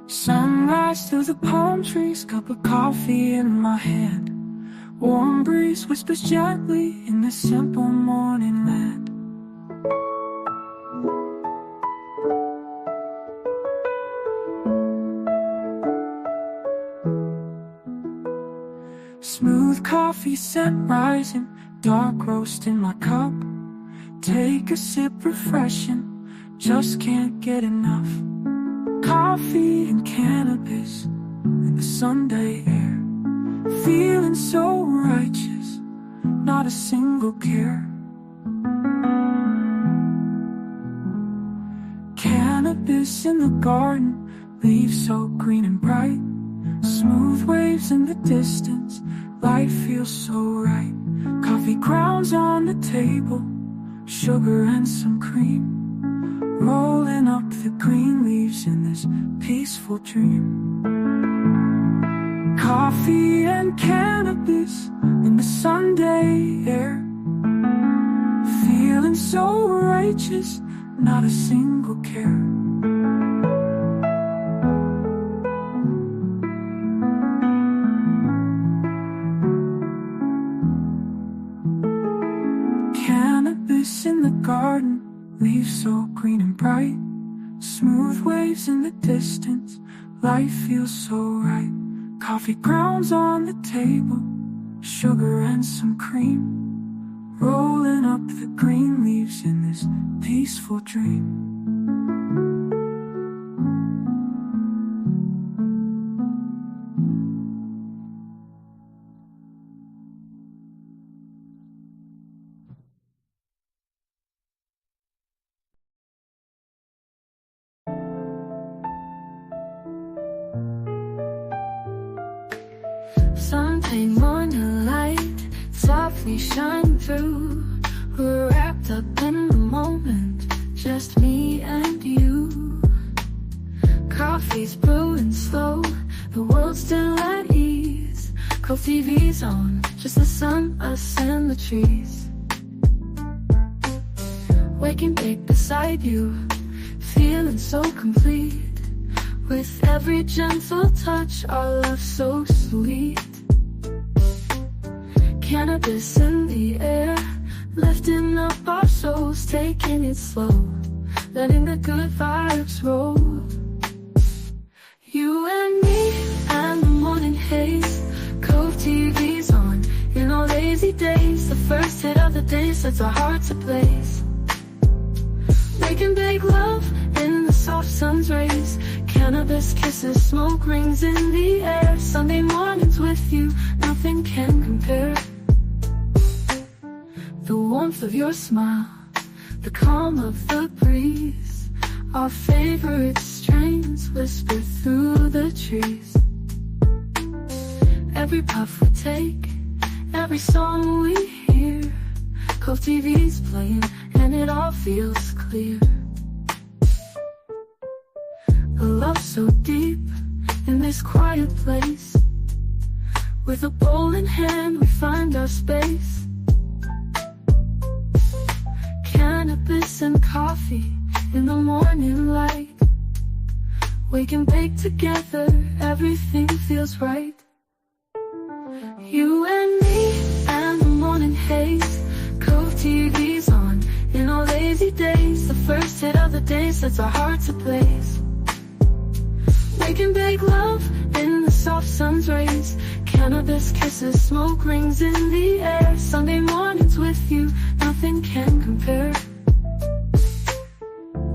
Sunrise through the palm trees, cup of coffee in my hand. Warm breeze whispers gently in this simple morning land. Smooth coffee scent rising, dark roast in my cup. Take a sip, refreshing, just can't get enough. Coffee and cannabis in the Sunday air. Feeling so righteous, not a single care. Cannabis in the garden, leaves so green and bright. Smooth waves in the distance, life feels so right. Coffee grounds on the table, sugar and some cream. Rolling up the green leaves in this peaceful dream. Coffee and cannabis in the Sunday air. Feeling so righteous, not a single care. Cannabis in the garden, leaves so green and bright. Smooth waves in the distance, life feels so right. Coffee grounds on the table, sugar and some cream. Rolling up the green leaves in this peaceful dream. Sunday morning light softly shine through. We're wrapped up in the moment, just me and you. Coffee's brewing slow, the world's still at ease. Cove-TV's on, just the sun, us and the trees. Waking big beside you, feeling so complete. With every gentle touch, our love so sweet. Cannabis in the air, lifting up our souls, taking it slow, letting the good vibes roll. You and me and the morning haze, Cove-TV's on in our lazy days. The first hit of the day sets our hearts ablaze. Making big love in the soft sun's rays. Cannabis kisses, smoke rings in the air. Sunday mornings with you, nothing can compare. The warmth of your smile, the calm of the breeze. Our favorite strains whisper through the trees. Every puff we take, every song we hear, Cove-TV's playing and it all feels clear. A love so deep in this quiet place. With a bowl in hand we find our space. Cannabis and coffee in the morning light. We can bake together, everything feels right. You and me and the morning haze, Cove-TV's on in our lazy days. The first hit of the day sets our hearts ablaze. Making big love in the soft sun's rays. Cannabis kisses, smoke rings in the air. Sunday mornings with you, nothing can compare.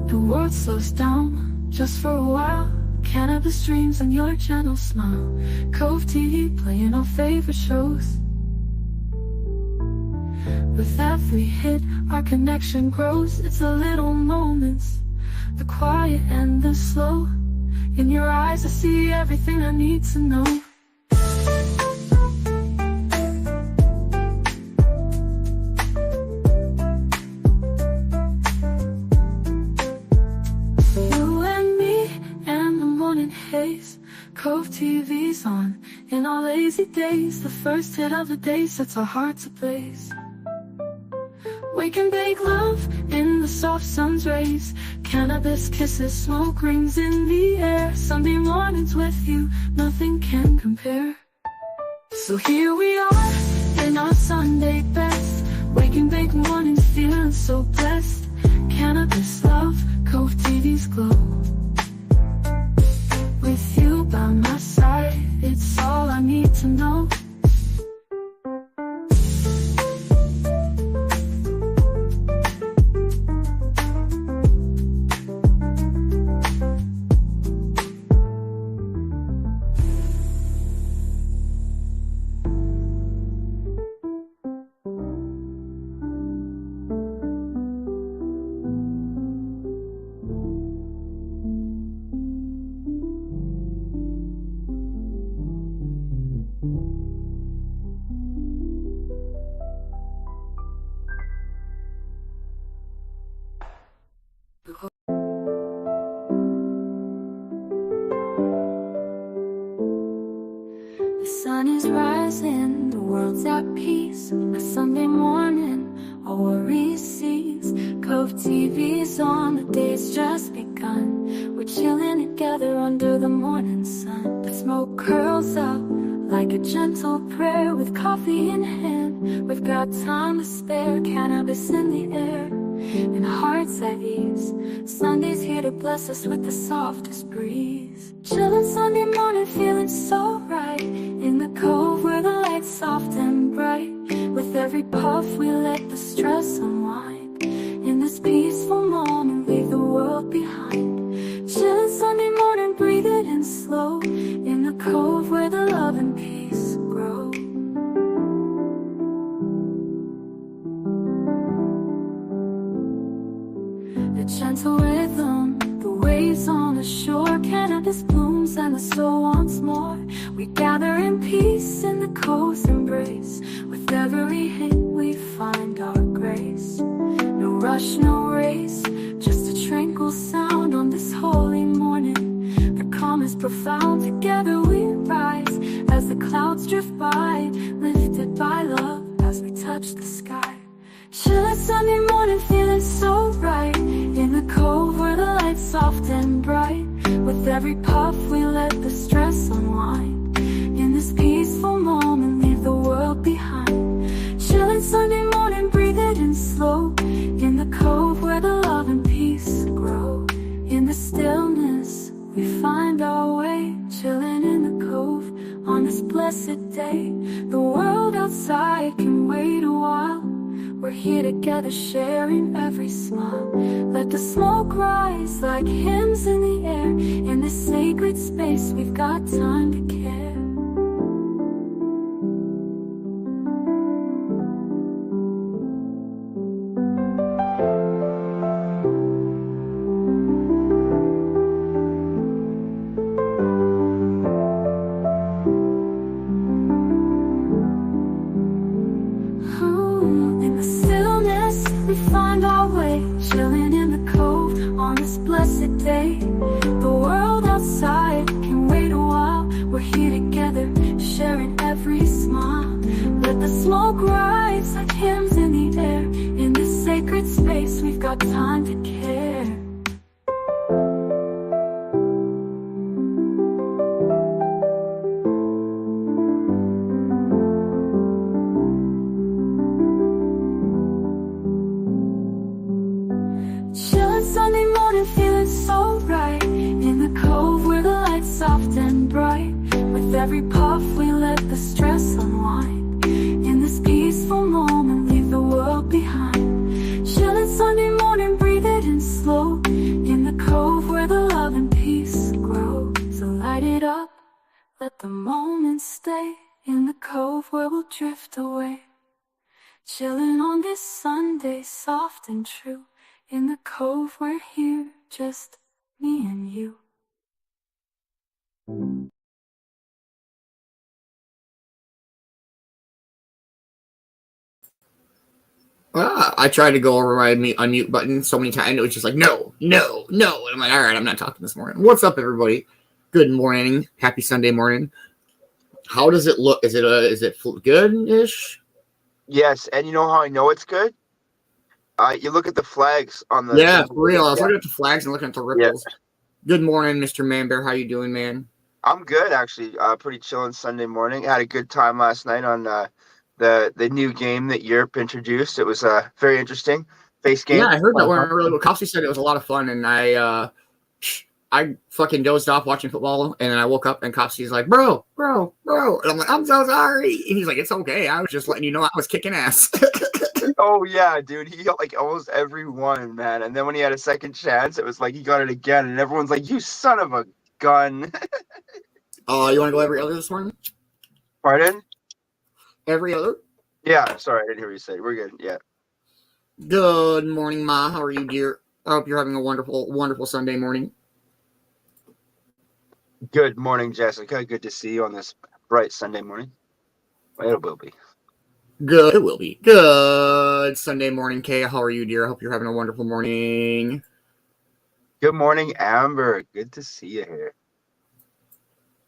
The world slows down just for a while. Cannabis dreams and your gentle smile. Cove-TV playing our favorite shows. With every hit, our connection grows. It's the little moments, the quiet and the slow. In your eyes I see everything I need to know. You and me and the morning haze, Cove-TV's on in our lazy days. The first hit of the day sets our hearts ablaze. We can bake love in the soft sun's rays. Cannabis kisses, smoke rings in the air. Sunday morning mornings with you, nothing can compare. So here we are, in our Sunday best, waking big mornings, feeling so blessed. Cannabis love, Cove TV's glow. With you by my side, it's all I need to know. The sun is rising, the world's at peace. A Sunday morning, all worries cease. Cove TV's on, the day's just begun. We're chilling together under the morning sun. The smoke curls up like a gentle prayer. With coffee in hand, we've got time to spare. Cannabis in the air, and hearts at ease. Sunday's here to bless us with the softest breeze. Chillin Sunday morning, feeling so right. In the cove where the light's soft and bright. With every puff we let the stress unwind. In this peaceful moment, leave the world behind. Chillin Sunday morning, breathe it in slow. In the cove where the love and peace grow. The gentle rhythm, the waves on the shore. Cannabis blooms and the soul wants more. We gather in peace in the cove's embrace. With every hit we find our grace. No rush, no race, just a tranquil sound on this holy morning. The calm is profound, together we rise. As the clouds drift by, lifted by love. As we touch the sky. Chillin Sunday morning, feeling so right. In the cove where the light's soft and bright. With every puff we let the stress unwind. In this peaceful moment, leave the world behind. Chillin Sunday morning, breathe it in slow. In the cove where the love and peace grow. In the stillness we find our way. Chillin in the cove on this blessed day. The world outside can wait a while. We're here together, sharing every smile. Let the smoke rise like hymns in the air. In this sacred space, we've got time to care. We find our way, chilling in the cove on this blessed day. The world outside can wait a while. We're here together, sharing every smile. Let the smoke rise like hymns in the air. In this sacred space, we've got time to care. Sunday morning, feeling so right. In the cove where the light's soft and bright. With every puff we let the stress unwind. In this peaceful moment, leave the world behind. Chillin Sunday morning, breathe it in slow. In the cove where the love and peace grow. So light it up, let the moment stay. In the cove where we'll drift away. Chillin on this Sunday, soft and true. In the cove, we're here, just me and you. I tried to go over my unmute button so many times. It was just like, no. And I'm like, all right, I'm not talking this morning. What's up, everybody? Good morning. Happy Sunday morning. How does it look? Is it good-ish? Yes, and you know how I know it's good? You look at the flags on the... Yeah, for real. I was looking at the flags and looking at the ripples. Yeah. Good morning, Mr. Man Bear. How you doing, man? I'm good, actually. Pretty chillin' Sunday morning. Had a good time last night on the new game that Europe introduced. It was very interesting. Face Yeah, game. I heard that one really well. Kelsey said it was a lot of fun, and I fucking dozed off watching football, and then I woke up and Kelsey's like, bro. And I'm like, I'm so sorry. And he's like, it's okay. I was just letting you know I was kicking ass. Oh yeah, dude. He got like almost every one, man. And then when he had a second chance, it was like he got it again, and everyone's like, "You son of a gun!" You want to go every other this morning? Pardon? Every other? Yeah. Sorry, I didn't hear what you said. We're good. Yeah. Good morning, Ma. How are you, dear? I hope you're having a wonderful, wonderful Sunday morning. Good morning, Jessica. Good to see you on this bright Sunday morning. Well, it will be. Good. It will be. Good Sunday morning, Kay. How are you, dear? I hope you're having a wonderful morning. Good morning, Amber. Good to see you here.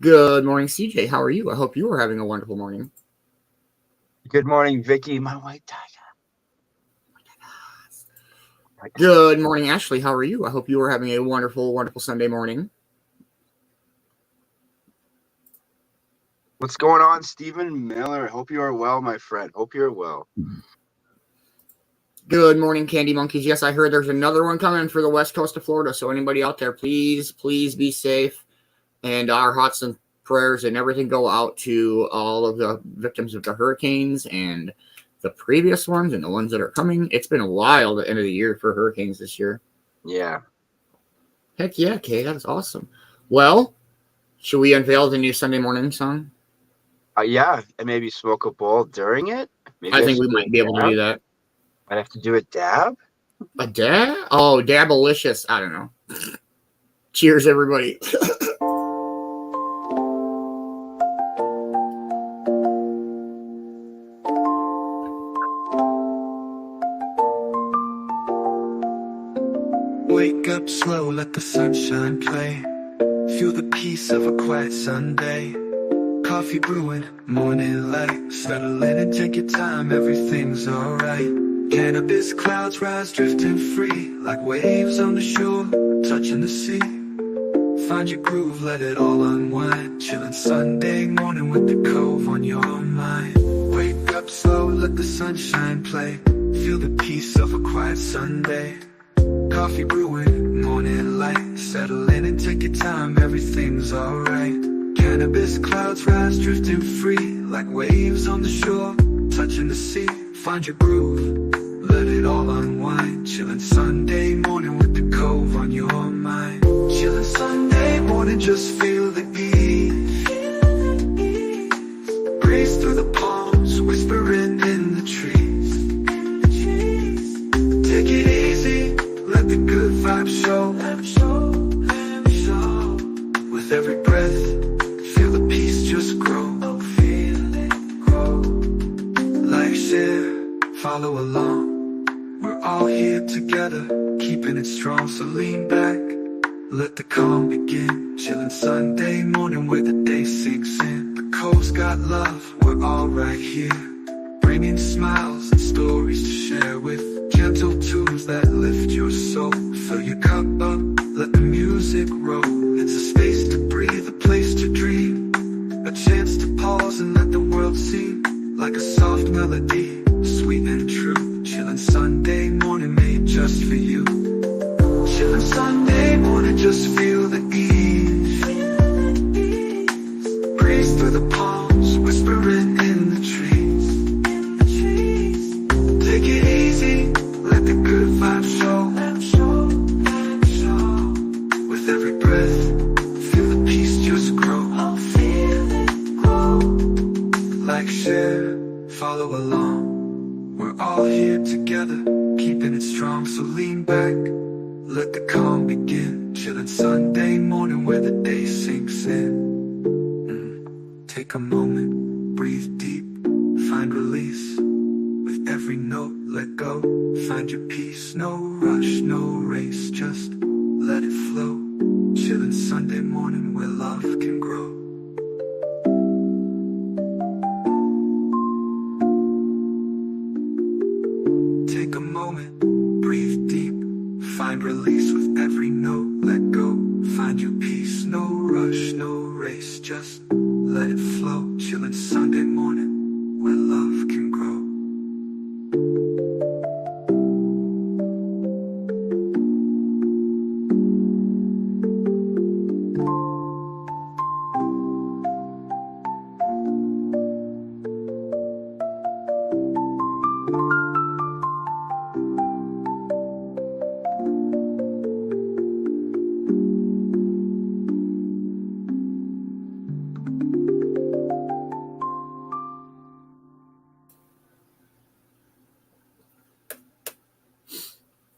Good morning, CJ. How are you? I hope you are having a wonderful morning. Good morning, Vicky, my white tiger. Good morning, Ashley. How are you? I hope you are having a wonderful, wonderful Sunday morning. What's going on, Stephen Miller? Hope you are well, my friend. Hope you're well. Good morning, Candy Monkeys. Yes, I heard there's another one coming for the west coast of Florida. So anybody out there, please be safe. And our hearts and prayers and everything go out to all of the victims of the hurricanes and the previous ones and the ones that are coming. It's been a while, the end of the year for hurricanes this year. Yeah. Heck yeah, Kay. That's awesome. Well, should we unveil the new Sunday morning song? Yeah, and maybe smoke a bowl during it. Maybe I think we might be able to do that. Might have to do a dab. A dab? Oh, dabalicious. I don't know. Cheers, everybody. Wake up slow, let the sunshine play. Feel the peace of a quiet Sunday. Coffee brewing, morning light. Settle in and take your time, everything's alright. Cannabis clouds rise, drifting free, like waves on the shore, touching the sea. Find your groove, let it all unwind. Chillin' Sunday morning with the Cove on your mind. Wake up slow, let the sunshine play. Feel the peace of a quiet Sunday. Coffee brewing, morning light. Settle in and take your time, everything's alright. Cannabis clouds rise, drifting free, like waves on the shore, touching the sea. Find your groove, let it all unwind. Chillin' Sunday morning with the Cove on your mind. Chillin' Sunday morning, just feel the ease. Breeze through the palms, whispering in the trees. Take it easy, let the good vibes show. With every breath, feel the peace just grow. Feel it grow. Like, share, follow along. We're all here together, keeping it strong. So lean back, let the calm begin. Chillin' Sunday morning where the day sinks in. The Cove's got love, we're all right here. Bringing smiles and stories to share with gentle tunes that lift your soul. Fill your cup up, let the music roll. It's a space to breathe, a place to dream. A chance to pause and let the world seem like a soft melody, sweet and true. Chillin' Sunday morning made just for you. Chillin' Sunday morning, just feel the ease. Breeze through the palms, whispering in the trees. Take it easy, let the good vibes show. With every breath, feel the peace just grow. Like, share, follow along. We're all here together, keeping it strong. So lean back, let the calm begin. Chillin' Sunday morning where the day sinks in. Take a moment, breathe deep, find release. With every note, let go. Find your peace, no rush, no race. Just let it flow. Chillin' Sunday morning where love can grow. Take a moment, breathe deep, find release. With every note, let go. Find your peace, no rush, no race. release, just let it flow. Chillin Sunday morning where love can grow.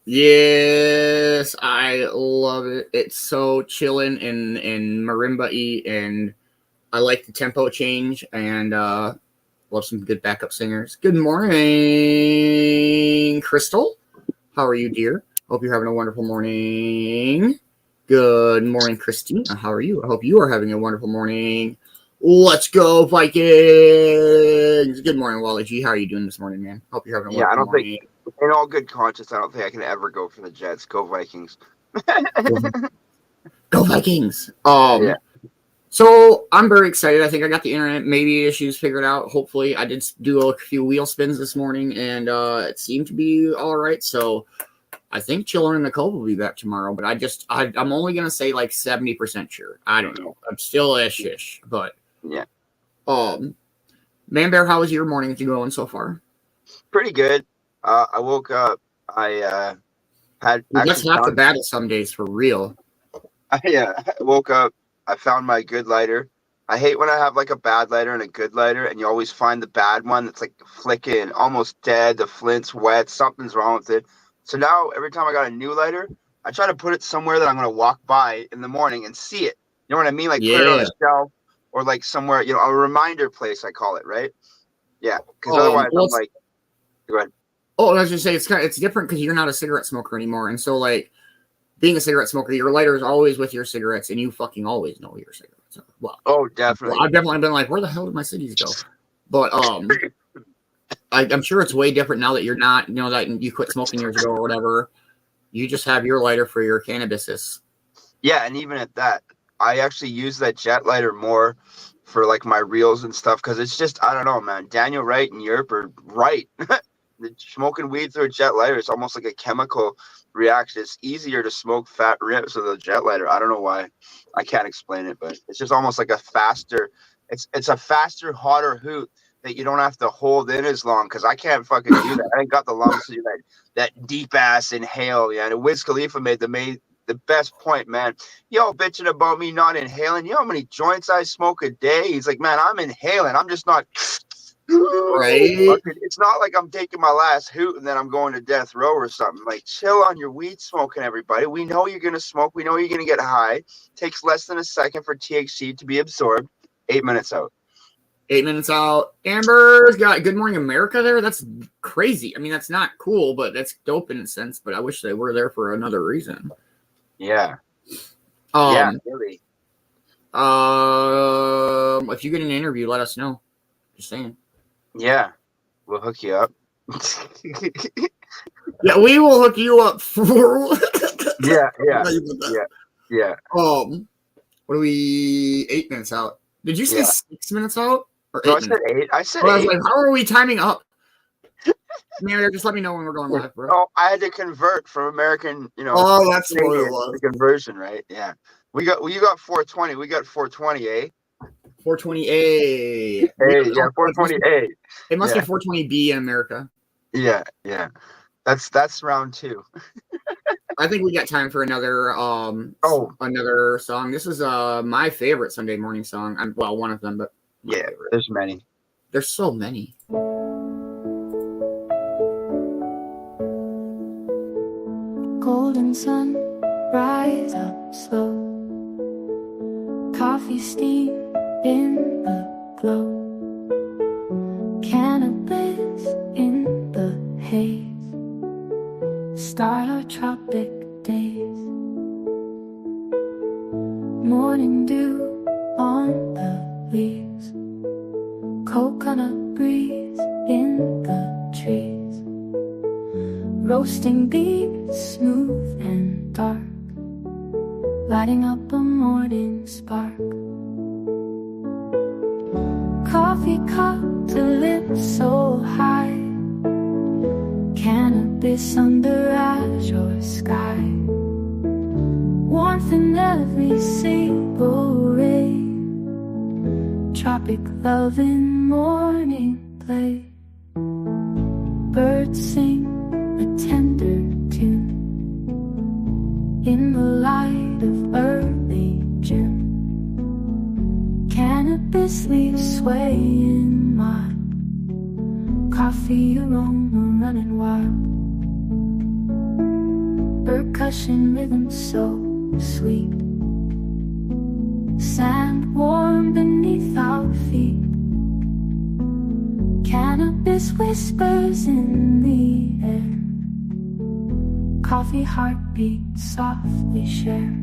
Yes, I love it. It's so chillin' and marimba-y, and I like the tempo change, and love some good backup singers. Good morning, Crystal. How are you, dear? Hope you're having a wonderful morning. Good morning, Christina. How are you? I hope you are having a wonderful morning. Let's go, Vikings! Good morning, Wally G. How are you doing this morning, man? Hope you're having a wonderful morning. In all good conscience, I don't think I can ever go for the Jets. Go Vikings. Go Vikings! Yeah. So I'm very excited. I think I got the internet maybe issues figured out. Hopefully, I did do a few wheel spins this morning, and it seemed to be all right. So I think Chillin and the Cove will be back tomorrow. But I'm only gonna say like 70% sure. I don't know. I'm still ish, but yeah. Man Bear, how was your morning going so far? Pretty good. I woke up. I had. That's half the battle some days for real. I woke up. I found my good lighter. I hate when I have like a bad lighter and a good lighter, and you always find the bad one that's like flicking, almost dead. The flint's wet. Something's wrong with it. So now every time I got a new lighter, I try to put it somewhere that I'm going to walk by in the morning and see it. You know what I mean? Like put it on a shelf or like somewhere, a reminder place, I call it, right? Yeah. Because otherwise I'm like, go ahead. Oh, I was just saying it's different because you're not a cigarette smoker anymore. And so like being a cigarette smoker, your lighter is always with your cigarettes and you fucking always know your cigarettes. Well, oh, definitely. I've definitely been like, where the hell did my cities go? But I'm sure it's way different now that you're not, that you quit smoking years ago or whatever. You just have your lighter for your cannabis. Yeah, and even at that, I actually use that jet lighter more for like my reels and stuff because it's just, I don't know, man. Daniel Wright and Europe are right. Smoking weed through a jet lighter, it's almost like a chemical reaction. It's easier to smoke fat rips with a jet lighter. I don't know why. I can't explain it, but it's just almost like a faster, it's a faster, hotter hoot that you don't have to hold in as long because I can't fucking do that. I ain't got the lungs to do that deep ass inhale. Yeah, and Wiz Khalifa made the best point, man. Yo, bitching about me not inhaling. You know how many joints I smoke a day? He's like, man, I'm inhaling. I'm just not. Right. It's not like I'm taking my last hoot and then I'm going to death row or something. Like, chill on your weed smoking, everybody. We know you're going to smoke. We know you're going to get high. Takes less than a second for THC to be absorbed. 8 minutes out. 8 minutes out. Amber's got Good Morning America there. That's crazy. I mean, that's not cool, but that's dope in a sense. But I wish they were there for another reason. Yeah. Yeah, really. If you get an interview, let us know. Just saying. Yeah, we'll hook you up. Yeah, we will hook you up. Yeah. What are we? 8 minutes out. Did you say 6 minutes out? Or no, 8 I minutes? said 8. I said 8. I was like, how are we timing up? Man, just let me know when we're going live, bro. Oh, I had to convert from American, Oh, that's what it was. The conversion, right? Yeah. You got 420. We got 420, eh? 420A. Hey, yeah, 420A. It must be 420B in America. Yeah. That's round 2. I think we got time for another another song. This is my favorite Sunday morning song. One of them, but yeah, there's many. There's so many. Golden sun, rise up slow. Coffee steam in the glow. Cannabis in the haze. Start our tropic days. Morning dew on the leaves. Coconut breeze in the trees. Roasting bees, smooth and dark. Lighting up a morning spark. Coffee cup to lips so high, cannabis under azure sky, warmth in every single ray, tropic love in morning play. Birds sing a tender tune in the light of early June. Cannabis leaves sway in my coffee aroma running wild. Percussion rhythm so sweet, sand warm beneath our feet. Cannabis whispers in the air, coffee heartbeat softly share.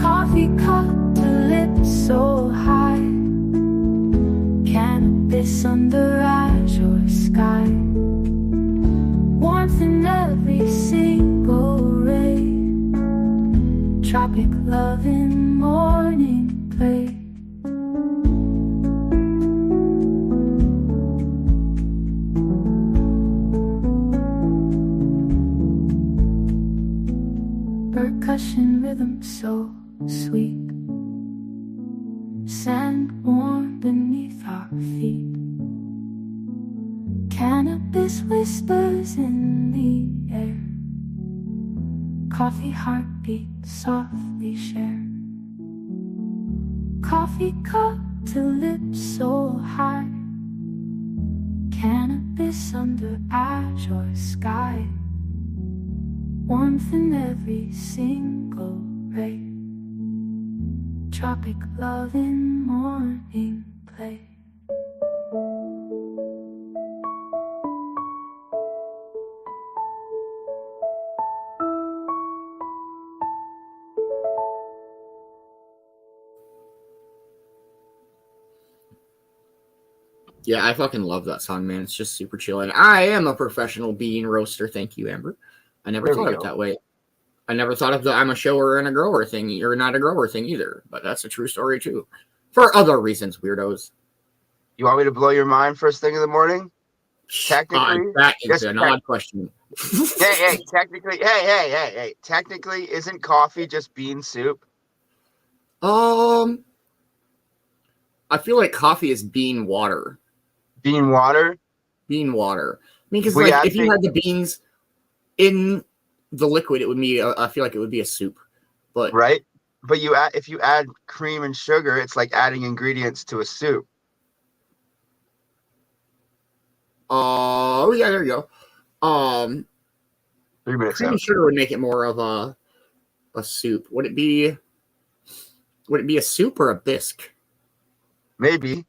Coffee cup to lips so high, cannabis under azure sky, warmth in every single ray, tropic love in morning play. Percussion rhythm so sweet, sand warm beneath our feet. Cannabis whispers in the air, coffee heartbeat softly share. Coffee cup to lips so high, cannabis under azure sky, warmth in every single ray, tropic love in morning play. Yeah, I fucking love that song, man. It's just super chill. And I am a professional bean roaster. Thank you, Amber. I never thought of it that way. I never thought of the I'm a shower and a grower thing, or not a grower thing either. But that's a true story, too. For other reasons, weirdos. You want me to blow your mind first thing in the morning? Technically, that is an odd question. Hey, technically, hey. Technically, isn't coffee just bean soup? I feel like coffee is bean water. Bean water? Bean water. I mean, because like, if you had the beans in the liquid, it would be. I feel like it would be a soup. But right. But if you add cream and sugar, it's like adding ingredients to a soup. Oh yeah, there you go. 3 minutes cream out. and sugar would make it more of a soup. Would it be a soup or a bisque? Maybe.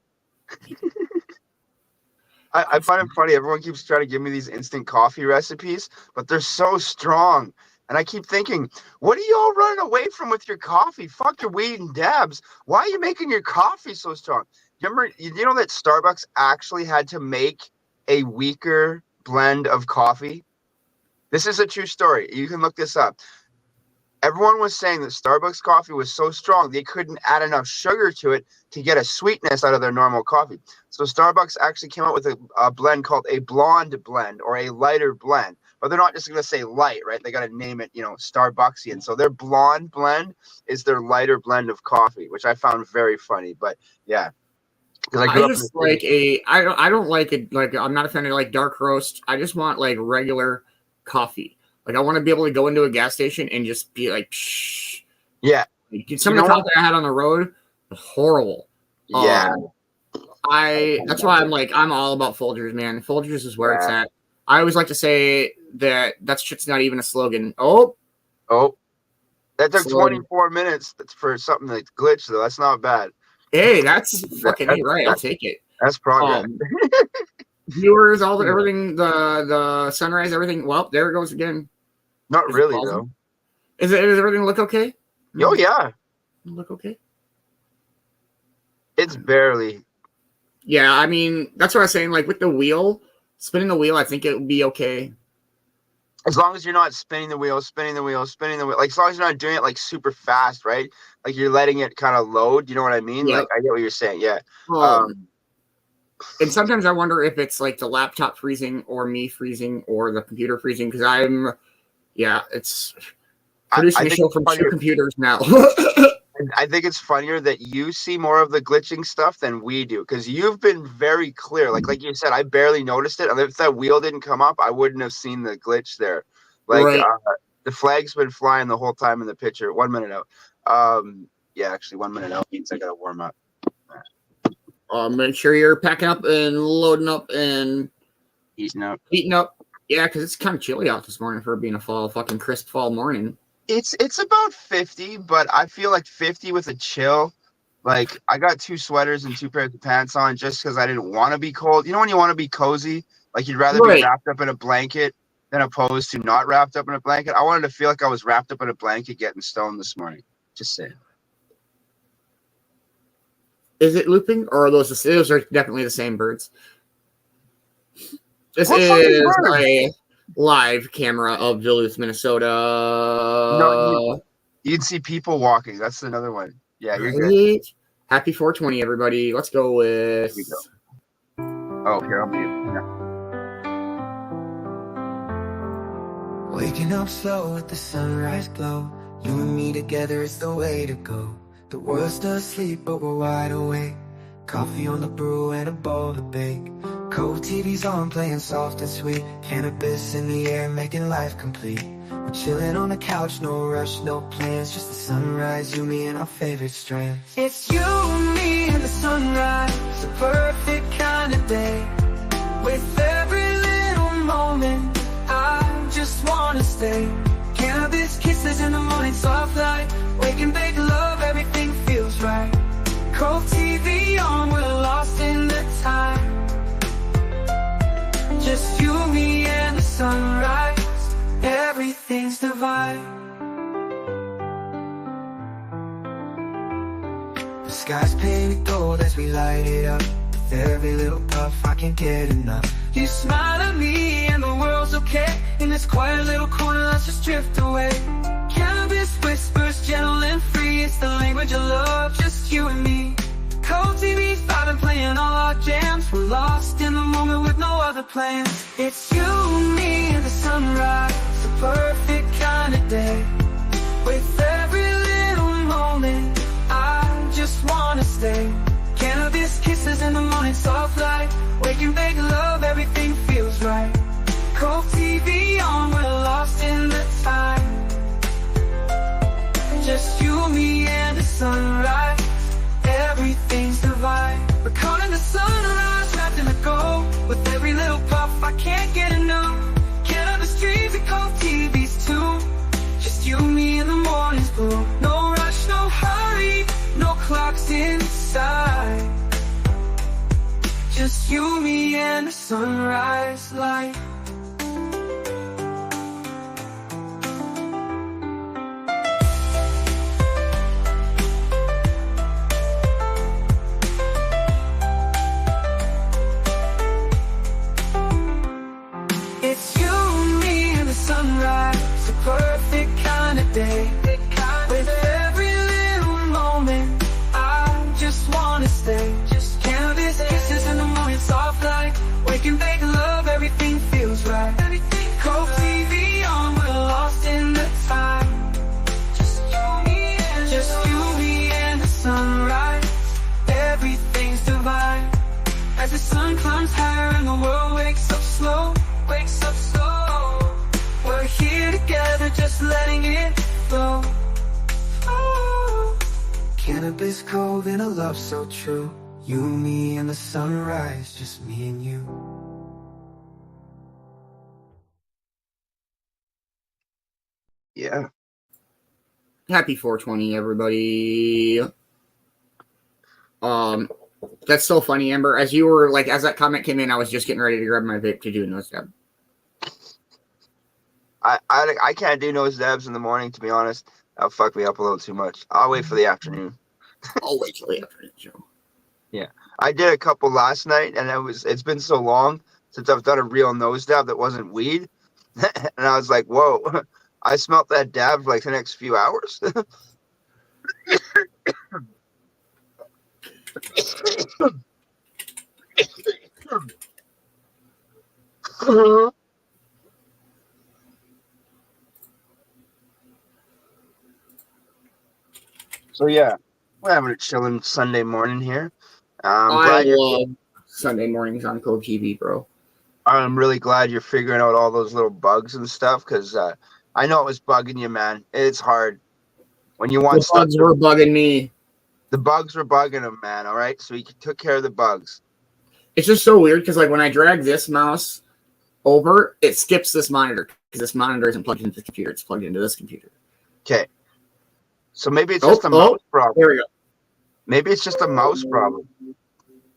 I find it funny. Everyone keeps trying to give me these instant coffee recipes, but they're so strong. And I keep thinking, what are you all running away from with your coffee? Fuck your weed and dabs. Why are you making your coffee so strong? You know that Starbucks actually had to make a weaker blend of coffee? This is a true story. You can look this up. Everyone was saying that Starbucks coffee was so strong they couldn't add enough sugar to it to get a sweetness out of their normal coffee. So Starbucks actually came out with a blend called a blonde blend or a lighter blend. But they're not just going to say light, right? They got to name it, Starbucksian. So their blonde blend is their lighter blend of coffee, which I found very funny. But yeah, because I don't like it. Like, I'm not a fan of like dark roast. I just want like regular coffee. Like, I want to be able to go into a gas station and just be like, psh. Yeah. Some of the coffee I had on the road was horrible. Yeah. That's why I'm all about Folgers, man. Folgers is where it's at. I always like to say that shit's not even a slogan. Oh. That took 24 minutes for something that's glitched, though. That's not bad. Hey, that's fucking right. I'll take it. That's progress. Viewers, everything, the sunrise, everything. Well, there it goes again. Not really, though. Does everything look okay? Oh, yeah. Look okay? It's barely. Yeah, I mean, that's what I was saying. Like, with the wheel, spinning the wheel, I think it would be okay. As long as you're not spinning the wheel, like as long as you're not doing it like super fast, right? Like you're letting it kind of load. You know what I mean? Yep. Like I get what you're saying. Yeah. And sometimes I wonder if it's like the laptop freezing or me freezing or the computer freezing because it's producing a show from two computers now. I think it's funnier that you see more of the glitching stuff than we do because you've been very clear. Like you said, I barely noticed it. If that wheel didn't come up, I wouldn't have seen the glitch there. Like right. The flag's been flying the whole time in the picture. 1 minute out. Actually 1 minute out means I gotta warm up. Make sure you're packing up and loading up and heating up. Yeah, because it's kind of chilly out this morning for being a fucking crisp fall morning. It's about 50, but I feel like 50 with a chill. Like I got 2 sweaters and 2 pairs of pants on just because I didn't want to be cold. You know when you want to be cozy, like you'd rather be wrapped up in a blanket than opposed to not wrapped up in a blanket. I wanted to feel like I was wrapped up in a blanket getting stoned this morning. Just saying. Is it looping or are those are definitely the same birds? This is a live camera of Duluth, Minnesota. No, you'd see people walking. That's another one. Yeah, you're good. Happy 420, everybody. Let's go with. Here we go. Oh, here, I'll mute. Yeah. Waking up slow with the sunrise glow. You and me together is the way to go. The world's still asleep, but we're wide awake. Coffee on the brew and a bowl to bake. Cove-TV's on, playing soft and sweet. Cannabis in the air, making life complete. We're chilling on the couch, no rush, no plans. Just the sunrise, you, me, and our favorite strands. It's you and me and the sunrise, the perfect kind of day. With every little moment, I just wanna stay. Cannabis kisses in the morning, soft light. Wake and bake love, everything feels right. Cove-TV on, we're lost in the time. Just you, me, and the sunrise. Everything's divine. The sky's painted gold as we light it up. With every little puff, I can't get enough. You smile at me and the world's okay. In this quiet little corner, let's just drift away. Cannabis whispers, gentle and free. It's the language of love, just you and me. Cove-TV's vibing, playing all our jams. We're lost in the moment with no other plans. It's you and me and the sunrise, the perfect kind of day. With every little moment, I just wanna stay. Cannabis kisses in the morning, soft light. Wake and bake love, everything feels right. Cove-TV on, we're lost in the time. Just you, me, and the sunrise. Everything's divine. We're caught in the sunrise, wrapped in the gold. With every little puff, I can't get enough. Cannabis dreams and Cove-TV's too. Just you, me, and the morning's blue. No rush, no hurry, no clocks inside. Just you, me, and the sunrise light. It's you and me and the sunrise, the perfect kind of day. With every little moment, I just wanna stay. Just cannabis kisses in the morning, soft light. Wake and bake love, everything feels right. Cove-TV on, we're lost in the time. Just you, me, and the sunrise. Everything's divine. As the sun climbs higher and the world wakes up slow. We're here together, just letting it flow. Oh. Cannabis Cove in a love so true. You, me, and the sunrise, just me and you. Yeah. Happy 420, everybody. That's so funny, Amber. As you were like, as that comment came in, I was just getting ready to grab my vape to do a nose dab. I can't do nose dabs in the morning, to be honest. That'll fuck me up a little too much. I'll wait for the afternoon. I'll wait till the afternoon show. Yeah. I did a couple last night, and it's been so long since I've done a real nose dab that wasn't weed And I was like, whoa, I smelt that dab for like the next few hours. So yeah, we're having a chilling Sunday morning here. I'm I glad you're. love Sunday mornings on Cove-TV, bro. I'm really glad you're figuring out all those little bugs and stuff because I know it was bugging you, man. It's hard when you want The stuff. bugs were bugging me. The bugs were bugging him, man. All right, so he took care of the bugs. It's just so weird because like when I drag this mouse over, it skips this monitor because this monitor isn't plugged into the computer. It's plugged into this computer. Okay, so maybe it's just a mouse problem. There we go. Maybe it's just a mouse problem.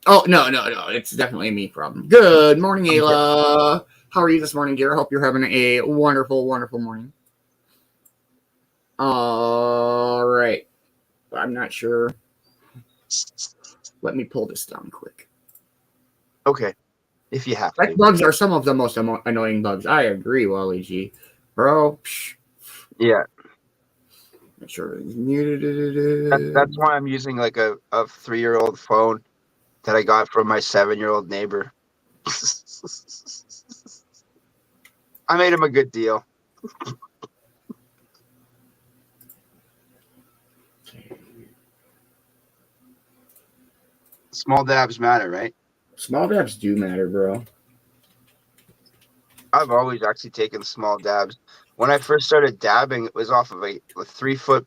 Oh, no. It's definitely a me problem. Good morning, Ayla. How are you this morning, dear? I hope you're having a wonderful, wonderful morning. All right. I'm not sure. Let me pull this down quick. Okay, if you have Like to. bugs are some of the most annoying bugs. I agree, Wally G. Bro. Yeah. Make sure it's muted. That's why I'm using like a 3-year-old phone that I got from my 7-year-old neighbor. I made him a good deal. Small dabs matter, right? Small dabs do matter, bro. I've always actually taken small dabs. When I first started dabbing, it was off of a 3-foot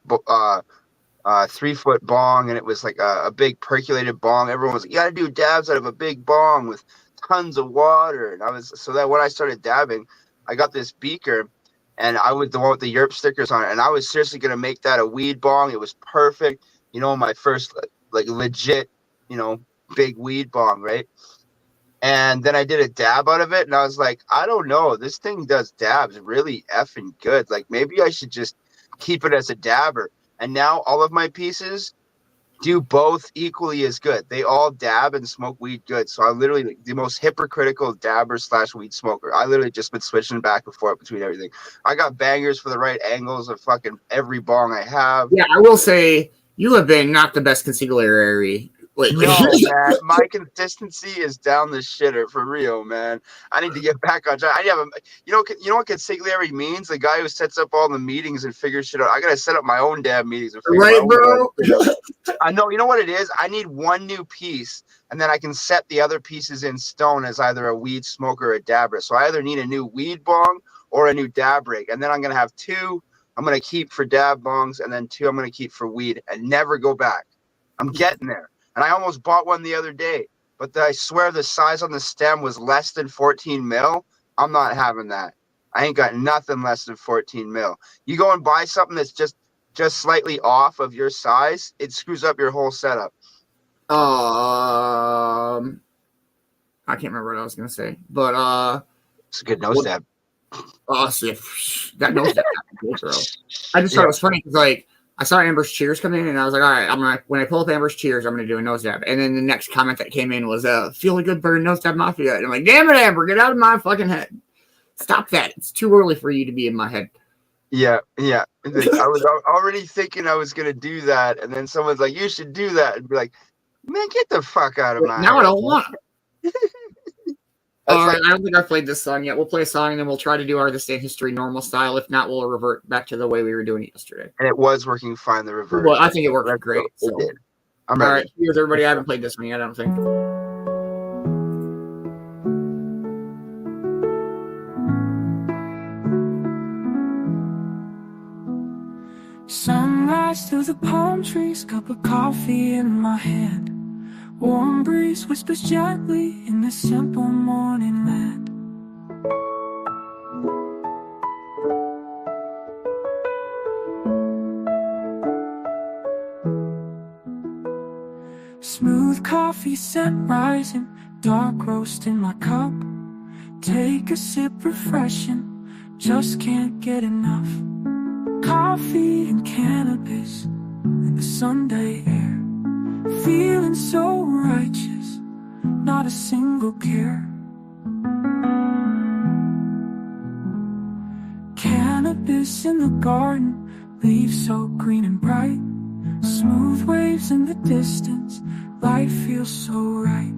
3-foot bong, and it was like a big percolated bong. Everyone was like, you gotta do dabs out of a big bong with tons of water. And so that when I started dabbing, I got this beaker, and I was the one with the yerp stickers on it, and I was seriously gonna make that a weed bong. It was perfect, my first like legit, big weed bong, right? And then I did a dab out of it, and I was like, I don't know, this thing does dabs really effing good. Like maybe I should just keep it as a dabber. And now all of my pieces do both equally as good. They all dab and smoke weed good. So I'm literally like the most hypocritical dabber / weed smoker. I literally just been switching back and forth between everything. I got bangers for the right angles of fucking every bong I have. Yeah, I will say you have been not the best consigliere lately. No, man, my consistency is down the shitter for real, man. I need to get back on track. I have you know what consigliere means? The guy who sets up all the meetings and figures shit out. I gotta set up my own damn meetings and figure Right, bro? I know. You know what it is? I need one new piece, and then I can set the other pieces in stone as either a weed smoker or a dabber. So I either need a new weed bong or a new dab rig, and then I'm gonna have 2. I'm gonna keep for dab bongs, and then 2 I'm gonna keep for weed, and never go back. I'm getting there. And I almost bought one the other day, but I swear the size on the stem was less than 14 mil. I'm not having that. I ain't got nothing less than 14 mil. You go and buy something that's just slightly off of your size, it screws up your whole setup. I can't remember what I was gonna say, but it's a good nose dab. Oh, see, that nose dab, bro. I just thought it was funny because like I saw Amber's Cheers come in, and I was like, all right, when I pull up Amber's Cheers, I'm going to do a nose dab. And then the next comment that came in was, feel a good burn, nose dab mafia. And I'm like, damn it, Amber, get out of my fucking head. Stop that. It's too early for you to be in my head. Yeah. I was already thinking I was going to do that. And then someone's like, you should do that. And be like, man, get the fuck out of my head. Now I don't want to. All right, like, I don't think I've played this song yet. We'll play a song, and then we'll try to do our This Day in History normal style. If not, we'll revert back to the way we were doing it yesterday. And it was working fine, the reverse. Well, I think it worked great. So. It did. I'm all ready. Right, here's everybody. I haven't played this one yet, I don't think. Sunrise through the palm trees, cup of coffee in my hand. Warm breeze whispers gently in the simple morning land. Smooth coffee scent rising, dark roast in my cup. Take a sip, refreshing, just can't get enough. Coffee and cannabis in the Sunday air. Feeling so righteous, not a single care. in the garden, leaves so green and bright. Smooth waves in the distance, life feels so right.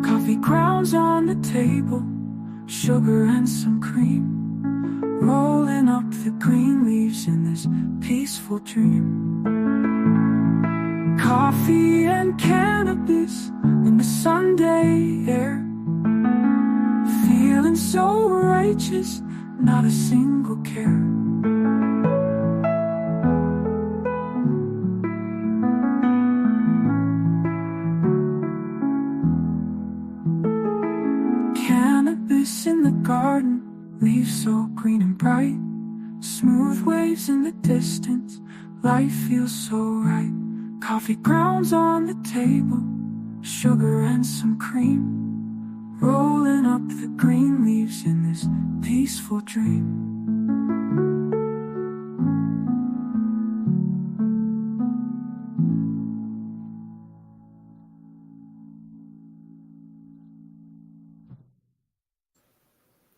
Coffee grounds on the table, sugar and some cream. Rolling up the green leaves in this peaceful dream. Coffee and cannabis in the Sunday air. Feeling so righteous, not a single care. Cannabis in the garden, leaves so green and bright. Smooth waves in the distance, life feels so right. Coffee grounds on the table, sugar and some cream. Rolling up the green leaves in this peaceful dream.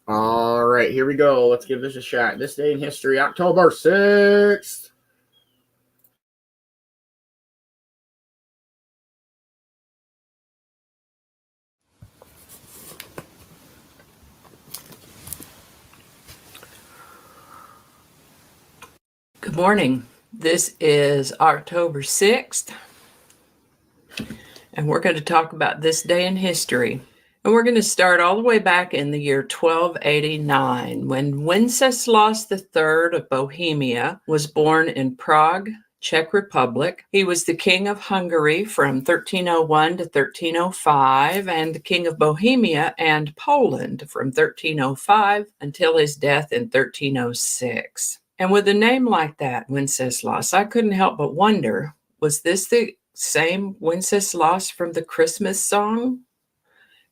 All right, here we go. Let's give this a shot. This day in history, October 6th. Good morning. This is October 6th, and we're going to talk about this day in history. And we're going to start all the way back in the year 1289, when Wenceslaus III of Bohemia was born in Prague, Czech Republic. He was the King of Hungary from 1301 to 1305, and the King of Bohemia and Poland from 1305 until his death in 1306. And with a name like that, Wenceslaus, I couldn't help but wonder, was this the same Wenceslaus from the Christmas song?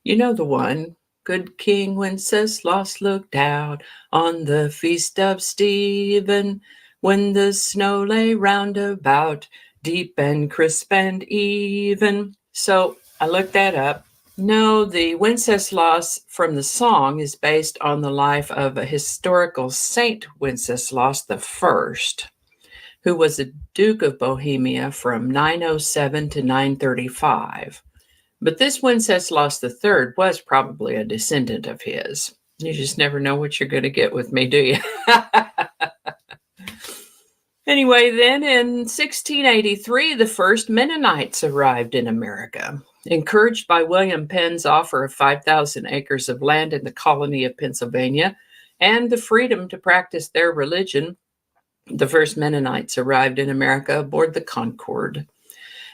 You know the one. Good King Wenceslaus looked out on the feast of Stephen, when the snow lay round about, deep and crisp and even. So I looked that up. No, the Wenceslaus from the song is based on the life of a historical Saint Wenceslaus I, who was a Duke of Bohemia from 907 to 935. But this Wenceslaus III was probably a descendant of his. You just never know what you're going to get with me, do you? Anyway, then in 1683, the first Mennonites arrived in America. Encouraged by William Penn's offer of 5,000 acres of land in the colony of Pennsylvania and the freedom to practice their religion, the first Mennonites arrived in America aboard the Concord.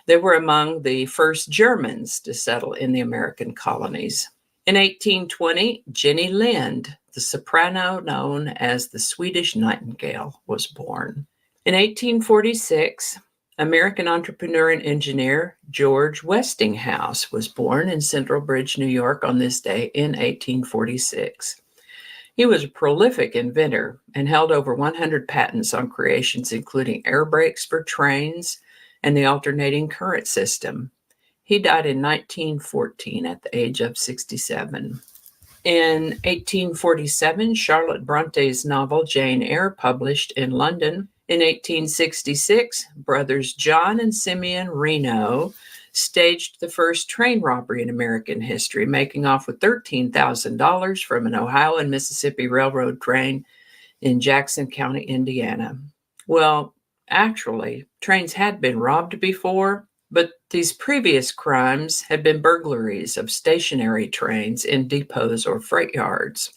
They were among the first Germans to settle in the American colonies. In 1820, Jenny Lind, the soprano known as the Swedish Nightingale, was born. In 1846, American entrepreneur and engineer George Westinghouse was born in Central Bridge, New York on this day in 1846. He was a prolific inventor and held over 100 patents on creations including air brakes for trains and the alternating current system. He died in 1914 at the age of 67. In 1847, Charlotte Bronte's novel Jane Eyre published in London. In 1866, brothers John and Simeon Reno staged the first train robbery in American history, making off with $13,000 from an Ohio and Mississippi Railroad train in Jackson County, Indiana. Well, actually, trains had been robbed before, but these previous crimes had been burglaries of stationary trains in depots or freight yards.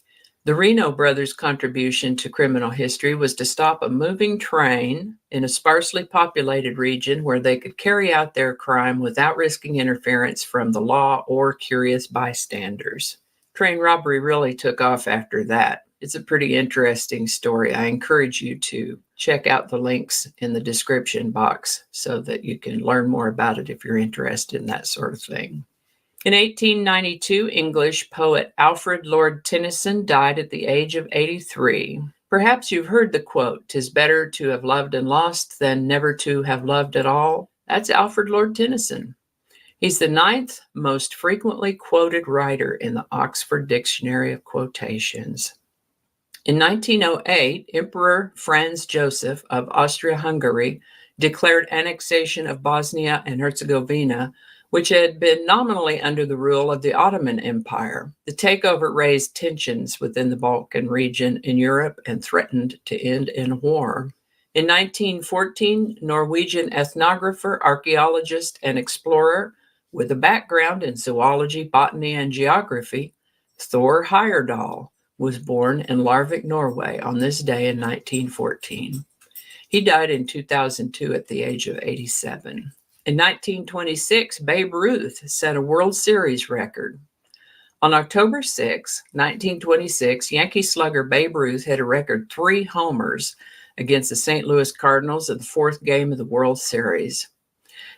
The Reno brothers' contribution to criminal history was to stop a moving train in a sparsely populated region where they could carry out their crime without risking interference from the law or curious bystanders. Train robbery really took off after that. It's a pretty interesting story. I encourage you to check out the links in the description box so that you can learn more about it if you're interested in that sort of thing. In 1892, English poet Alfred Lord Tennyson died at the age of 83. Perhaps you've heard the quote, "'Tis better to have loved and lost than never to have loved at all." That's Alfred Lord Tennyson. He's the 9th most frequently quoted writer in the Oxford Dictionary of Quotations. In 1908, Emperor Franz Joseph of Austria-Hungary declared annexation of Bosnia and Herzegovina, which had been nominally under the rule of the Ottoman Empire. The takeover raised tensions within the Balkan region in Europe and threatened to end in war. In 1914, Norwegian ethnographer, archaeologist, and explorer with a background in zoology, botany, and geography, Thor Heyerdahl was born in Larvik, Norway on this day in 1914. He died in 2002 at the age of 87. In 1926, Babe Ruth set a World Series record. On October 6, 1926, Yankee slugger Babe Ruth hit a record 3 homers against the St. Louis Cardinals in the 4th game of the World Series.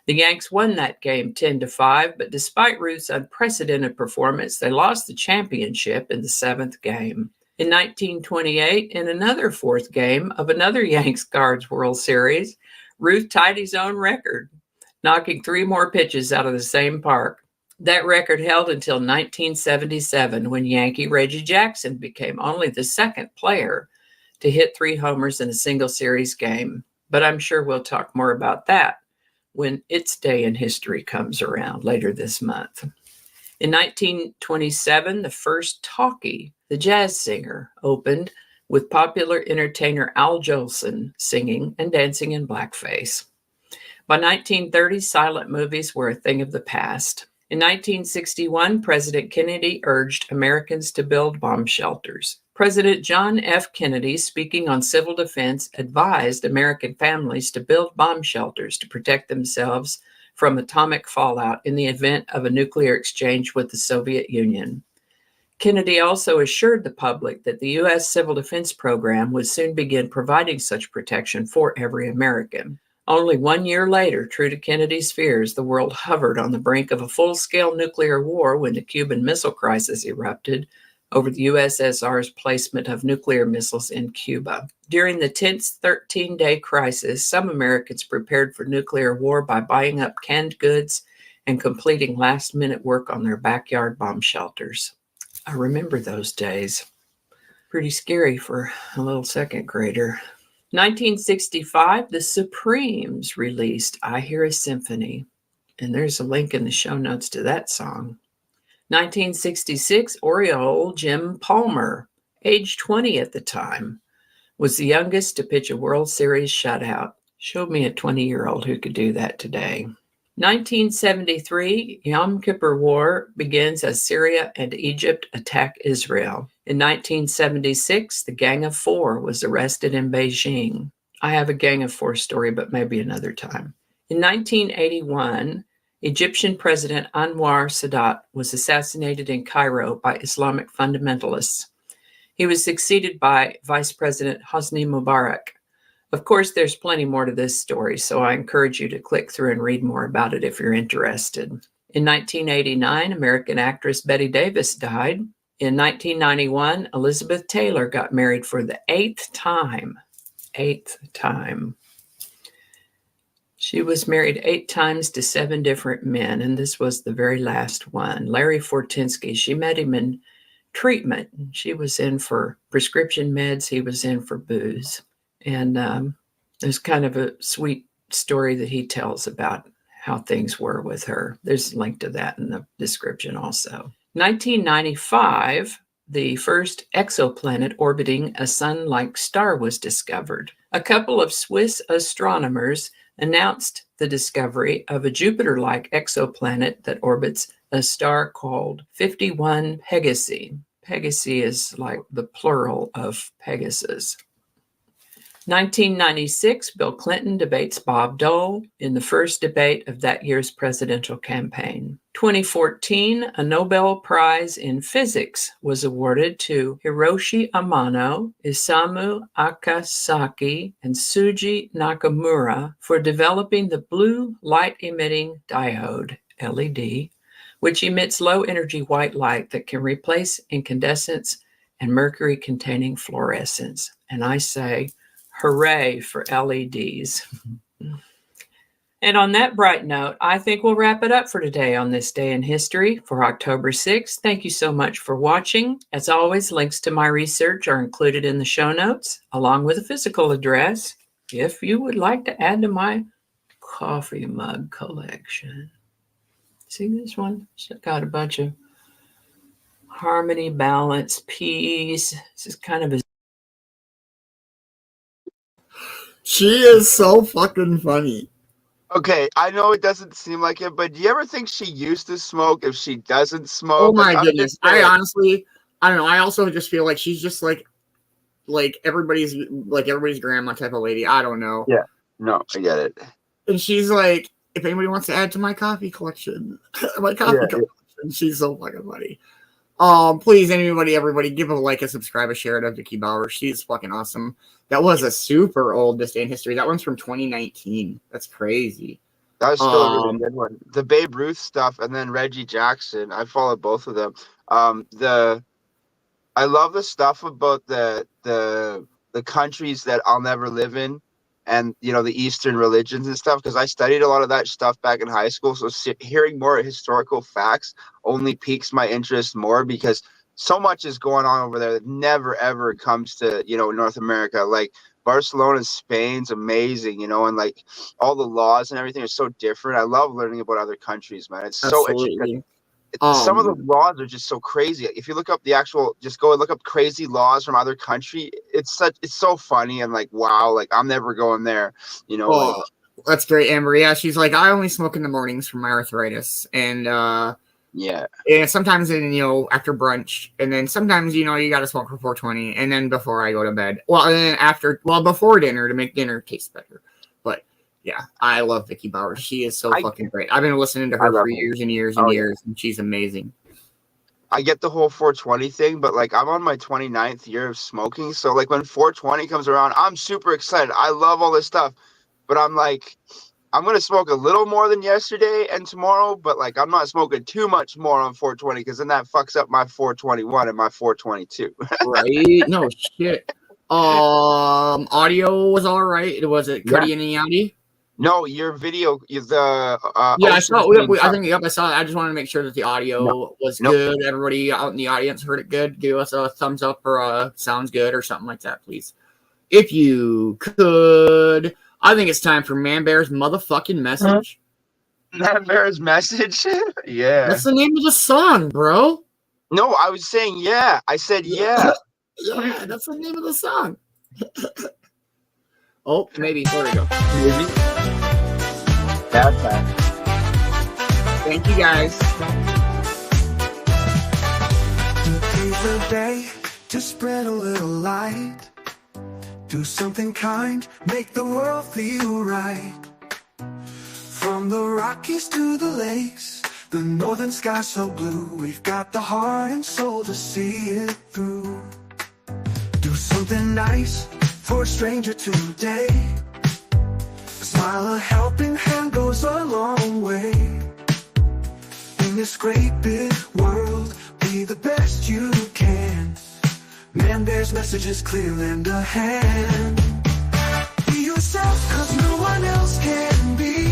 The Yanks won that game 10-5, but despite Ruth's unprecedented performance, they lost the championship in the 7th game. In 1928, in another 4th game of another Yanks Cards World Series, Ruth tied his own record, knocking 3 more pitches out of the same park. That record held until 1977, when Yankee Reggie Jackson became only the 2nd player to hit 3 homers in a single series game. But I'm sure we'll talk more about that when its day in history comes around later this month. In 1927, the first talkie, the jazz singer, opened with popular entertainer Al Jolson singing and dancing in blackface. By 1930, silent movies were a thing of the past. In 1961, President Kennedy urged Americans to build bomb shelters. President John F. Kennedy, speaking on civil defense, advised American families to build bomb shelters to protect themselves from atomic fallout in the event of a nuclear exchange with the Soviet Union. Kennedy also assured the public that the U.S. Civil Defense Program would soon begin providing such protection for every American. Only 1 year later, true to Kennedy's fears, the world hovered on the brink of a full-scale nuclear war when the Cuban Missile Crisis erupted over the USSR's placement of nuclear missiles in Cuba. During the tense 13-day crisis, some Americans prepared for nuclear war by buying up canned goods and completing last-minute work on their backyard bomb shelters. I remember those days. Pretty scary for a little 2nd grader. 1965, the Supremes released I Hear a Symphony, and there's a link in the show notes to that song. 1966, Oriole Jim Palmer, age 20 at the time, was the youngest to pitch a World Series shutout. Showed me a 20-year-old who could do that today. 1973, Yom Kippur War begins as Syria and Egypt attack Israel. In 1976, the Gang of Four was arrested in Beijing. I have a Gang of Four story, but maybe another time. In 1981, Egyptian President Anwar Sadat was assassinated in Cairo by Islamic fundamentalists. He was succeeded by Vice President Hosni Mubarak. Of course, there's plenty more to this story, so I encourage you to click through and read more about it if you're interested. In 1989, American actress Bette Davis died. In 1991, Elizabeth Taylor got married for the 8th time. 8th time. She was married 8 times to 7 different men, and this was the very last one. Larry Fortinsky, she met him in treatment. She was in for prescription meds. He was in for booze. And there's kind of a sweet story that he tells about how things were with her. There's a link to that in the description also. 1995, the first exoplanet orbiting a sun-like star was discovered. A couple of Swiss astronomers announced the discovery of a Jupiter-like exoplanet that orbits a star called 51 Pegasi. Pegasi is like the plural of Pegasus. 1996, Bill Clinton debates Bob Dole in the first debate of that year's presidential campaign. 2014, a Nobel Prize in Physics was awarded to Hiroshi Amano, Isamu Akasaki, and Suji Nakamura for developing the blue light-emitting diode, LED, which emits low-energy white light that can replace incandescence and mercury-containing fluorescence. And I say, hooray for LEDs. And on that bright note, I think we'll wrap it up for today on this day in history for October 6th. Thank you so much for watching. As always, links to my research are included in the show notes, along with a physical address if you would like to add to my coffee mug collection. See this one? It's got a bunch of harmony, balance, peace. This is kind of a... She is so fucking funny. Okay, I know it doesn't seem like it, but do you ever think she used to smoke if she doesn't smoke? Oh my Like, goodness. I honestly, I don't know. I also just feel like she's just like everybody's grandma type of lady. I don't know. Yeah. No, I get it. And she's like, if anybody wants to add to my coffee collection, collection, she's so fucking funny. Please, everybody, give a like, a subscribe, a share to Vicky Bauer. She's fucking awesome. That was a super old This Day in History. That one's from 2019. That's crazy. That was still a really good one. The Babe Ruth stuff, and then Reggie Jackson. I followed both of them. I love the stuff about the countries that I'll never live in, and the Eastern religions and stuff, because I studied a lot of that stuff back in high school. So hearing more historical facts only piques my interest more, because so much is going on over there that never ever comes to North America. Like Barcelona, Spain's amazing, and like all the laws and everything are so different. I love learning about other countries, man. It's so interesting. Some of the laws are just so crazy. If you look up just go and look up crazy laws from other country. It's so funny and like, wow, like I'm never going there. That's great, Amber. Yeah, she's like, I only smoke in the mornings for my arthritis, and and sometimes after brunch, and then sometimes you got to smoke for 420, and then before I go to bed. Well, and then before dinner to make dinner taste better. But yeah, I love Vicky Bauer. She is so fucking great. I've been listening to her for years and years and years, and she's amazing. I get the whole 420 thing, but like I'm on my 29th year of smoking, so like when 420 comes around, I'm super excited. I love all this stuff, but I'm like, I'm going to smoke a little more than yesterday and tomorrow, but like I'm not smoking too much more on 420, because then that fucks up my 421 and my 422. Right? No shit. Audio was all right. Was it Cuddy and Yadi? No, your video is I saw. I saw it. I just wanted to make sure that the audio was good. Everybody out in the audience heard it good. Give us a thumbs up or sounds good or something like that, please. If you could. I think it's time for Man Bear's motherfucking message. Man Bear's message? Yeah. That's the name of the song, bro. No, I was saying yeah. I said yeah. Yeah, that's the name of the song. Oh, maybe. There we go. Maybe. Bad time. Thank you, guys. Today's the day to spread a little light. Do something kind, make the world feel right. From the Rockies to the lakes, the northern sky so blue, we've got the heart and soul to see it through. Do something nice for a stranger today. A smile, a helping hand goes a long way. In this great big world, be the best you can. Man Bear's message is clear, lend a hand. Be yourself, cause no one else can be.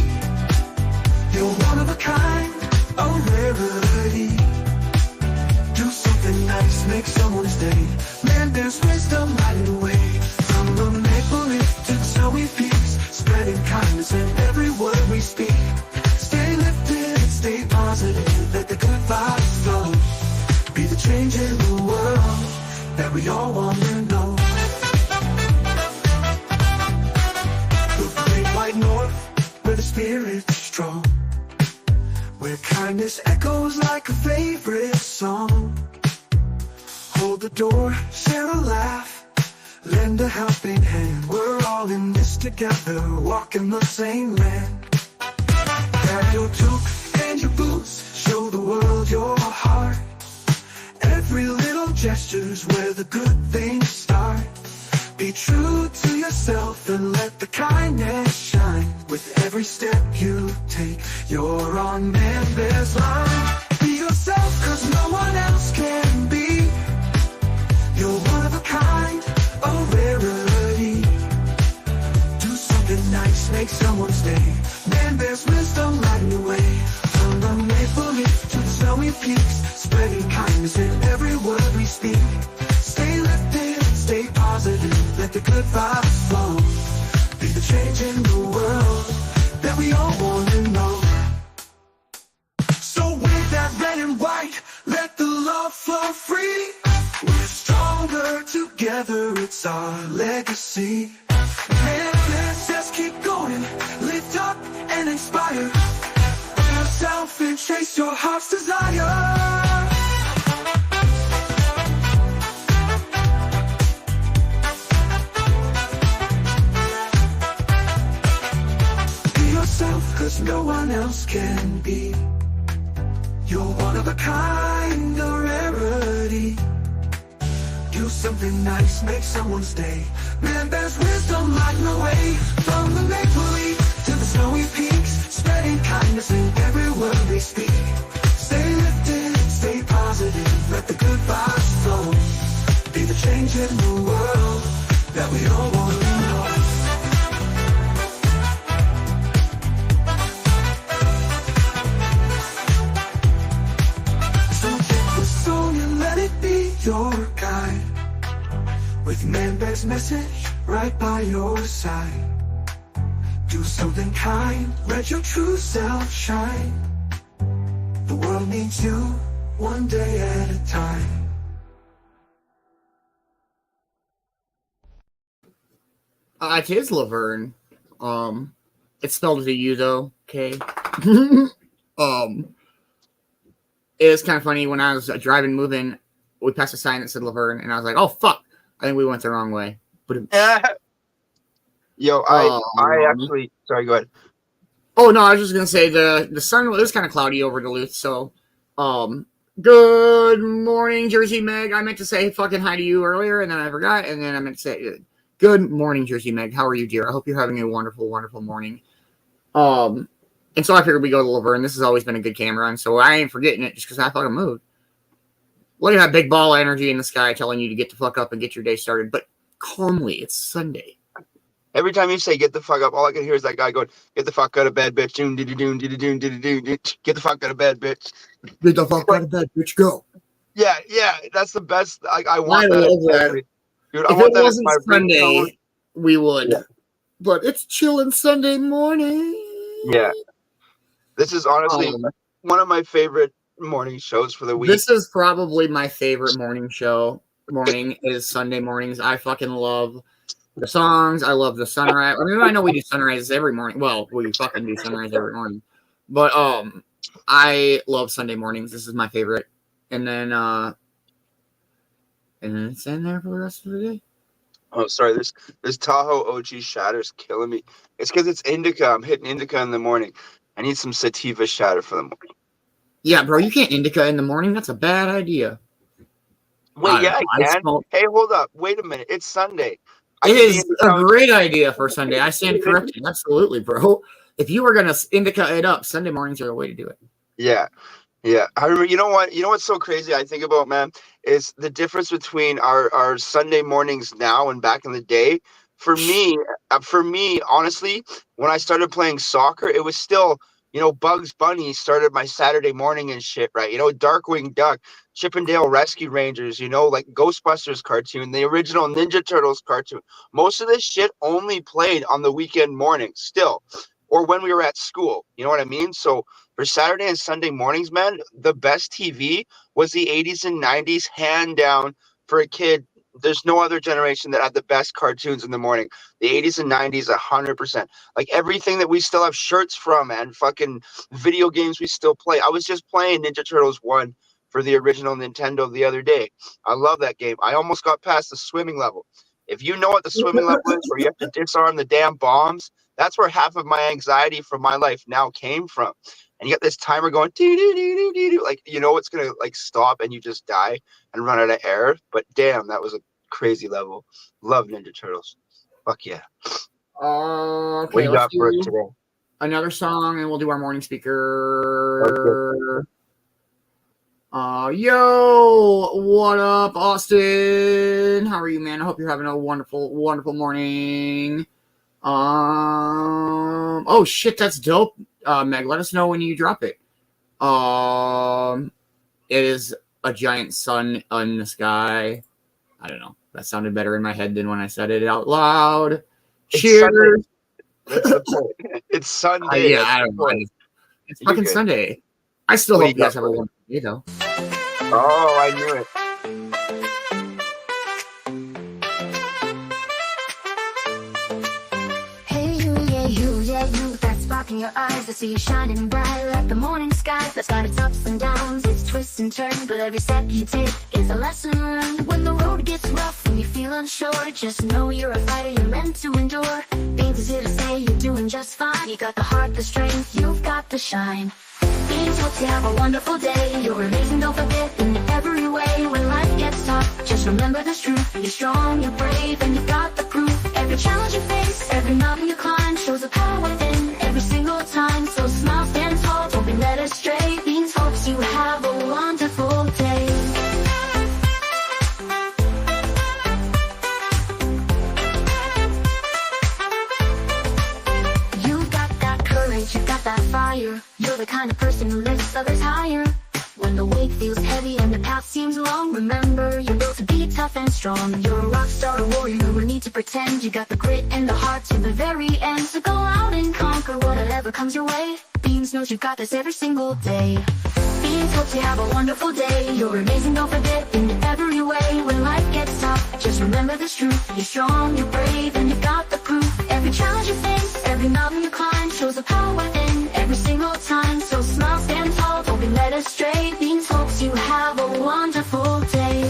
You're one of a kind, a rarity. Do something nice, make someone's day. Man Bear's wisdom lighting the way. From the maple leaf to snowy peaks, spreading kindness in every word we speak. Stay lifted, stay positive, let the good vibes flow. Be the change in the world that we all want to know. The great white north, where the spirit's strong, where kindness echoes like a favorite song. Hold the door, share a laugh, lend a helping hand. We're all in this together, walking the same land. Grab your toque and your boots, show the world your heart. Every little gesture's where the good things start. Be true to yourself and let the kindness shine. With every step you take, you're on Man Bear's line. Be yourself, cause no one else can be. You're one of a kind, a rarity. Do something nice, make someone's day. Man Bear snowy peaks, spreading kindness in every word we speak. Stay lifted, stay positive, let the good vibes flow. Be the change in the world that we all want to know. So with that red and white, let the love flow free. We're stronger together, it's our legacy. Man, let's just keep going, lift up and inspire yourself and chase your heart's desire. Cause no one else can be. You're one of a kind, a rarity. Do something nice, make someone's day. Man, there's wisdom like no way. From the maple leaf to the snowy peaks, spreading kindness in every word they speak. Stay lifted, stay positive, let the good vibes flow. Be the change in the world that we all want to know. Your guide, with Man-Bear's message right by your side. Do something kind, let your true self shine. The world needs you, one day at a time. It is Laverne. It's spelled with a U though. Okay. It was kind of funny when I was driving, moving. We passed a sign that said Laverne, and I was like, "Oh fuck!" I think we went the wrong way. But Yo, I actually. Sorry, go ahead. Oh no, I was just gonna say the sun was kind of cloudy over Duluth. So, good morning, Jersey Meg. I meant to say fucking hi to you earlier, and then I forgot, and then I meant to say good morning, Jersey Meg. How are you, dear? I hope you're having a wonderful, wonderful morning. And so I figured we go to Laverne. This has always been a good camera, and so I ain't forgetting it just because I fucking moved. Look at that big ball of energy in the sky telling you to get the fuck up and get your day started. But calmly, it's Sunday. Every time you say get the fuck up, all I can hear is that guy going, get the fuck out of bed, bitch. Get the fuck out of bed, bitch. Get the fuck out of bed, bitch. Go. Yeah, that's the best. I want I that. love that. Dude, if it wasn't Sunday, we would. Yeah. But it's Chillin Sunday morning. Yeah. This is honestly one of my favorite morning shows for the week. This is probably my favorite morning show. Morning is Sunday mornings. I fucking love the songs. I love the sunrise. I mean, I know we do sunrises every morning. Well, we fucking do sunrise every morning. But I love Sunday mornings. This is my favorite. And then it's in there for the rest of the day. Oh, sorry. This Tahoe OG Shatter's killing me. It's because it's indica. I'm hitting indica in the morning. I need some sativa shatter for the morning. Yeah, bro, you can't indica in the morning. That's a bad idea. Wait, yeah, I can. Hey, hold up. Wait a minute. It's Sunday. It is a great idea for Sunday. I stand corrected. Absolutely, bro. If you were going to indica it up, Sunday mornings are the way to do it. Yeah. I remember, you know what's so crazy I think about, man, is the difference between our Sunday mornings now and back in the day. For me, honestly, when I started playing soccer, it was still, Bugs Bunny started my Saturday morning and shit, right? Darkwing Duck, Chippendale Rescue Rangers, like Ghostbusters cartoon, the original Ninja Turtles cartoon. Most of this shit only played on the weekend mornings still, or when we were at school. You know what I mean? So for Saturday and Sunday mornings, man, the best TV was the 80s and 90s, hand down for a kid. There's no other generation that had the best cartoons in the morning. The 80s and 90s, 100%. Like everything that we still have shirts from and fucking video games we still play. I was just playing Ninja Turtles 1 for the original Nintendo the other day. I love that game. I almost got past the swimming level. If you know what the swimming level is, where you have to disarm the damn bombs, that's where half of my anxiety from my life now came from. And you got this timer going, like, it's going to like stop and you just die and run out of air. But damn, that was a crazy level. Love Ninja Turtles. Fuck yeah. Okay, let's do another song and we'll do our morning speaker. Okay. Yo, what up, Austin? How are you, man? I hope you're having a wonderful, wonderful morning. Oh shit, that's dope. Meg, let us know when you drop it. It is a giant sun in the sky. I don't know. That sounded better in my head than when I said it out loud. Cheers. That's the point. It's Sunday. Yeah, I don't mind. It's fucking Sunday. I still hope you guys have a wonderful day, though. Oh, I knew it. Hey, you, that spark in your eyes. I see you shining bright like the morning sky. That's got its ups and downs, its twists and turns, but every step you take is a lesson learned. When the road gets rough and you feel unsure, just know you're a fighter, you're meant to endure. Beans is here to say you're doing just fine. You got the heart, the strength, you've got the shine. Beans hopes you have a wonderful day. You're amazing, don't forget, in every way. When life gets tough, just remember this truth. You're strong, you're brave, and you've got the proof. Every challenge you face, every mountain you climb, shows the power within every single time. So smile, stand tall, don't be led astray. Beans hopes you have a wonderful day. You've got that courage, you've got that fire. You're the kind of person who lifts others higher. When the weight feels heavy and the path seems long, remember you're built to be tough and strong. You're a rock star, a warrior, no need to pretend. You got the grit and the heart to the very end. So go out and conquer whatever comes your way. Beans knows you've got this every single day. Beans hopes you have a wonderful day. You're amazing, don't forget, in every way. When life gets tough, just remember this truth. You're strong, you're brave, and you've got the proof. Every challenge you face, every mountain you climb, shows the power within every single time. So smile, stand tall, don't be led astray. Beans hopes you have a wonderful day.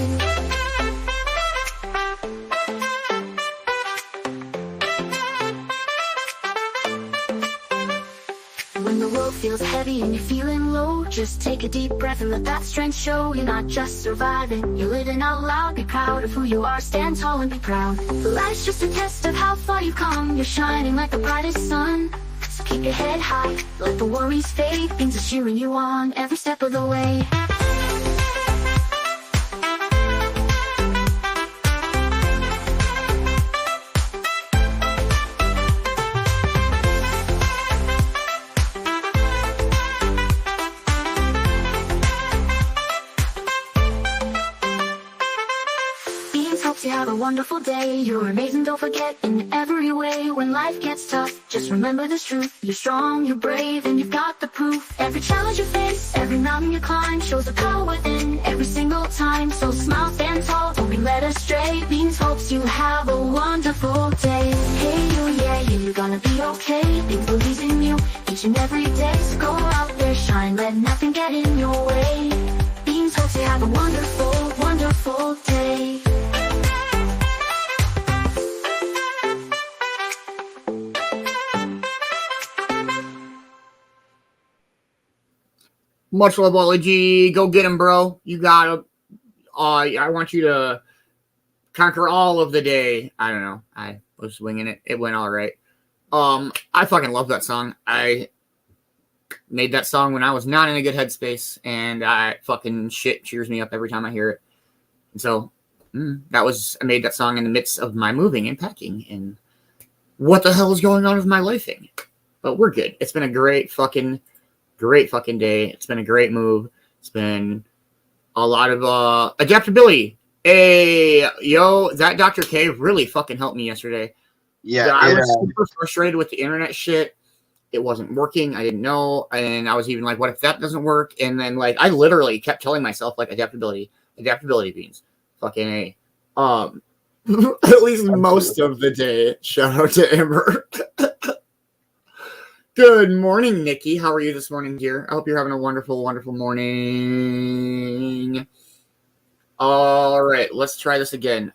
When the world feels heavy and you're feeling low, just take a deep breath and let that strength show. You're not just surviving, you're living out loud. Be proud of who you are, stand tall and be proud. Life's just a test of how far you've come. You're shining like the brightest sun. So keep your head high, let the worries fade. Beans are cheering you on every step of the way. You have a wonderful day. You're amazing, don't forget, in every way. When life gets tough, just remember this truth. You're strong, you're brave, and you've got the proof. Every challenge you face, every mountain you climb, shows the power within every single time. So smile, stand tall, don't be led astray. Beans hopes you have a wonderful day. Hey, you're gonna be okay. Beans believes in you each and every day. So go out there, shine, let nothing get in your way. Beans hopes you have a wonderful, wonderful day. Much love, Ollie G. Go get him, bro. You gotta. I want you to conquer all of the day. I don't know. I was winging it. It went all right. I fucking love that song. I made that song when I was not in a good headspace, and I fucking shit cheers me up every time I hear it. And so I made that song in the midst of my moving and packing, and what the hell is going on with my lifing? But we're good. It's been a great fucking day. It's been a great move. It's been a lot of adaptability. Hey, yo, that Dr. K really fucking helped me yesterday. Yeah, I was super frustrated with the internet shit. It wasn't working. I didn't know. And I was even like, what if that doesn't work? And then like I literally kept telling myself like adaptability Beans. Fucking A. At least most of the day. Shout out to Amber. Good morning, Nikki. How are you this morning, dear? I hope you're having a wonderful, wonderful morning. All right, let's try this again.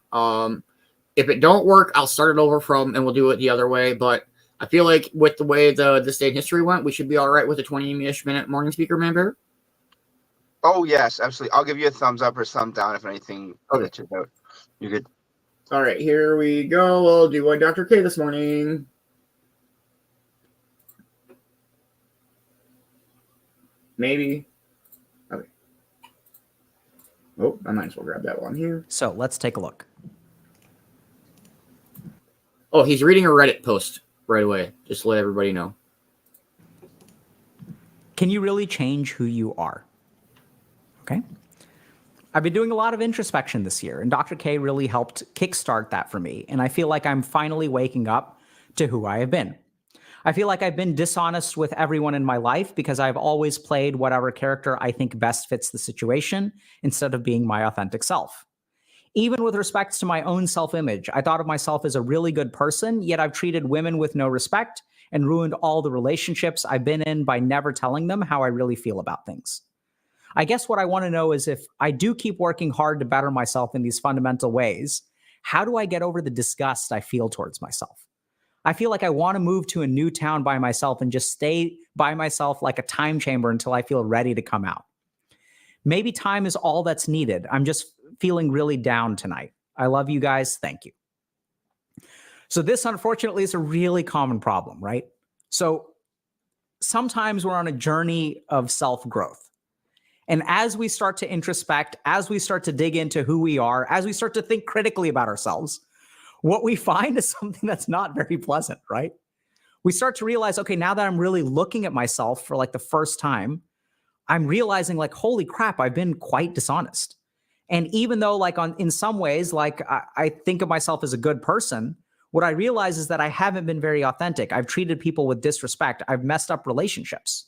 If it don't work, I'll start it over from, and we'll do it the other way. But I feel like with the way this day in history went, we should be all right with a 20-ish minute morning speaker, man, bear. Oh, yes, absolutely. I'll give you a thumbs up or thumb down if anything. Okay. You're good. All right, here we go. We'll do one Dr. K this morning. Maybe. Okay. Oh, I might as well grab that one here. So let's take a look. Oh, he's reading a Reddit post right away. Just to let everybody know. Can you really change who you are? Okay. I've been doing a lot of introspection this year, and Dr. K really helped kickstart that for me. And I feel like I'm finally waking up to who I have been. I feel like I've been dishonest with everyone in my life because I've always played whatever character I think best fits the situation instead of being my authentic self. Even with respect to my own self-image, I thought of myself as a really good person, yet I've treated women with no respect and ruined all the relationships I've been in by never telling them how I really feel about things. I guess what I want to know is if I do keep working hard to better myself in these fundamental ways, how do I get over the disgust I feel towards myself? I feel like I want to move to a new town by myself and just stay by myself like a time chamber until I feel ready to come out. Maybe time is all that's needed. I'm just feeling really down tonight. I love you guys. Thank you. So this, unfortunately, is a really common problem, right? So sometimes we're on a journey of self-growth. And as we start to introspect, as we start to dig into who we are, as we start to think critically about ourselves, what we find is something that's not very pleasant, right? We start to realize, okay, now that I'm really looking at myself for like the first time, I'm realizing like, holy crap, I've been quite dishonest. And even though like in some ways, like I think of myself as a good person, what I realize is that I haven't been very authentic. I've treated people with disrespect. I've messed up relationships.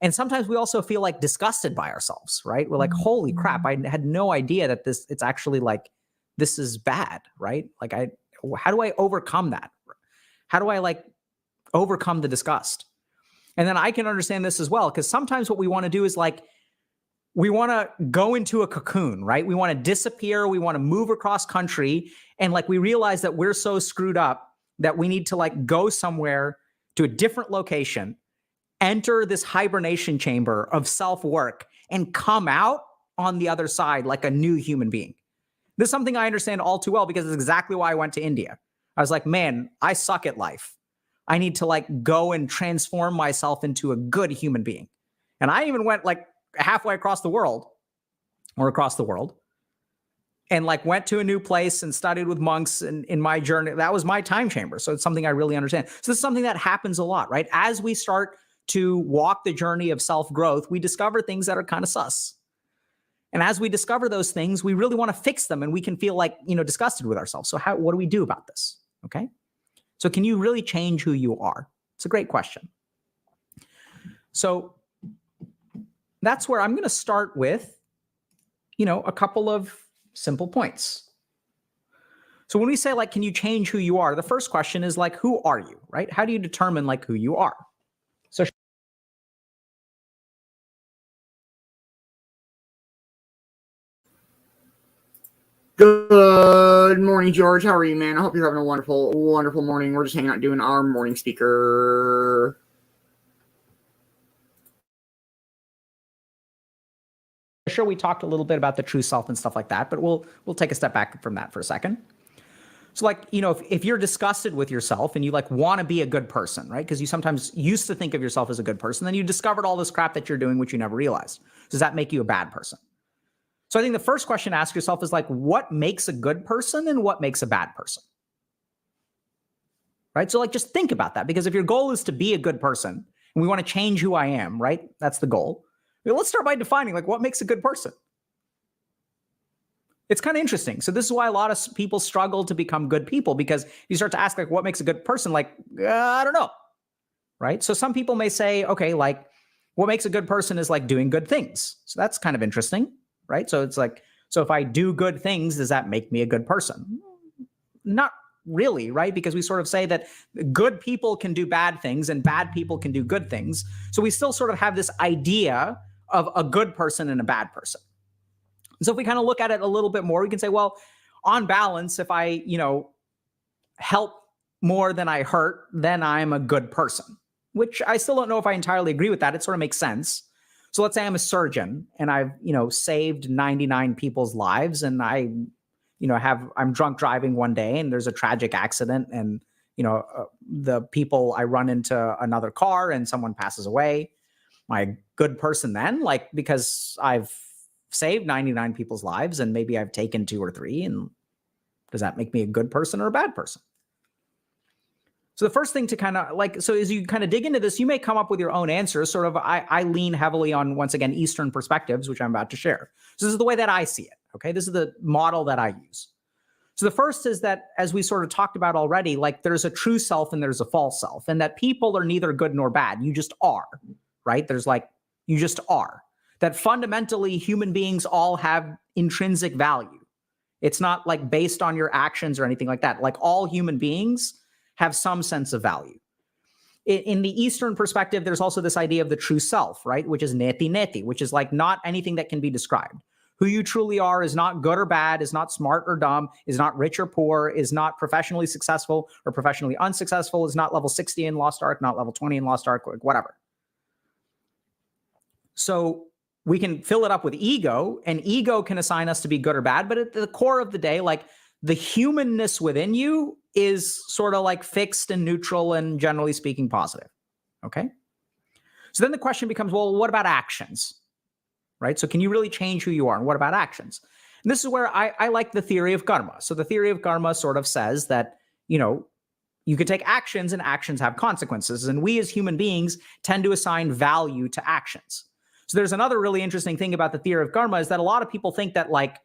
And sometimes we also feel like disgusted by ourselves, right? We're like, holy crap, I had no idea that it's actually like, this is bad, right? Like how do I overcome that? How do I like overcome the disgust? And then I can understand this as well, because sometimes what we want to do is like, we want to go into a cocoon, right? We want to disappear. We want to move across country. And like, we realize that we're so screwed up that we need to like go somewhere to a different location, enter this hibernation chamber of self-work and come out on the other side like a new human being. This is something I understand all too well because it's exactly why I went to India. I was like, man, I suck at life. I need to like go and transform myself into a good human being. And I even went like halfway across the world and like went to a new place and studied with monks in my journey. That was my time chamber. So it's something I really understand. So this is something that happens a lot, right? As we start to walk the journey of self-growth, we discover things that are kind of sus. And as we discover those things, we really want to fix them and we can feel like, disgusted with ourselves. So what do we do about this? Okay. So can you really change who you are? It's a great question. So that's where I'm going to start with, a couple of simple points. So when we say like, can you change who you are? The first question is like, who are you, right? How do you determine like who you are? So good morning, George. How are you, man? I hope you're having a wonderful, wonderful morning. We're just hanging out doing our morning speaker. Sure, we talked a little bit about the true self and stuff like that, but we'll take a step back from that for a second. So like, if you're disgusted with yourself and you like want to be a good person, right? Because you sometimes used to think of yourself as a good person, then you discovered all this crap that you're doing, which you never realized. Does that make you a bad person? So I think the first question to ask yourself is like, what makes a good person and what makes a bad person? Right? So like, just think about that, because if your goal is to be a good person and we want to change who I am, right? That's the goal. Well, let's start by defining like what makes a good person. It's kind of interesting. So this is why a lot of people struggle to become good people, because you start to ask like what makes a good person, like, I don't know. Right? So some people may say, okay, like what makes a good person is like doing good things. So that's kind of interesting, right? So it's like, so if I do good things, does that make me a good person? Not really, right? Because we sort of say that good people can do bad things and bad people can do good things. So we still sort of have this idea of a good person and a bad person. So if we kind of look at it a little bit more, we can say, well, on balance, if I, help more than I hurt, then I'm a good person, which I still don't know if I entirely agree with that. It sort of makes sense. So let's say I'm a surgeon and I've, saved 99 people's lives, and I'm drunk driving one day and there's a tragic accident, and, the people, I run into another car and someone passes away. Am I a good person then? Like, because I've saved 99 people's lives and maybe I've taken 2 or 3, and does that make me a good person or a bad person? So the first thing to kind of like, so as you kind of dig into this, you may come up with your own answers. Sort of, I lean heavily on, once again, Eastern perspectives, which I'm about to share. So this is the way that I see it. Okay. This is the model that I use. So the first is that, as we sort of talked about already, like there's a true self and there's a false self, and that people are neither good nor bad. You just are, right? There's like, you just are. That fundamentally human beings all have intrinsic value. It's not like based on your actions or anything like that. Like all human beings have some sense of value. In the Eastern perspective, there's also this idea of the true self, right? Which is neti neti, which is like not anything that can be described. Who you truly are is not good or bad, is not smart or dumb, is not rich or poor, is not professionally successful or professionally unsuccessful, is not level 60 in Lost Ark, not level 20 in Lost Ark, like whatever. So we can fill it up with ego, and ego can assign us to be good or bad, but at the core of the day, like the humanness within you is sort of like fixed and neutral and generally speaking positive. Okay. So then the question becomes, well, what about actions? Right? So can you really change who you are? And what about actions? And this is where I like the theory of karma. So the theory of karma sort of says that, you know, you can take actions and actions have consequences. And we as human beings tend to assign value to actions. So there's another really interesting thing about the theory of karma is that a lot of people think that like,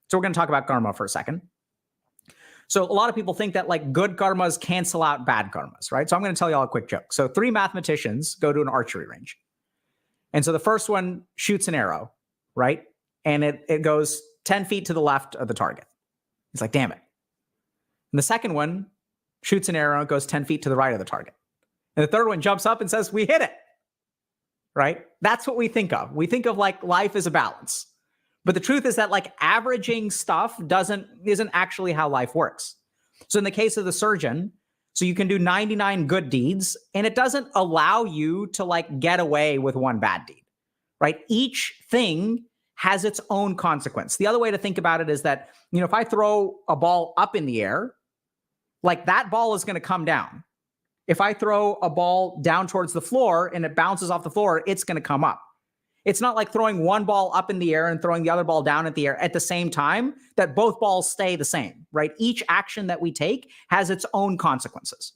so we're going to talk about karma for a second. So a lot of people think that like good karmas cancel out bad karmas, right? So I'm going to tell you all a quick joke. So 3 mathematicians go to an archery range. And so the first one shoots an arrow, right? And it goes 10 feet to the left of the target. He's like, damn it. And the second one shoots an arrow, goes 10 feet to the right of the target. And the third one jumps up and says, we hit it, right? That's what we think of. We think of like life as a balance. But the truth is that like averaging stuff isn't actually how life works. So in the case of the surgeon, so you can do 99 good deeds, and it doesn't allow you to like get away with one bad deed, right? Each thing has its own consequence. The other way to think about it is that, you know, if I throw a ball up in the air, like that ball is going to come down. If I throw a ball down towards the floor and it bounces off the floor, it's going to come up. It's not like throwing one ball up in the air and throwing the other ball down at the air at the same time, that both balls stay the same, right? Each action that we take has its own consequences.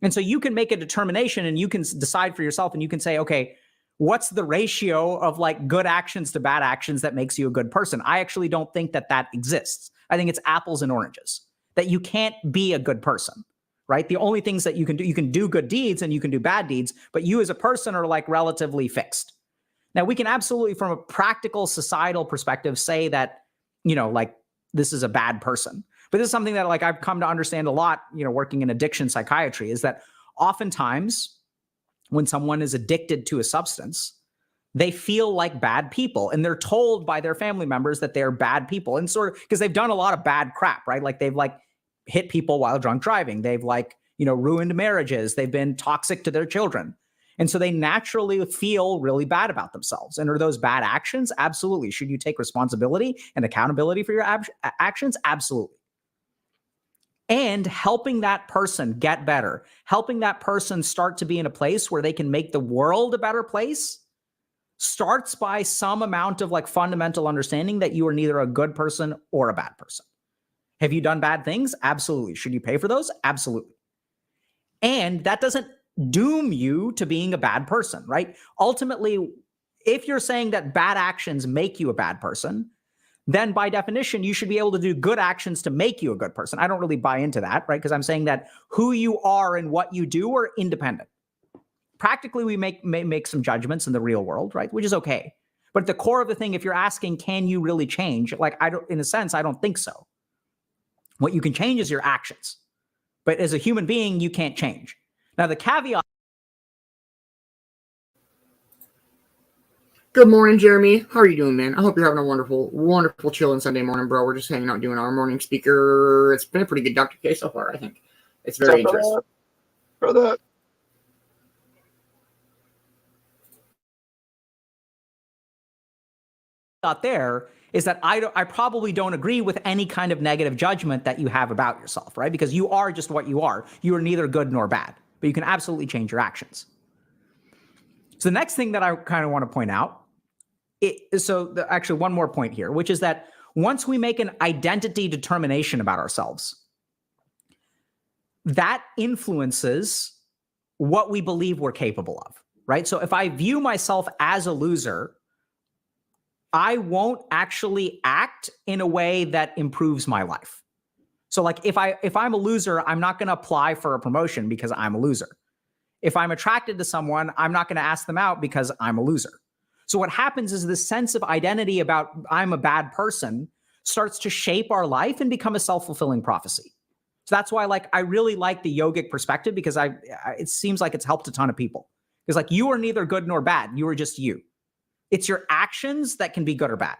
And so you can make a determination and you can decide for yourself and you can say, okay, what's the ratio of like good actions to bad actions that makes you a good person? I actually don't think that that exists. I think it's apples and oranges, that you can't be a good person, right? The only things that you can do good deeds and you can do bad deeds, but you as a person are like relatively fixed. Now, we can absolutely, from a practical societal perspective, say that, you know, like this is a bad person. But this is something that like I've come to understand a lot, you know, working in addiction psychiatry, is that oftentimes when someone is addicted to a substance, they feel like bad people and they're told by their family members that they're bad people. And sort of because they've done a lot of bad crap, right? Like they've like hit people while drunk driving. They've like, you know, ruined marriages. They've been toxic to their children. And so they naturally feel really bad about themselves. And are those bad actions? Absolutely. Should you take responsibility and accountability for your actions? Absolutely. And helping that person get better, helping that person start to be in a place where they can make the world a better place, starts by some amount of like fundamental understanding that you are neither a good person or a bad person. Have you done bad things? Absolutely. Should you pay for those? Absolutely. And that doesn't doom you to being a bad person, right? Ultimately, if you're saying that bad actions make you a bad person, then by definition, you should be able to do good actions to make you a good person. I don't really buy into that, right? Because I'm saying that who you are and what you do are independent. Practically, we make some judgments in the real world, right? Which is okay. But at the core of the thing, if you're asking, can you really change? Like, in a sense, I don't think so. What you can change is your actions. But as a human being, you can't change. Now, the caveat. Good morning, Jeremy. How are you doing, man? I hope you're having a wonderful, wonderful chillin' Sunday morning, bro. We're just hanging out doing our morning speaker. It's been a pretty good Dr. K so far, I think. It's very interesting. Brother. Out there is that I probably don't agree with any kind of negative judgment that you have about yourself, right? Because you are just what you are. You are neither good nor bad, but you can absolutely change your actions. So the next thing that I kind of want to point out, actually one more point here, which is that once we make an identity determination about ourselves, that influences what we believe we're capable of, right? So if I view myself as a loser, I won't actually act in a way that improves my life. So like if I'm a loser, I'm not going to apply for a promotion because I'm a loser. If I'm attracted to someone, I'm not going to ask them out because I'm a loser. So what happens is this sense of identity about I'm a bad person starts to shape our life and become a self-fulfilling prophecy. So that's why I really like the yogic perspective, because it seems like it's helped a ton of people. It's like you are neither good nor bad. You are just you. It's your actions that can be good or bad.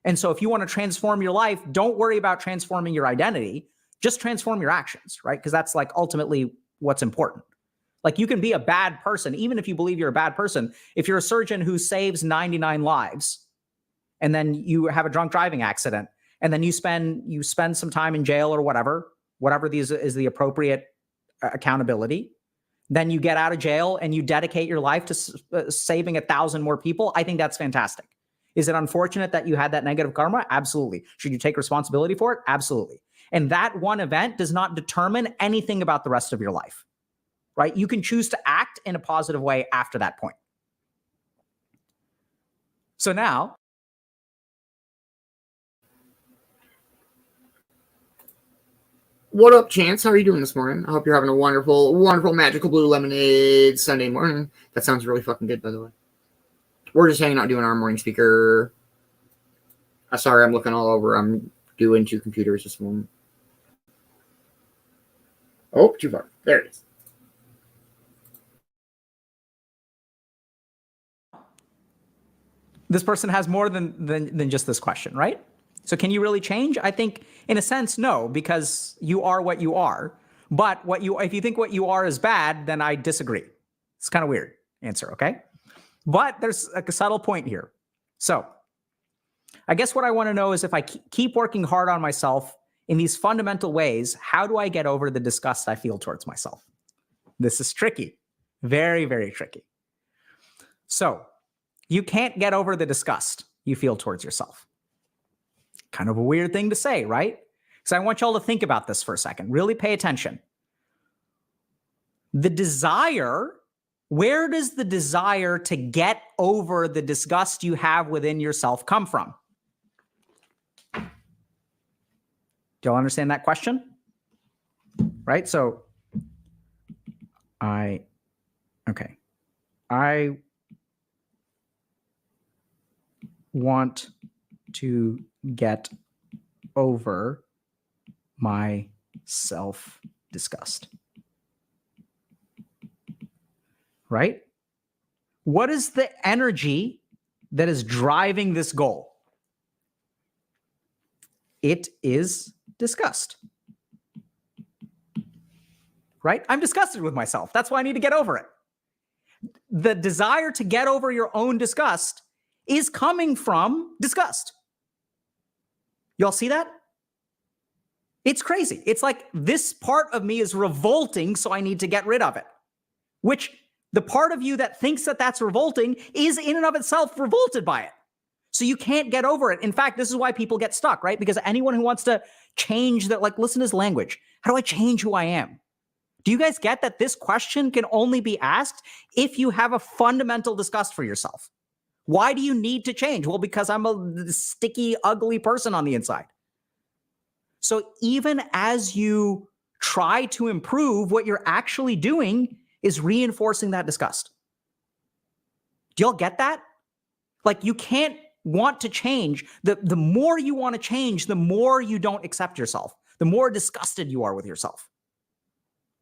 And so if you want to transform your life, don't worry about transforming your identity. Just transform your actions, right? Because that's ultimately what's important. You can be a bad person, even if you believe you're a bad person. If you're a surgeon who saves 99 lives, and then you have a drunk driving accident, and then you spend some time in jail or whatever is the appropriate accountability, then you get out of jail and you dedicate your life to saving 1,000 more people. I think that's fantastic. Is it unfortunate that you had that negative karma? Absolutely. Should you take responsibility for it? Absolutely. And that one event does not determine anything about the rest of your life. Right? You can choose to act in a positive way after that point. So now, what up, Chance? How are you doing this morning? I hope you're having a wonderful, wonderful, magical blue lemonade Sunday morning. That sounds really fucking good, by the way. We're just hanging out doing our morning speaker. Sorry, I'm looking all over. I'm doing 2 computers this morning. Oh, too far. There it is. this person has more than just this question, right? So can you really change? I think in a sense, no, because you are what you are. But if you think what you are is bad, then I disagree. It's kind of weird answer, okay? But there's a subtle point here. So I guess what I want to know is if I keep working hard on myself in these fundamental ways, how do I get over the disgust I feel towards myself? This is tricky. Very, very tricky. So you can't get over the disgust you feel towards yourself. Kind of a weird thing to say, right? So I want y'all to think about this for a second. Really pay attention. The desire, where does the desire to get over the disgust you have within yourself come from? Do y'all understand that question? Right? So I want to get over my self-disgust. Right? What is the energy that is driving this goal? It is disgust. Right? I'm disgusted with myself. That's why I need to get over it. The desire to get over your own disgust is coming from disgust. Y'all see that? It's crazy. It's like this part of me is revolting, so I need to get rid of it. Which the part of you that thinks that that's revolting is in and of itself revolted by it. So you can't get over it. In fact, this is why people get stuck, right? Because anyone who wants to change that, listen to his language. How do I change who I am? Do you guys get that this question can only be asked if you have a fundamental disgust for yourself? Why do you need to change? Well, because I'm a sticky, ugly person on the inside. So even as you try to improve, what you're actually doing is reinforcing that disgust. Do y'all get that? You can't want to change. The more you want to change, the more you don't accept yourself, the more disgusted you are with yourself.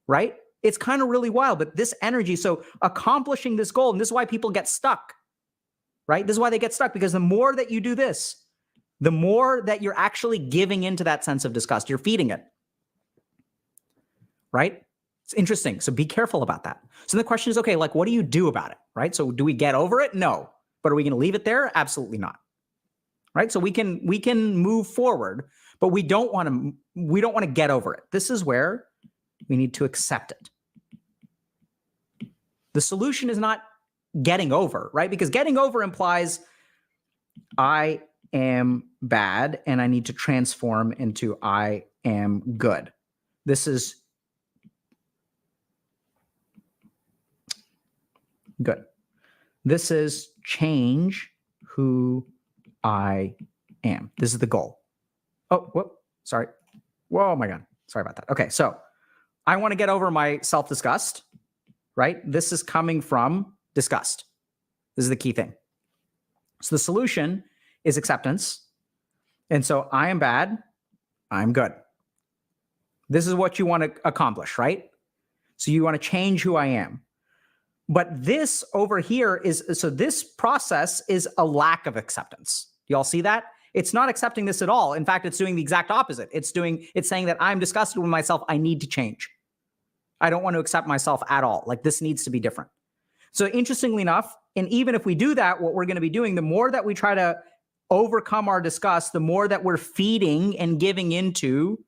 Right? It's kind of really wild, but this energy, so accomplishing this goal, and this is why people get stuck, right? This is why they get stuck, because the more that you do this, the more that you're actually giving into that sense of disgust. You're feeding it, right? It's interesting. So be careful about that. So the question is, okay, what do you do about it, right? So do we get over it? No. But are we going to leave it there? Absolutely not. Right? So we can move forward, but we don't want to get over it. This is where we need to accept it. The solution is not getting over, right? Because getting over implies I am bad and I need to transform into I am good. This is Good. This is change who I am. This is the goal. Oh, whoop, sorry. Whoa, oh my God. Sorry about that. Okay, so I want to get over my self-disgust, right? This is coming from disgust. This is the key thing. So the solution is acceptance. And so I am bad, I'm good. This is what you want to accomplish, right? So you want to change who I am. But this over here is, so this process is a lack of acceptance. Y'all see that? It's not accepting this at all. In fact, it's doing the exact opposite. It's saying that I'm disgusted with myself. I need to change. I don't want to accept myself at all. Like, this needs to be different. So interestingly enough, and even if we do that, what we're going to be doing, the more that we try to overcome our disgust, the more that we're feeding and giving into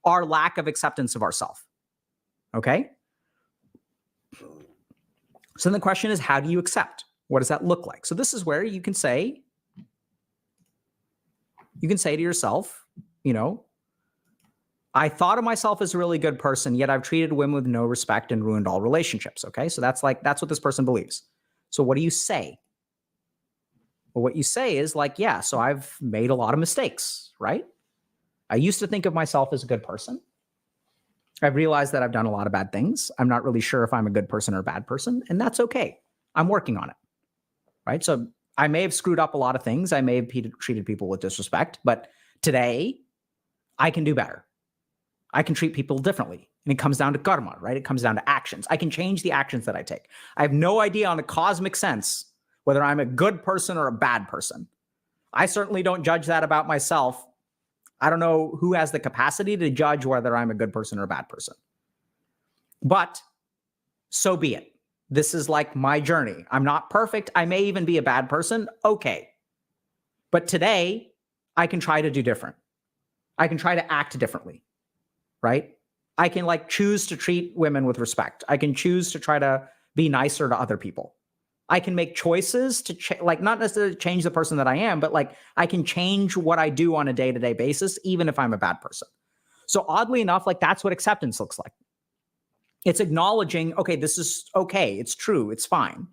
our lack of acceptance of ourselves. Okay? So then the question is, how do you accept? What does that look like? So this is where you can say to yourself, you know, I thought of myself as a really good person, yet I've treated women with no respect and ruined all relationships. Okay. So that's what this person believes. So what do you say? Well, what you say is like, yeah, so I've made a lot of mistakes, right? I used to think of myself as a good person. I've realized that I've done a lot of bad things. I'm not really sure if I'm a good person or a bad person, and that's okay. I'm working on it, right? So I may have screwed up a lot of things. I may have treated people with disrespect, but today I can do better. I can treat people differently. And it comes down to karma, right? It comes down to actions. I can change the actions that I take. I have no idea on a cosmic sense whether I'm a good person or a bad person. I certainly don't judge that about myself. I don't know who has the capacity to judge whether I'm a good person or a bad person. But so be it. This is like my journey. I'm not perfect. I may even be a bad person. Okay. But today, I can try to do different. I can try to act differently, right? I can like choose to treat women with respect. I can choose to try to be nicer to other people. I can make choices to like not necessarily change the person that I am, but like I can change what I do on a day-to-day basis, even if I'm a bad person. So oddly enough, like that's what acceptance looks like. It's acknowledging, okay, this is okay. It's true. It's fine,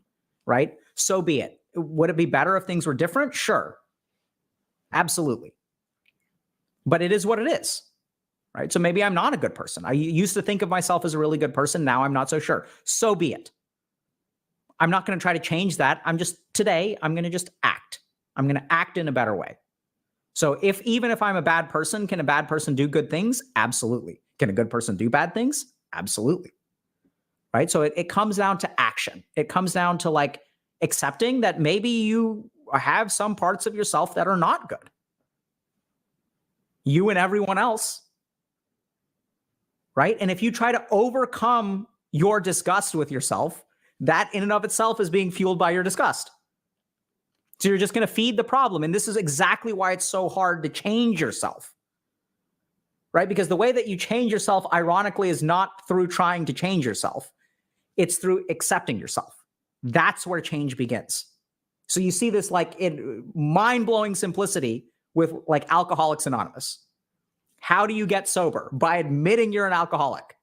right? So be it. Would it be better if things were different? Sure. Absolutely. But it is what it is, right? So maybe I'm not a good person. I used to think of myself as a really good person. Now I'm not so sure. So be it. I'm not going to try to change that. Today, I'm going to just act. I'm going to act in a better way. So even if I'm a bad person, can a bad person do good things? Absolutely. Can a good person do bad things? Absolutely. Right? So it comes down to action. It comes down to like accepting that maybe you have some parts of yourself that are not good. You and everyone else. Right? And if you try to overcome your disgust with yourself, that in and of itself is being fueled by your disgust. So you're just going to feed the problem. And this is exactly why it's so hard to change yourself, right? Because the way that you change yourself, ironically, is not through trying to change yourself. It's through accepting yourself. That's where change begins. So you see this like in mind-blowing simplicity with like Alcoholics Anonymous. How do you get sober? By admitting you're an alcoholic.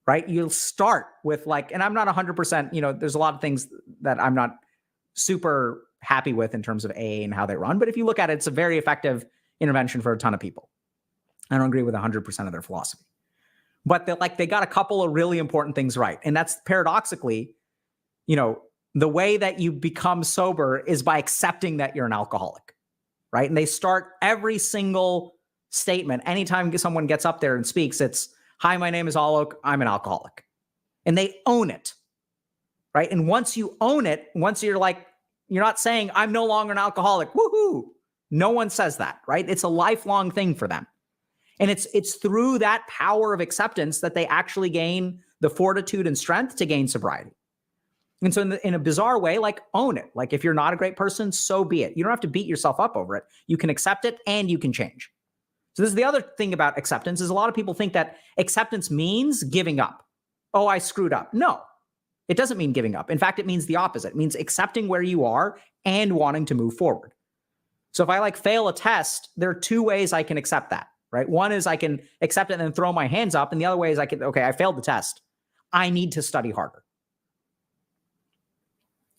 Right? You'll start with like, and I'm not 100%, there's a lot of things that I'm not super happy with in terms of AA and how they run. But if you look at it, it's a very effective intervention for a ton of people. I don't agree with 100% of their philosophy. But they got a couple of really important things right. And that's paradoxically, the way that you become sober is by accepting that you're an alcoholic. Right? And they start every single statement. Anytime someone gets up there and speaks, it's, hi, my name is Alok. I'm an alcoholic. And they own it, right? And once you own it, once you're not saying, I'm no longer an alcoholic, woohoo. No one says that, right? It's a lifelong thing for them. And it's through that power of acceptance that they actually gain the fortitude and strength to gain sobriety. And so in a bizarre way, like own it. Like if you're not a great person, so be it. You don't have to beat yourself up over it. You can accept it and you can change. So this is the other thing about acceptance is a lot of people think that acceptance means giving up. Oh, I screwed up. No, it doesn't mean giving up. In fact, it means the opposite. It means accepting where you are and wanting to move forward. So if I fail a test, there are two ways I can accept that, right? One is I can accept it and then throw my hands up. And the other way is I failed the test. I need to study harder.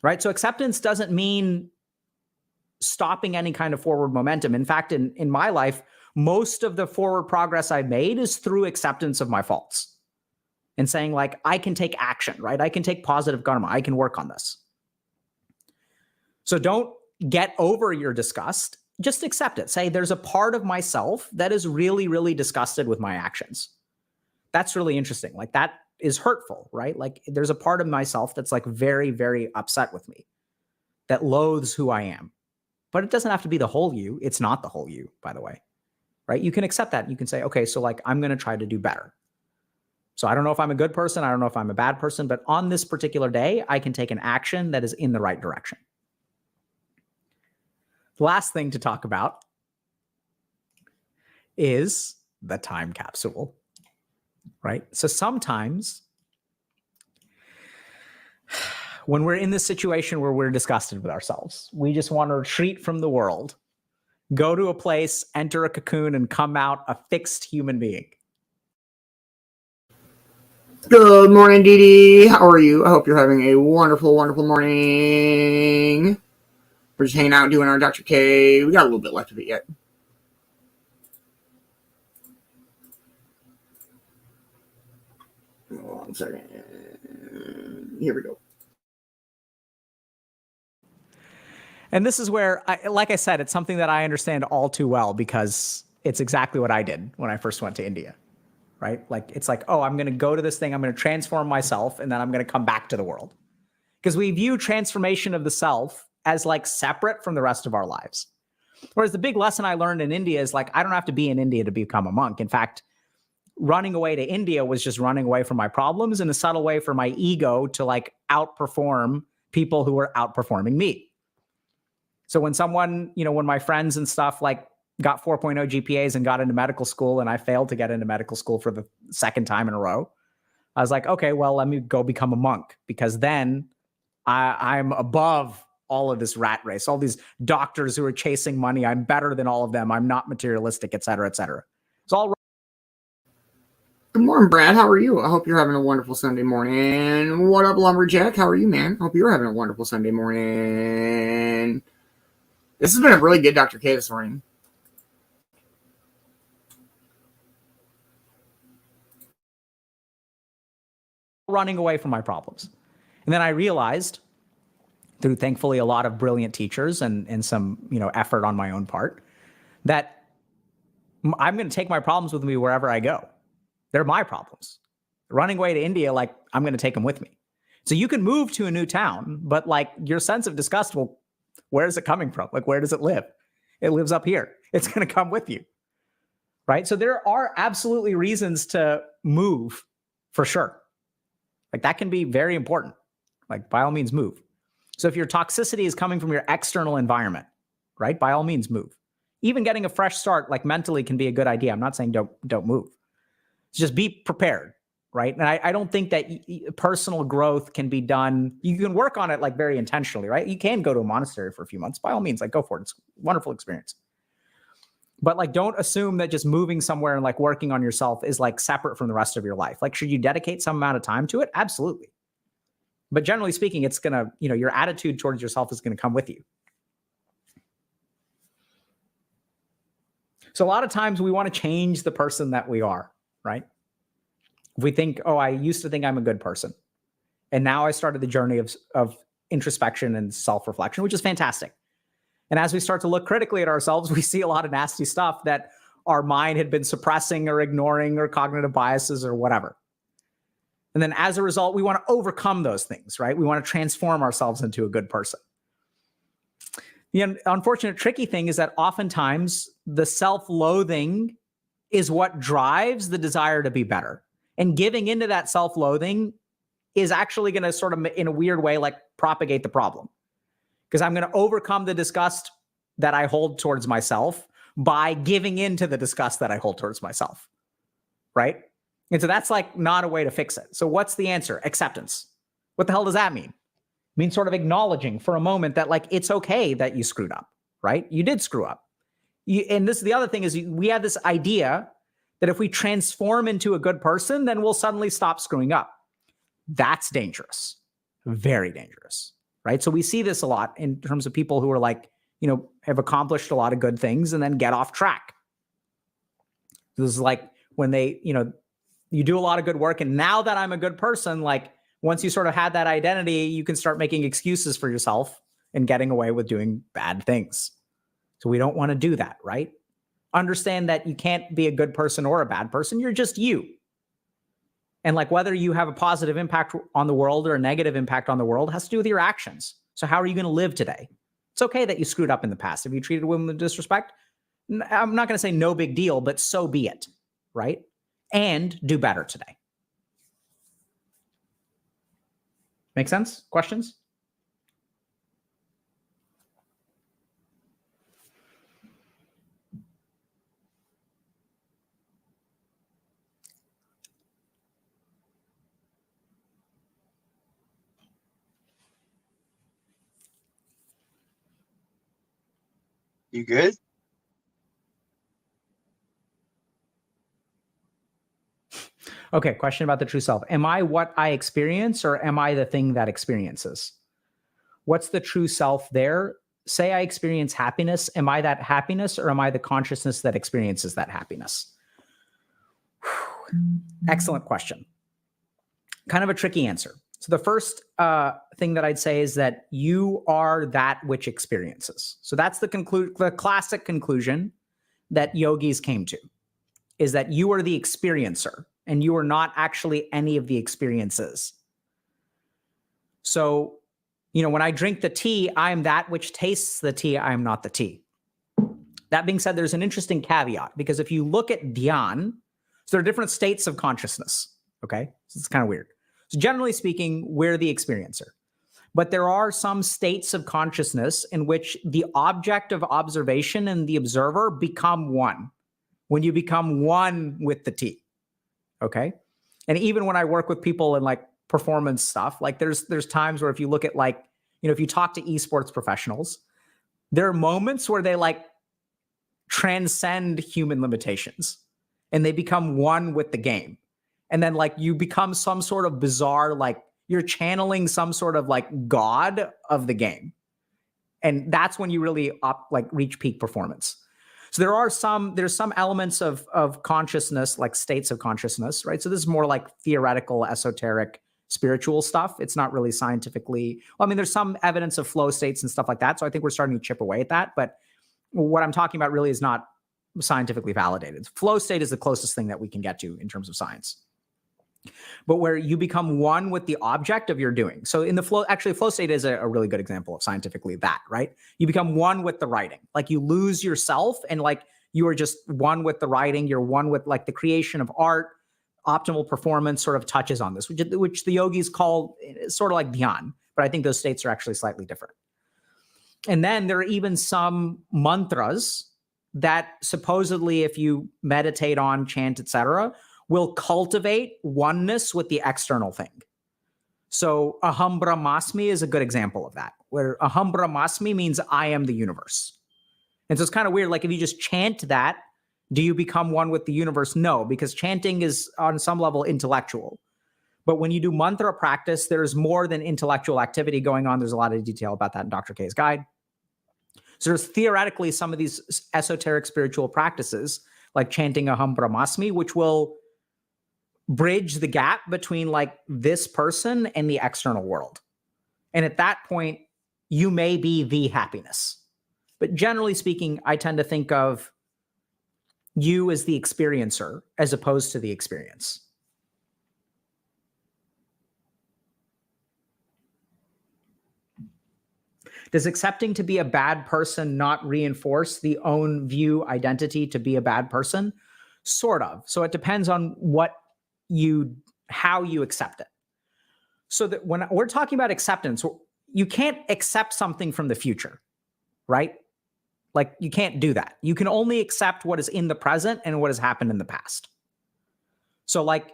right? So acceptance doesn't mean stopping any kind of forward momentum. In fact, in my life, most of the forward progress I've made is through acceptance of my faults and saying, like, I can take action, right? I can take positive karma. I can work on this. So don't get over your disgust. Just accept it. Say, there's a part of myself that is really, really disgusted with my actions. That's really interesting. Like, that is hurtful, right? Like, there's a part of myself that's like very, very upset with me, that loathes who I am. But it doesn't have to be the whole you. It's not the whole you, by the way, right? You can accept that. You can say, okay, so like, I'm going to try to do better. So I don't know if I'm a good person. I don't know if I'm a bad person, but on this particular day, I can take an action that is in the right direction. The last thing to talk about is the time capsule, right? So sometimes when we're in this situation where we're disgusted with ourselves, we just want to retreat from the world, go to a place, enter a cocoon, and come out a fixed human being. Good morning, Dee Dee. How are you? I hope you're having a wonderful, wonderful morning. We're just hanging out doing our Dr. K. We got a little bit left of it yet. One second. Here we go. And this is where, like I said, it's something that I understand all too well because it's exactly what I did when I first went to India, right? Like, it's like, oh, I'm going to go to this thing, I'm going to transform myself, and then I'm going to come back to the world. Because we view transformation of the self as like separate from the rest of our lives. Whereas the big lesson I learned in India is like, I don't have to be in India to become a monk. In fact, running away to India was just running away from my problems in a subtle way for my ego to like outperform people who were outperforming me. So when someone, when my friends and stuff like got 4.0 GPAs and got into medical school and I failed to get into medical school for the second time in a row, I was like, okay, well, let me go become a monk because then I'm above all of this rat race, all these doctors who are chasing money. I'm better than all of them. I'm not materialistic, et cetera, et cetera. It's all. Good morning, Brad. How are you? I hope you're having a wonderful Sunday morning. What up, Lumberjack? How are you, man? Hope you're having a wonderful Sunday morning. This has been a really good Dr. K this morning. Running away from my problems. And then I realized, through thankfully a lot of brilliant teachers and some effort on my own part, that I'm going to take my problems with me wherever I go. They're my problems. Running away to India, like, I'm going to take them with me. So you can move to a new town, but like your sense of disgust, well, where is it coming from? Like, where does it live? It lives up here. It's going to come with you, right? So there are absolutely reasons to move, for sure. Like, that can be very important. Like, by all means, move. So if your toxicity is coming from your external environment, right, by all means, move. Even getting a fresh start, like, mentally can be a good idea. I'm not saying don't move. Just be prepared, right? And I don't think that personal growth can be done. You can work on it like very intentionally, right? You can go to a monastery for a few months. By all means, like, go for it. It's a wonderful experience. But like, don't assume that just moving somewhere and like working on yourself is like separate from the rest of your life. Like, should you dedicate some amount of time to it? Absolutely. But generally speaking, it's going to, your attitude towards yourself is going to come with you. So a lot of times we want to change the person that we are, right? We think, oh, I used to think I'm a good person. And now I started the journey of introspection and self-reflection, which is fantastic. And as we start to look critically at ourselves, we see a lot of nasty stuff that our mind had been suppressing or ignoring, or cognitive biases or whatever. And then as a result, we want to overcome those things, right? We want to transform ourselves into a good person. The unfortunate tricky thing is that oftentimes the self-loathing is what drives the desire to be better. And giving into that self-loathing is actually going to sort of, in a weird way, like propagate the problem. Because I'm going to overcome the disgust that I hold towards myself by giving into the disgust that I hold towards myself, right? And so that's like not a way to fix it. So what's the answer? Acceptance. What the hell does that mean? It means sort of acknowledging for a moment that like, it's okay that you screwed up, right? You did screw up. And this, the other thing is we have this idea that if we transform into a good person, then we'll suddenly stop screwing up. That's dangerous. Very dangerous. right? So we see this a lot in terms of people who are like, have accomplished a lot of good things and then get off track. This is like when they, you do a lot of good work, and now that I'm a good person, like once you sort of had that identity, you can start making excuses for yourself and getting away with doing bad things. So we don't want to do that, right? Understand that you can't be a good person or a bad person. You're just you. And like whether you have a positive impact on the world or a negative impact on the world has to do with your actions. So how are you going to live today? It's okay that you screwed up in the past. If you treated women with disrespect, I'm not going to say no big deal, but so be it, right? And do better today. Make sense? Questions? You good? Okay, question about the true self. Am I what I experience, or am I the thing that experiences? What's the true self there? Say I experience happiness. Am I that happiness, or am I the consciousness that experiences that happiness? Excellent question. Kind of a tricky answer. So the first thing that I'd say is that you are that which experiences. So that's the classic conclusion that yogis came to, is that you are the experiencer and you are not actually any of the experiences. So, when I drink the tea, I am that which tastes the tea. I am not the tea. That being said, there's an interesting caveat, because if you look at dhyan, so there are different states of consciousness. Okay. So it's kind of weird. So generally speaking, we're the experiencer. But there are some states of consciousness in which the object of observation and the observer become one. When you become one with the tea. Okay. And even when I work with people in like performance stuff, like there's times where if you look at like, if you talk to esports professionals, there are moments where they like transcend human limitations and they become one with the game. And then like you become some sort of bizarre, like you're channeling some sort of like god of the game. And that's when you really reach peak performance. So there's some elements of consciousness, like states of consciousness, right? So this is more like theoretical, esoteric, spiritual stuff. It's not really scientifically, there's some evidence of flow states and stuff like that. So I think we're starting to chip away at that. But what I'm talking about really is not scientifically validated. Flow state is the closest thing that we can get to in terms of science. But where you become one with the object of your doing. So in the flow state is a really good example of scientifically that, right? You become one with the writing. Like you lose yourself and like you are just one with the writing. You're one with like the creation of art. Optimal performance sort of touches on this, which the yogis call sort of like dhyan. But I think those states are actually slightly different. And then there are even some mantras that supposedly if you meditate on, chant, etc., will cultivate oneness with the external thing. So aham brahmasmi is a good example of that, where aham brahmasmi means I am the universe. And so it's kind of weird, like if you just chant that, do you become one with the universe? No, because chanting is on some level intellectual. But when you do mantra practice, there's more than intellectual activity going on. There's a lot of detail about that in Dr. K's guide. So there's theoretically some of these esoteric spiritual practices, like chanting aham brahmasmi, which will bridge the gap between like this person and the external world. And at that point, you may be the happiness. But generally speaking, I tend to think of you as the experiencer as opposed to the experience. Does accepting to be a bad person not reinforce the own view identity to be a bad person? Sort of. So it depends on how you accept it. So that when we're talking about acceptance, you can't accept something from the future, right? Like you can't do that. You can only accept what is in the present and what has happened in the past. So like,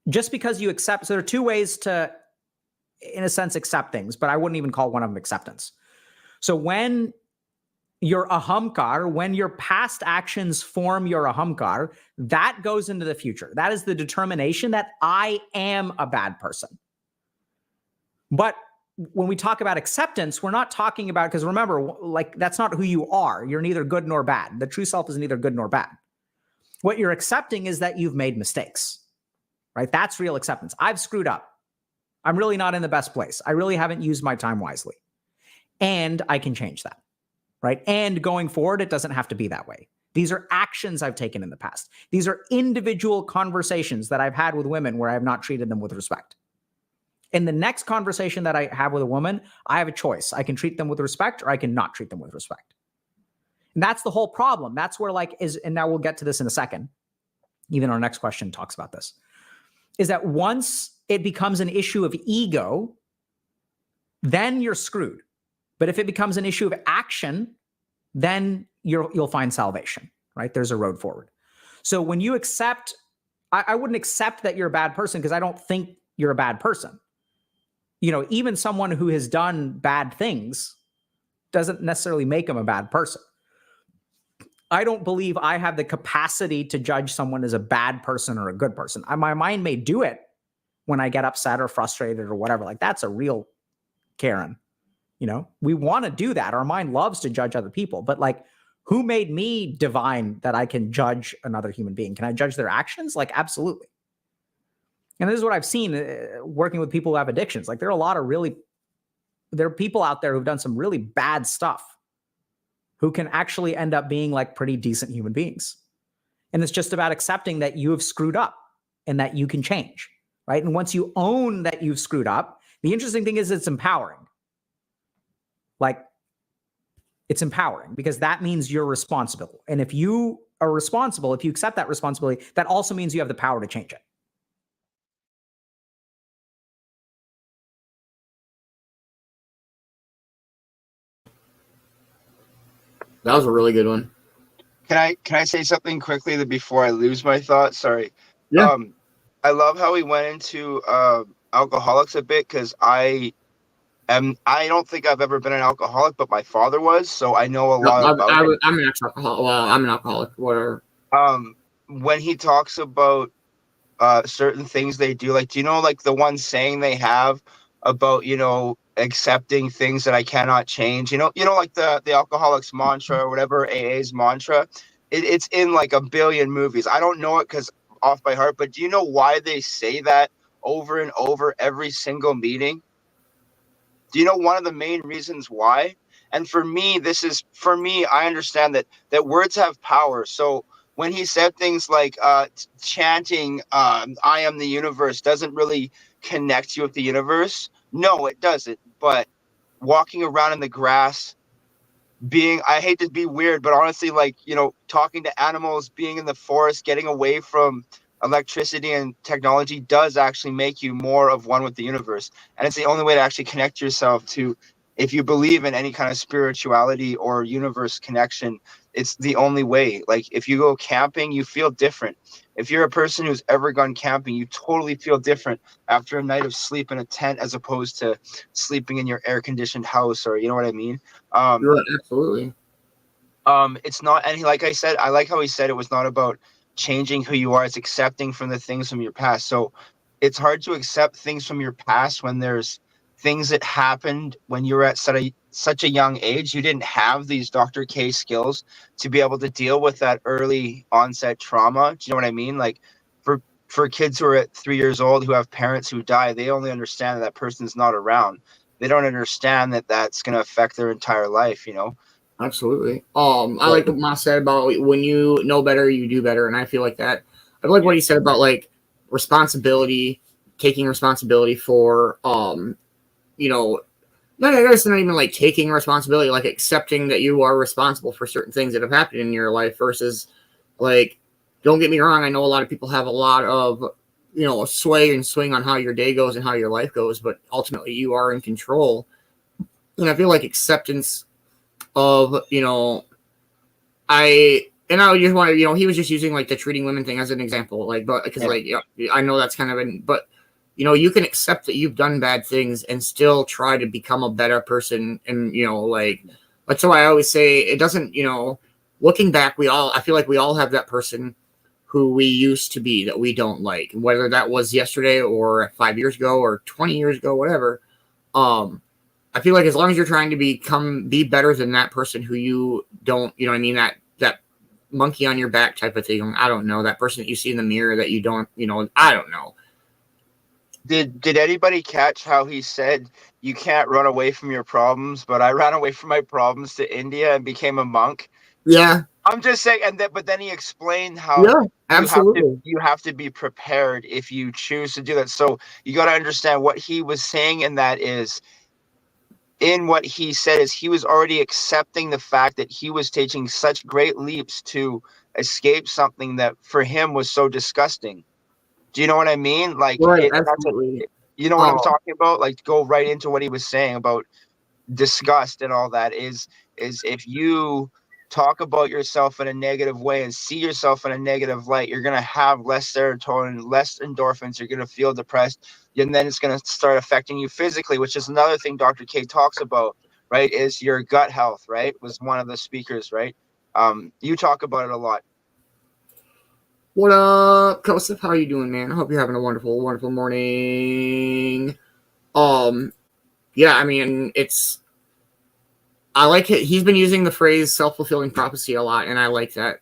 just because you accept, so there are two ways to, in a sense, accept things, but I wouldn't even call one of them acceptance. So when your ahamkar, when your past actions form your ahamkar, that goes into the future. That is the determination that I am a bad person. But when we talk about acceptance, we're not talking about, because remember, like, that's not who you are. You're neither good nor bad. The true self is neither good nor bad. What you're accepting is that you've made mistakes, right? That's real acceptance. I've screwed up. I'm really not in the best place. I really haven't used my time wisely. And I can change that, right? And going forward, it doesn't have to be that way. These are actions I've taken in the past. These are individual conversations that I've had with women where I have not treated them with respect. In the next conversation that I have with a woman, I have a choice. I can treat them with respect or I can not treat them with respect. And that's the whole problem. That's where and now we'll get to this in a second. Even our next question talks about this, is that once it becomes an issue of ego, then you're screwed. But if it becomes an issue of action, then you'll find salvation, right? There's a road forward. So when you accept, I wouldn't accept that you're a bad person because I don't think you're a bad person. You know, even someone who has done bad things doesn't necessarily make them a bad person. I don't believe I have the capacity to judge someone as a bad person or a good person. My mind may do it when I get upset or frustrated or whatever. Like, that's a real Karen. You know, we want to do that. Our mind loves to judge other people, but like, who made me divine that I can judge another human being? Can I judge their actions? Like, absolutely. And this is what I've seen working with people who have addictions. Like, there are people out there who've done some really bad stuff who can actually end up being like pretty decent human beings. And it's just about accepting that you have screwed up and that you can change, right? And once you own that you've screwed up, the interesting thing is it's empowering. Like, it's empowering because that means you're responsible. And if you are responsible, if you accept that responsibility, that also means you have the power to change it. That was a really good one. Can I say something quickly before I lose my thought? Sorry. Yeah. I love how he went into alcoholics a bit, because I don't think I've ever been an alcoholic, but my father was, so I know a lot about it. I'm an ex-alcoholic. Well, I'm an alcoholic. Whatever. When he talks about certain things they do, like, do you know, like the one saying they have about, you know, accepting things that I cannot change, you know, like the alcoholics mantra or whatever, AA's mantra, it's in like a billion movies. I don't know it because off by heart, but do you know why they say that over and over every single meeting? Do you know one of the main reasons why? And for me, I understand that words have power. So when he said things like chanting, I am the universe, doesn't really connect you with the universe. No, it doesn't. But walking around in the grass, I hate to be weird, but honestly, like, you know, talking to animals, being in the forest, getting away from electricity and technology does actually make you more of one with the universe. And it's the only way to actually connect yourself to, if you believe in any kind of spirituality or universe connection, it's the only way. Like, if you go camping, you feel different. If you're a person who's ever gone camping, you totally feel different after a night of sleep in a tent as opposed to sleeping in your air-conditioned house, or, you know what I mean? Right, absolutely. It's not, and like I said, I like how he said it was not about changing who you are. It's accepting from the things from your past. So it's hard to accept things from your past when there's things that happened when you were at such a young age. You didn't have these Dr. K skills to be able to deal with that early onset trauma. Do you know what I mean? Like, for kids who are at 3 years old who have parents who die, they only understand that person's not around. They don't understand that that's going to affect their entire life, you know? Absolutely. I like what Ma said about when you know better, you do better. And I feel like that. I like what he said about like responsibility, taking responsibility for, you know, not even like taking responsibility, like accepting that you are responsible for certain things that have happened in your life versus like, don't get me wrong. I know a lot of people have a lot of, you know, sway and swing on how your day goes and how your life goes, but ultimately you are in control. And I feel like acceptance of, you know, I just want to, you know, he was just using like the treating women thing as an example, like, but because like, you know, I know that's kind of but you know, you can accept that you've done bad things and still try to become a better person. And, you know, like, that's why I always say it doesn't, you know, looking back, I feel like we all have that person who we used to be that we don't like, whether that was yesterday or 5 years ago or 20 years ago, whatever. I feel like as long as you're trying to be better than that person who you don't, you know what I mean, that monkey on your back type of thing. I don't know, that person that you see in the mirror that you don't, you know, I don't know. Did anybody catch how he said you can't run away from your problems, but I ran away from my problems to India and became a monk? Yeah. I'm just saying, but then he explained how Yeah, absolutely. you have to be prepared if you choose to do that. So you got to understand what he was saying in that is, in what he said is he was already accepting the fact that he was taking such great leaps to escape something that for him was so disgusting. Do you know what I mean? Like Right, that's a, absolutely. you know what I'm talking about? Like go right into what he was saying about disgust and all that is if you talk about yourself in a negative way and see yourself in a negative light, you're going to have less serotonin, less endorphins, you're going to feel depressed, and then it's going to start affecting you physically, which is another thing Dr. K talks about, right? Is your gut health, right? Was one of the speakers, right? You talk about it a lot. What up, Kosef? How you doing, man? I hope you're having a wonderful, wonderful morning. Yeah, I mean, I like it. He's been using the phrase self-fulfilling prophecy a lot, and I like that.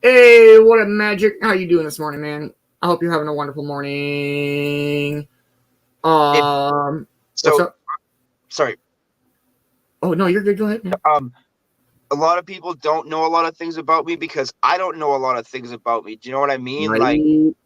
Hey, what up, Magic? How you doing this morning, man? I hope you're having a wonderful morning. What's up? Sorry. Oh, no, you're good. Go ahead, man. A lot of people don't know a lot of things about me because I don't know a lot of things about me. Do you know what I mean? Right. Like,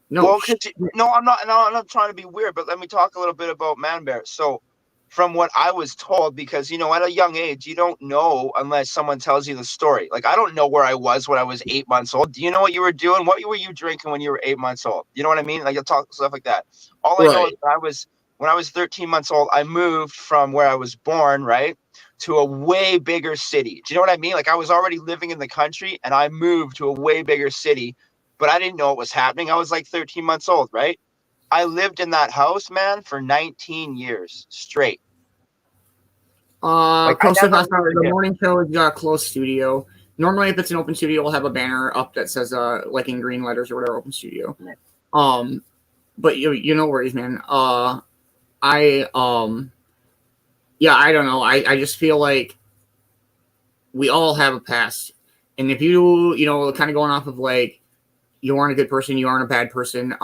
no, I'm not trying to be weird, but let me talk a little bit about Man Bear. So, from what I was told, because at a young age, you don't know unless someone tells you the story. Like, I don't know where I was when I was 8 months old. Do you know what you were doing? What were you drinking when you were 8 months old? You know what I mean? Like, you'll talk stuff like that. All I know is that when I was 13 months old, I moved from where I was born, right, to a way bigger city. Do you know what I mean? Like, I was already living in the country and I moved to a way bigger city, but I didn't know what was happening. I was like 13 months old, right? I lived in that house, man, for 19 years straight. The morning show is closed studio. Normally, if it's an open studio, we'll have a banner up that says, like in green letters or whatever, open studio. But you know worries, man. Yeah, I don't know. I just feel like we all have a past. And if you kind of going off of like, you aren't a good person, you aren't a bad person,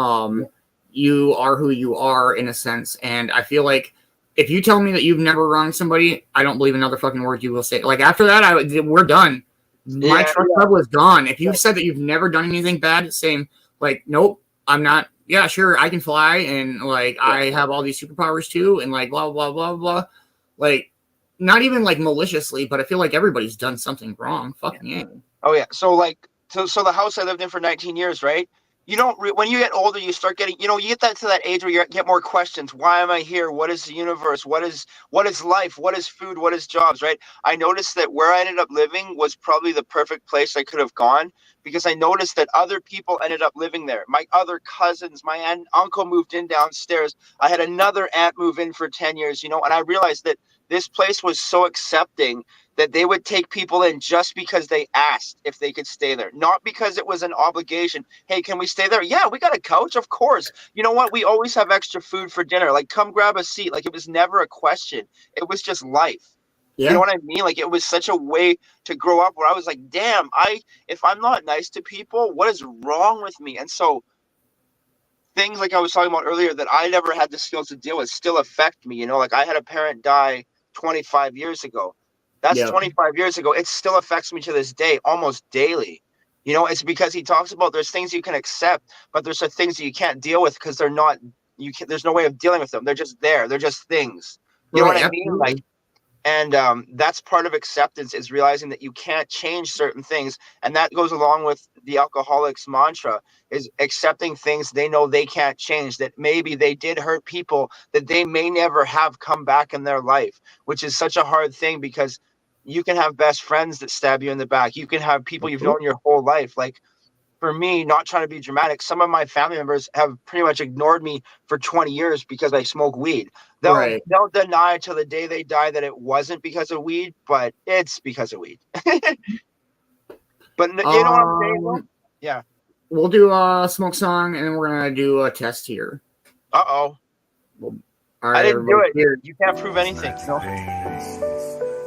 you are who you are in a sense. And I feel like if you tell me that you've never wronged somebody, I don't believe another fucking word you will say. Like after that, we're done. My trust level is gone. If you've said that you've never done anything bad, saying like, nope, I'm not. Yeah, sure, I can fly, and like I have all these superpowers too, and like blah blah blah blah. Like, not even like maliciously, but I feel like everybody's done something wrong. Fuck me. Oh yeah. So the house I lived in for 19 years, right? You don't when you get older, you start getting, you get to that age where you get more questions. Why am I here? What is the universe? What is life? What is food? What is jobs? Right? I noticed that where I ended up living was probably the perfect place I could have gone, because I noticed that other people ended up living there. My other cousins, my aunt and uncle moved in downstairs. I had another aunt move in for 10 years, and I realized that this place was so accepting that they would take people in just because they asked if they could stay there, not because it was an obligation. Hey, can we stay there? Yeah, we got a couch, of course. You know what? We always have extra food for dinner. Like, come grab a seat. Like, it was never a question. It was just life. Yeah. You know what I mean? Like, it was such a way to grow up where I was like, damn, if I'm not nice to people, what is wrong with me? And so things like I was talking about earlier that I never had the skills to deal with still affect me. Like I had a parent die 25 years ago. That's 25 years ago. It still affects me to this day, almost daily. It's because he talks about there's things you can accept, but there's some things that you can't deal with because they're not, there's no way of dealing with them. They're just there. They're just things. You know what I mean? Like, and that's part of acceptance, is realizing that you can't change certain things. And that goes along with the alcoholics mantra, is accepting things they know they can't change, that maybe they did hurt people that they may never have come back in their life, which is such a hard thing, because you can have best friends that stab you in the back. You can have people you've known your whole life. Like, for me, not trying to be dramatic, some of my family members have pretty much ignored me for 20 years because I smoke weed. They'll deny till the day they die that it wasn't because of weed, but it's because of weed. But you know what I'm saying, though? Yeah. We'll do a smoke song, and then we're going to do a test here. Uh-oh. All right, I didn't do everybody, it. cheers. You can't prove anything. No.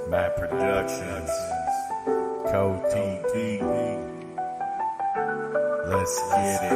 Matt Productions, Cove-TV. Let's get it.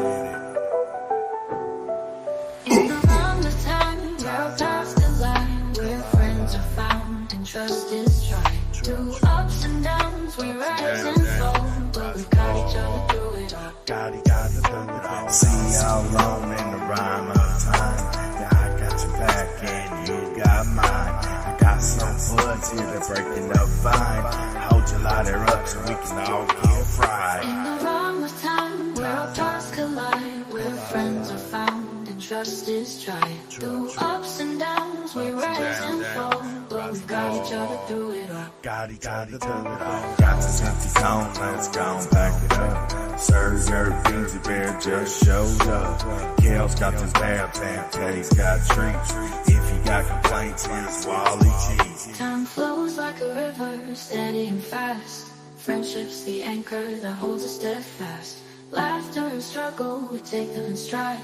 In the wrong of time, where our paths collide, where friends are found and trust is tried. Through ups and downs, we rise and fall, but we got each other through it all. Got it all. See how long in the rhyme of time. Yeah, I got your back and you got mine. I got some buds here to break it up fine. Hold your lighter up so we can all get fried. In the wrong of time, where our paths collide, where friends are found and trust is tried. Through ups and downs, we rise and fall, but we got each other through it all. Got it all. Got this empty cone, let's go and pack it up. Serve your Beansy Bear just showed up. Kale's got this bad damn Kay's got treats. If you got complaints, here's Wally Cheese. Time flows like a river, steady and fast. Friendship's the anchor that holds us steadfast. Laughter and struggle, we take them in stride.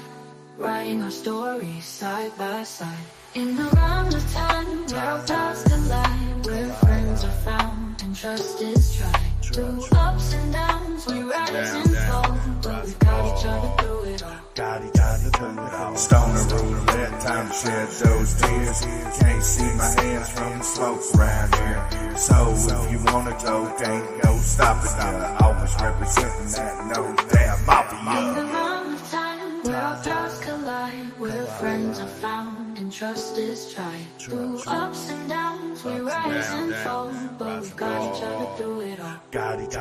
Writing our stories side by side. In the round of time, where our paths collide, where friends are found and trust is tried. Through ups and downs, we rise and fall, but we got each other through it all. Got it all. Stoner roulette, time to shed those tears. Can't see my hands from the smoke around here. So if you wanna go, can't go stop it. I'm always representing that no damn In the mafia. round of time, where our paths collide, where friends are found and trust is tried. Through ups and downs, we rise and fall, but we got each other through it all. Got it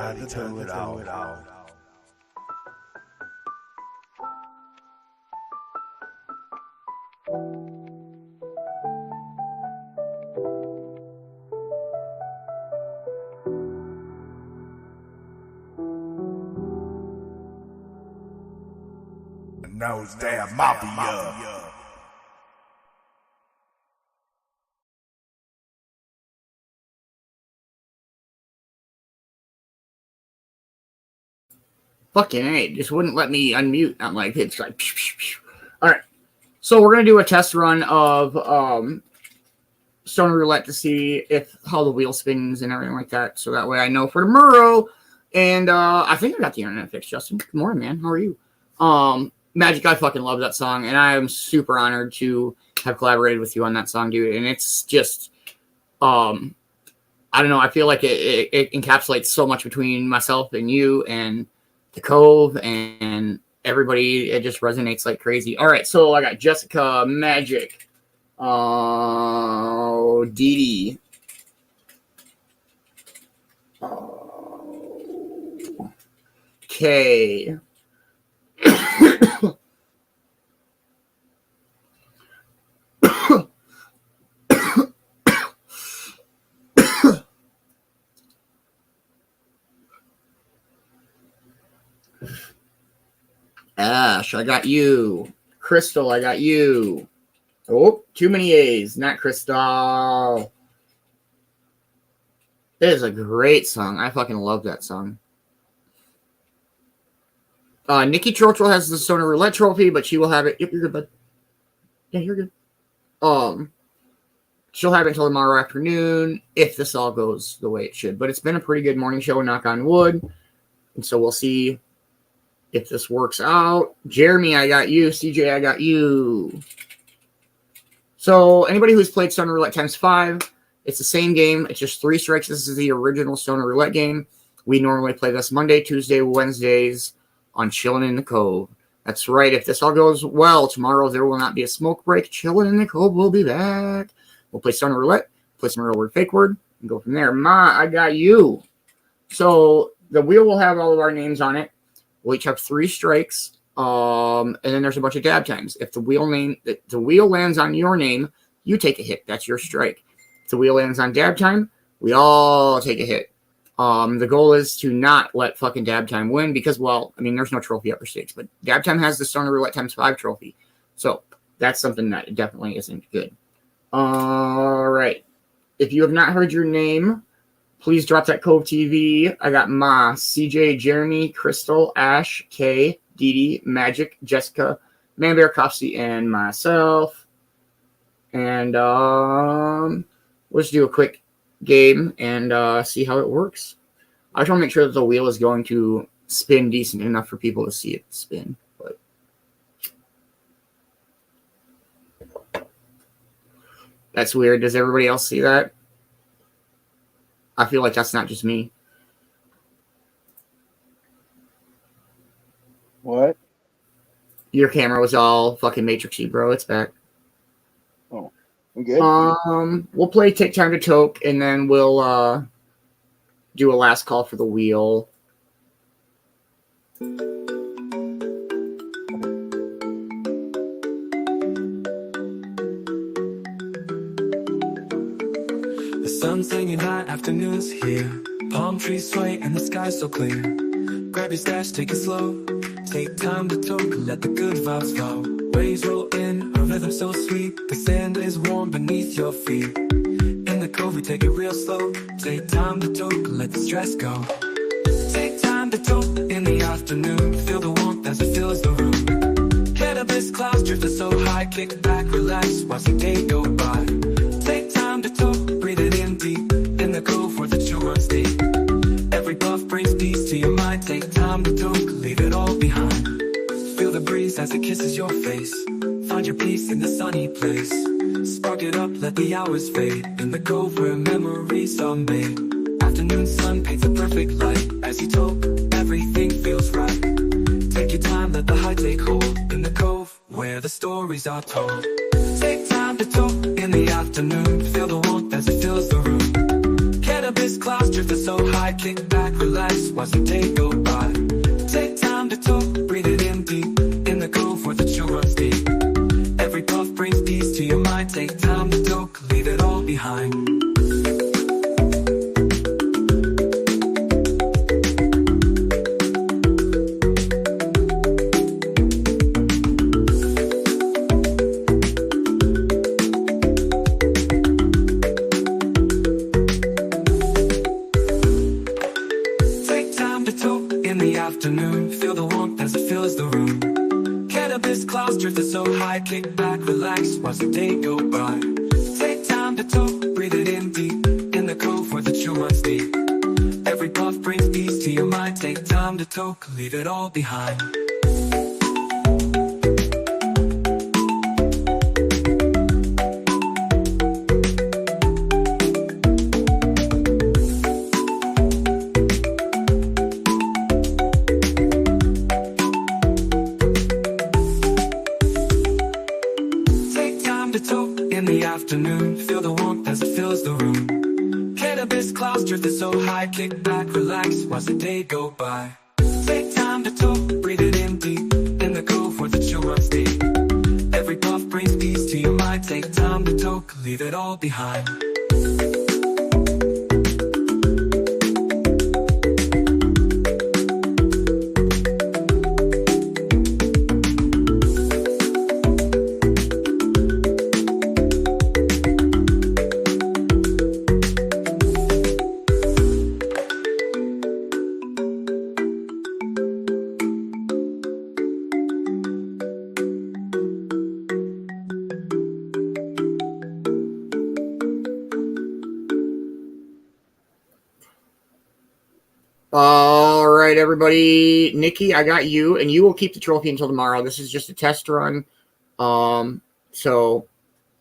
all. Knows damn mafia. Fucking A, it just wouldn't let me unmute. I'm like, it's like, pew, pew, pew. All right. So we're gonna do a test run of Stoner Roulette to see if how the wheel spins and everything like that. So that way I know for tomorrow. And I think I got the internet fixed, Justin. Good morning, man. How are you? Magic, I fucking love that song, and I am super honored to have collaborated with you on that song, dude. And it's just, I don't know. I feel like it encapsulates so much between myself and you and the Cove and everybody. It just resonates like crazy. All right, so I got Jessica, Magic, Dee Dee, Kay. Ash, I got you. Crystal, I got you. Oh, too many A's. Not Crystal. It is a great song. I fucking love that song. Nikki Churchill has the Stoner Roulette trophy, but she will have it. Yep, you're good, bud. Yeah, you're good. She'll have it until tomorrow afternoon if this all goes the way it should. But it's been a pretty good morning show, knock on wood. And so we'll see if this works out. Jeremy, I got you. CJ, I got you. So anybody who's played Stoner Roulette times 5, it's the same game. It's just 3 strikes. This is the original Stoner Roulette game. We normally play this Monday, Tuesday, Wednesdays on Chillin in the Cove. That's right. If this all goes well, tomorrow there will not be a smoke break. Chillin in the Cove will be back. We'll play Stoner Roulette, play some real word, fake word, and go from there. Ma, I got you. So the wheel will have all of our names on it. We'll each have 3 strikes. And then there's a bunch of dab times. If the wheel lands on your name, you take a hit. That's your strike. If the wheel lands on dab time, we all take a hit. The goal is to not let fucking dab time win because, well, I mean, there's no trophy upper stakes, but dab time has the Stoner Roulette times 5 trophy. So that's something that definitely isn't good. All right. If you have not heard your name, please drop that Cove-TV. I got Ma, CJ, Jeremy, Crystal, Ash, Kay, Dee Dee, Magic, Jessica, Man Bear, Copsy, and myself. And let's do a quick game and see how it works. I just want to make sure that the wheel is going to spin decent enough for people to see it spin. But that's weird. Does everybody else see that? I feel like that's not just me. What? Your camera was all fucking matrixy, bro. It's back. Oh, we good? We'll play Take Time to Toke, and then we'll do a last call for the wheel. The sun's hanging high, afternoon's here. Palm trees sway and the sky's so clear. Grab your stash, take it slow. Take time to talk, let the good vibes flow. Waves roll in, a rhythm so sweet. The sand is warm beneath your feet. In the cove, we take it real slow. Take time to talk, let the stress go. Take time to talk in the afternoon. Feel the warmth as it fills the room. Cannabis clouds drifting so high. Kick back, relax, watch the day go by. Take time to talk, breathe it in deep. In the cove where the chill runs deep. Every puff brings peace to your mind. Take time to talk, leave it all behind. Feel the breeze as it kisses your face. Find your peace in the sunny place. Spark it up, let the hours fade. In the cove where memories are made. Afternoon sun paints a perfect light. As you talk, everything feels right. Take your time, let the high take hold. In the cove where the stories are told. Take time to talk in the afternoon. Feel the warmth as it fills the room. Cannabis clouds drifting so high. Kick back, relax, watch the day go by. Take time to talk, breathe it in deep. In the cove where the chill runs deep. Every puff brings peace to your mind. Take time to talk, leave it all behind. Afternoon, feel the warmth as it fills the room. Cannabis clouds drifting so high. Kick back, relax, watch the day go by. Take time to talk, breathe it in deep. In the cove where the chill runs deep. Every puff brings peace to your mind. Take time to talk, leave it all behind. Afternoon, feel the warmth as it fills the room. Cannabis clouds drifting so high. Kick back, relax, watch the day go by. Take time to talk, breathe it in deep. In the cove where the chill runs deep. Every puff brings peace to your mind. Take time to talk, leave it all behind. All right, everybody. Nikki, I got you, and you will keep the trophy until tomorrow. This is just a test run. So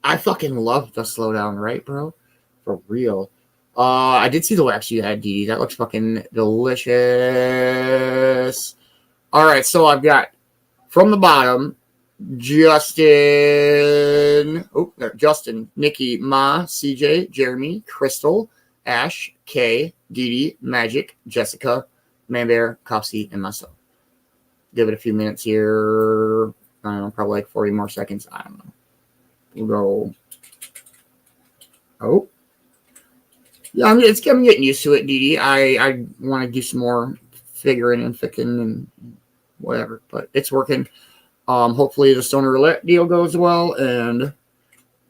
I fucking love the slowdown, right, bro? For real. I did see the wax you had, Dee. That looks fucking delicious. All right, so I've got from the bottom, Justin, Nikki, Ma, CJ, Jeremy, Crystal, Ash, Kay, Dee, Magic, Jessica, Manbear, Copsy, and myself. Give it a few minutes here. I don't know, probably like 40 more seconds. I don't know. We'll go. Oh. Yeah, I'm getting used to it, Dee. I want to do some more figuring and ficking and whatever, but it's working. Hopefully the Stoner Roulette deal goes well, and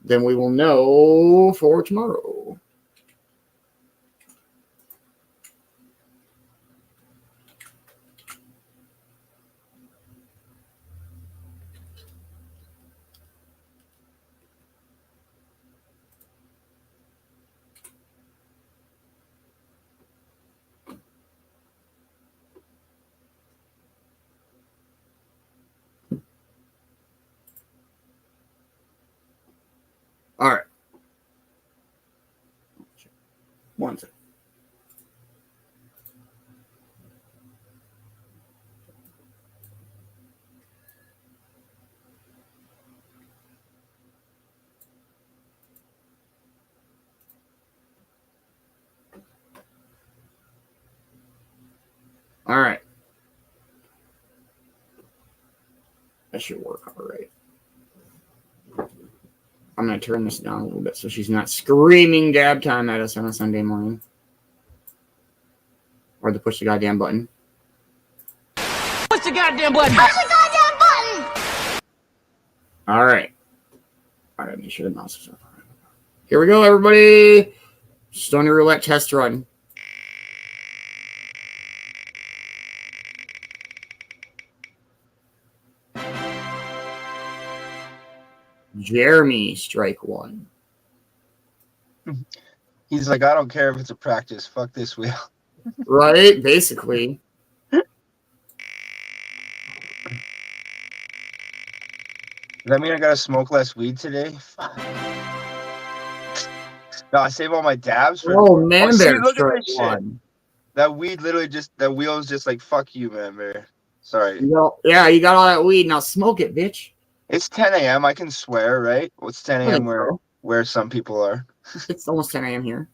then we will know for tomorrow. one second. All right. That should work all right. I'm going to turn this down a little bit so she's not screaming dab time at us on a Sunday morning. Or to push the goddamn button. Push the goddamn button! Push the goddamn button! All right. All right, make sure the mouse is up. Here we go, everybody. Stony Roulette test run. Jeremy, strike one. He's like, I don't care if it's a practice. Fuck this wheel. Right? Basically. Does that mean I gotta smoke less weed today? Fuck. No, I save all my dabs for. Oh, man, see, bear look at strike this shit. one. That weed literally just, that wheel's just like, fuck you, man, bear. Sorry. Yeah, you got all that weed. Now smoke it, bitch. It's 10 a.m. I can swear, right? Well, it's 10 I a.m. think so. where some people are. It's almost 10 a.m. here.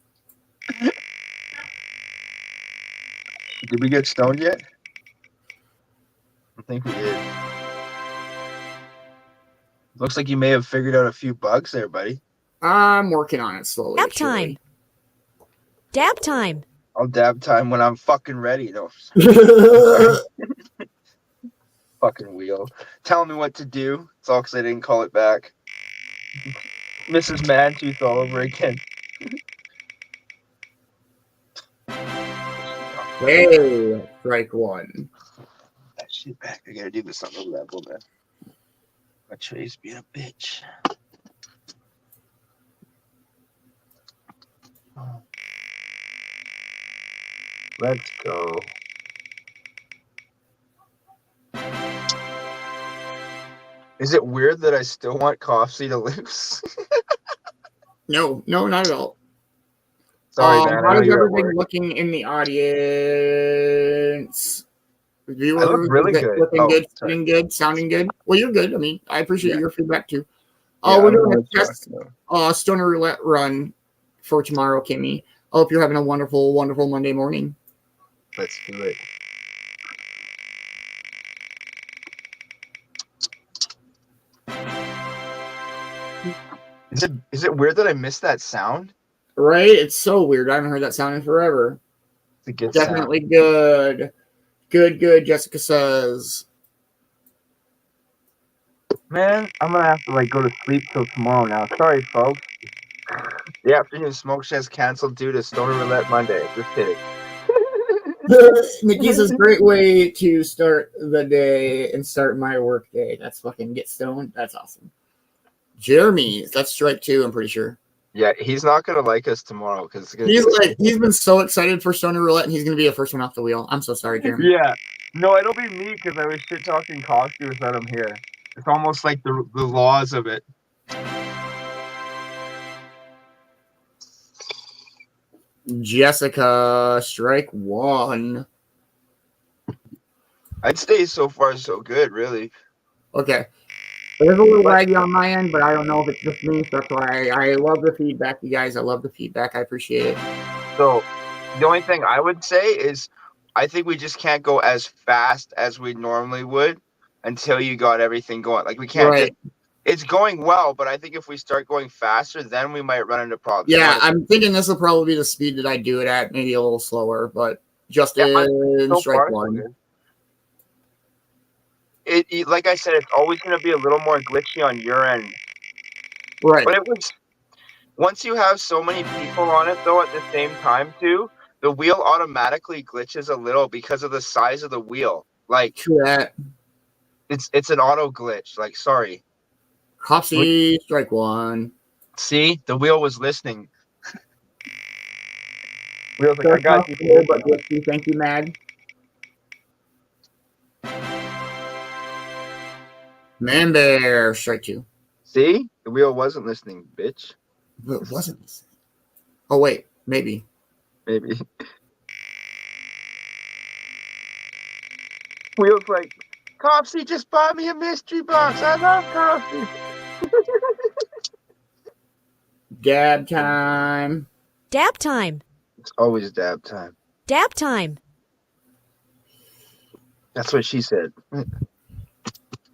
Did we get stoned yet? I think we did. Looks like you may have figured out a few bugs there, buddy. I'm working on it slowly. Dab time. Dab time. I'll dab time when I'm fucking ready, though. Fucking wheel. Telling me what to do. It's all because I didn't call it back. Mrs. Mantooth all over again. Hey, strike one. That shit back. I gotta do this on the level, man. My tray's being a bitch. Let's go. Is it weird that I still want Coffee to lose? No, not at all. Sorry, man. How is everything looking in the audience? Viewers, I look really good. Looking good, sounding good, sounding good. Well, you're good. I mean, I appreciate your feedback too. Yeah, We're doing a test Stoner Roulette run for tomorrow, Kimmy. I hope you're having a wonderful, wonderful Monday morning. Let's do it. Is it weird that I missed that sound? Right? It's so weird. I haven't heard that sound in forever. It's a good Definitely sound. good. Good, Jessica says. Man, I'm gonna have to go to sleep till tomorrow now. Sorry, folks. The afternoon smoke shed's canceled due to Stoner Roulette Monday. Just kidding. Nikki says, great way to start the day and start my work day. That's fucking get stoned. That's awesome. Jeremy, that's strike two, I'm pretty sure. Yeah, he's not gonna like us tomorrow because he's been so excited for Stoner Roulette and he's gonna be the first one off the wheel. I'm so sorry, Jeremy. Yeah. No, it'll be me because I was shit talking Coffee without him here. It's almost like the laws of it. Jessica, strike one. I'd say so far so good, really. Okay. There's a little laggy on my end, but I don't know if it's just me, so that's why I love the feedback, you guys. I love the feedback. I appreciate it. So the only thing I would say is I think we just can't go as fast as we normally would until you got everything going. Like we can't Right. It's going well, but I think if we start going faster, then we might run into problems. Yeah, I'm thinking this will probably be the speed that I do it at, maybe a little slower, but just in so strike far, one. It like I said, it's always going to be a little more glitchy on your end. Right. But it was once you have so many people on it, though, at the same time, too, the wheel automatically glitches a little because of the size of the wheel. Like, true that. It's an auto glitch. Like, sorry. Copsy, strike one. See, the wheel was listening. Wheel's like, I got you. But thank you, Mad. Man Bear, strike two. See, the wheel wasn't listening, bitch. It wasn't. Oh wait, maybe. Maybe. Wheels like, Copsy just bought me a mystery box. I love Copsy. Dab time. Dab time. It's always dab time. Dab time. That's what she said.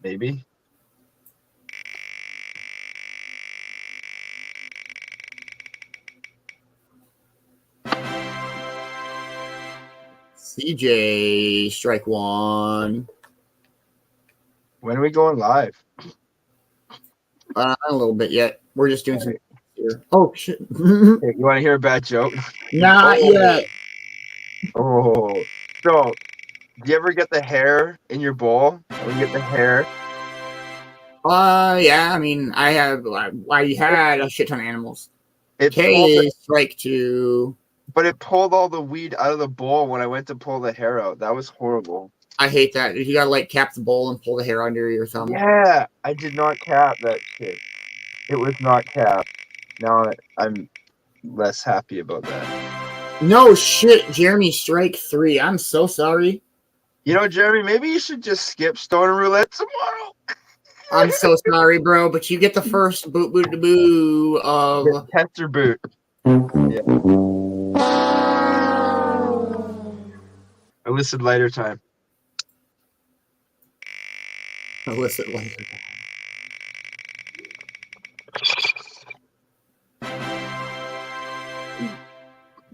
Maybe. CJ, strike one. When are we going live? A little bit yet. We're just doing some here. Oh, shit. Hey, you want to hear a bad joke? Not yet. Oh. So, do you ever get the hair in your bowl? When you get the hair? Yeah, I mean, I had a shit ton of animals. It Strike two. But it pulled all the weed out of the bowl when I went to pull the hair out. That was horrible. I hate that. You gotta like cap the bowl and pull the hair under your thumb. Yeah, I did not cap that shit. It was not capped. Now I'm less happy about that. No shit, Jeremy, strike three. I'm so sorry. You know, Jeremy, maybe you should just skip Stoner Roulette tomorrow. I'm so sorry, bro, but you get the first boo of tester boot. Yeah. Illicit lighter time. Illicit lighter time.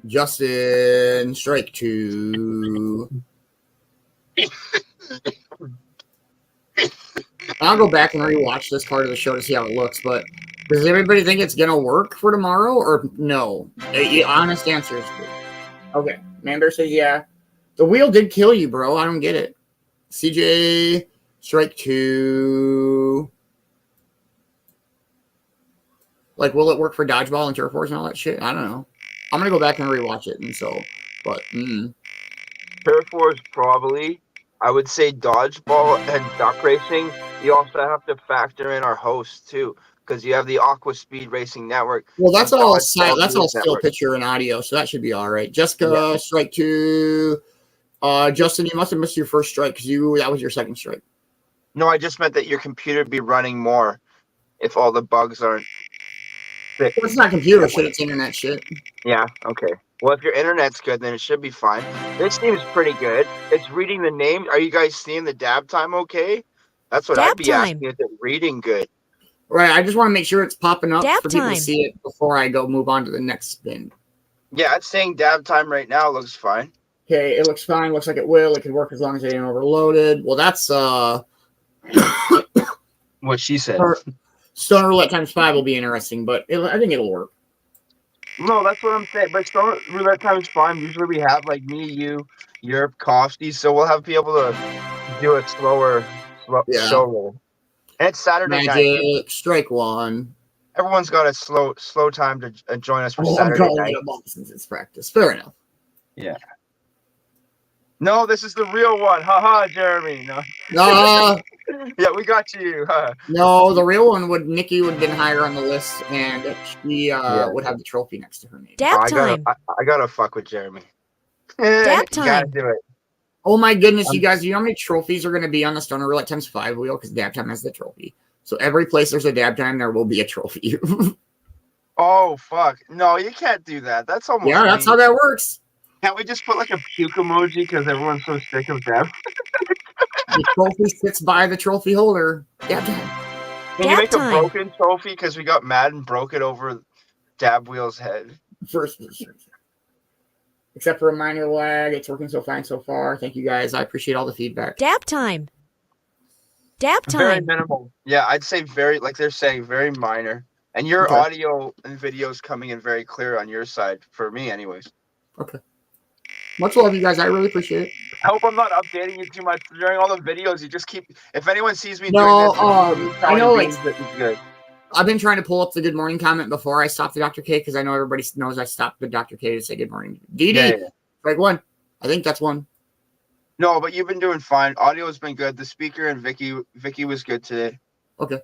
Justin, strike two. I'll go back and rewatch this part of the show to see how it looks, but does everybody think it's going to work for tomorrow or no? Honest answers. Okay. Manbear says yeah. The wheel did kill you, bro. I don't get it. CJ, strike two. Like, will it work for dodgeball and turf wars and all that shit? I don't know. I'm going to go back and rewatch it and so, but. Turf wars probably. I would say dodgeball and duck racing. You also have to factor in our host too, because you have the Aqua Speed Racing Network. Well, that's all still picture and audio, so that should be all right. Jessica, strike two. Justin, you must have missed your first strike because that was your second strike. No, I just meant that your computer would be running more if all the bugs aren't fixed. Well, it's not computer shit, it's internet shit. Yeah, okay. Well, if your internet's good, then it should be fine. This seems pretty good. It's reading the name. Are you guys seeing the dab time okay? That's what I'd be asking. Is it reading good? Right, I just want to make sure it's popping up for people to see it before I move on to the next spin. Yeah, it's saying dab time right now. Looks fine. Okay, it looks fine. Looks like it will. It could work as long as it ain't overloaded. Well, that's what she said. Stoner Roulette times 5 will be interesting, but I think it'll work. No, that's what I'm saying. But Stoner Roulette times 5, usually we have like me, you, Europe, Cove-TV, so we'll have people to do a slow show roll. And it's Saturday night. Strike one. Everyone's got a slow time to join us for Saturday night. Since it's practice. Fair enough. Yeah. No, this is the real one. Haha, Jeremy. No. Yeah, we got you. Huh? No, the real one Nikki would have been higher on the list, and she would have the trophy next to her name. Dab time. I gotta fuck with Jeremy. Dab time. Gotta do it. Oh my goodness, you guys! You know how many trophies are going to be on the Stoner Roulette times 5 wheel? Because dab time has the trophy. So every place there's a dab time, there will be a trophy. Oh fuck! No, you can't do that. That's almost. Yeah, that's how that works. Can't we just put like a puke emoji because everyone's so sick of dab? The trophy sits by the trophy holder. Dab time. Can you make a broken trophy because we got mad and broke it over Dab Wheel's head? First. Except for a minor lag, it's working so fine so far. Thank you guys. I appreciate all the feedback. Dab time. Dab time. Very minimal. Yeah, I'd say very, like they're saying, very minor. And your audio and videos coming in very clear on your side, for me anyways. Okay. Much love, you guys. I really appreciate it. I hope I'm not updating you too much during all the videos. You just keep, if anyone sees me doing this, I know it's good. I've been trying to pull up the good morning comment before I stopped the Dr. K because I know everybody knows I stopped the Dr. K to say good morning. DD, like one. I think that's one. No, but you've been doing fine. Audio has been good. The speaker and Vicky was good today. Okay.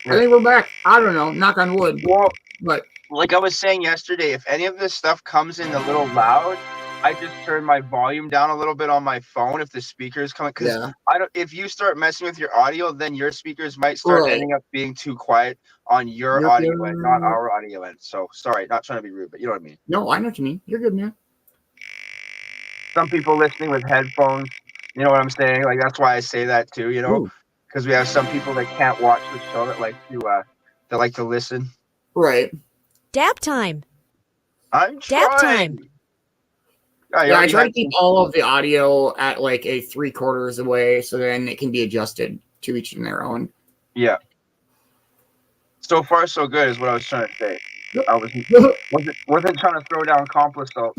Yeah. I think we're back. I don't know. Knock on wood. Well, but like I was saying yesterday, if any of this stuff comes in a little loud, I just turn my volume down a little bit on my phone if the speakers come, because Yeah. I don't. If you start messing with your audio, then your speakers might start Right. ending up being too quiet on your You're audio end, not good. our audio end. So sorry, not trying to be rude, but you know what I mean. No, I know what you mean. You're good, man. Some people listening with headphones, you know what I'm saying? Like that's why I say that too, you know, Ooh. because we have some people that can't watch the show that like to listen. Right. Dab time. I'm Dab trying. time. Oh, you Yeah, I already try to had keep some- all of the audio at like a 3/4 away, so then it can be adjusted to each in their own. Yeah. So far, so good is what I was trying to say. I wasn't trying to throw down accomplice salt.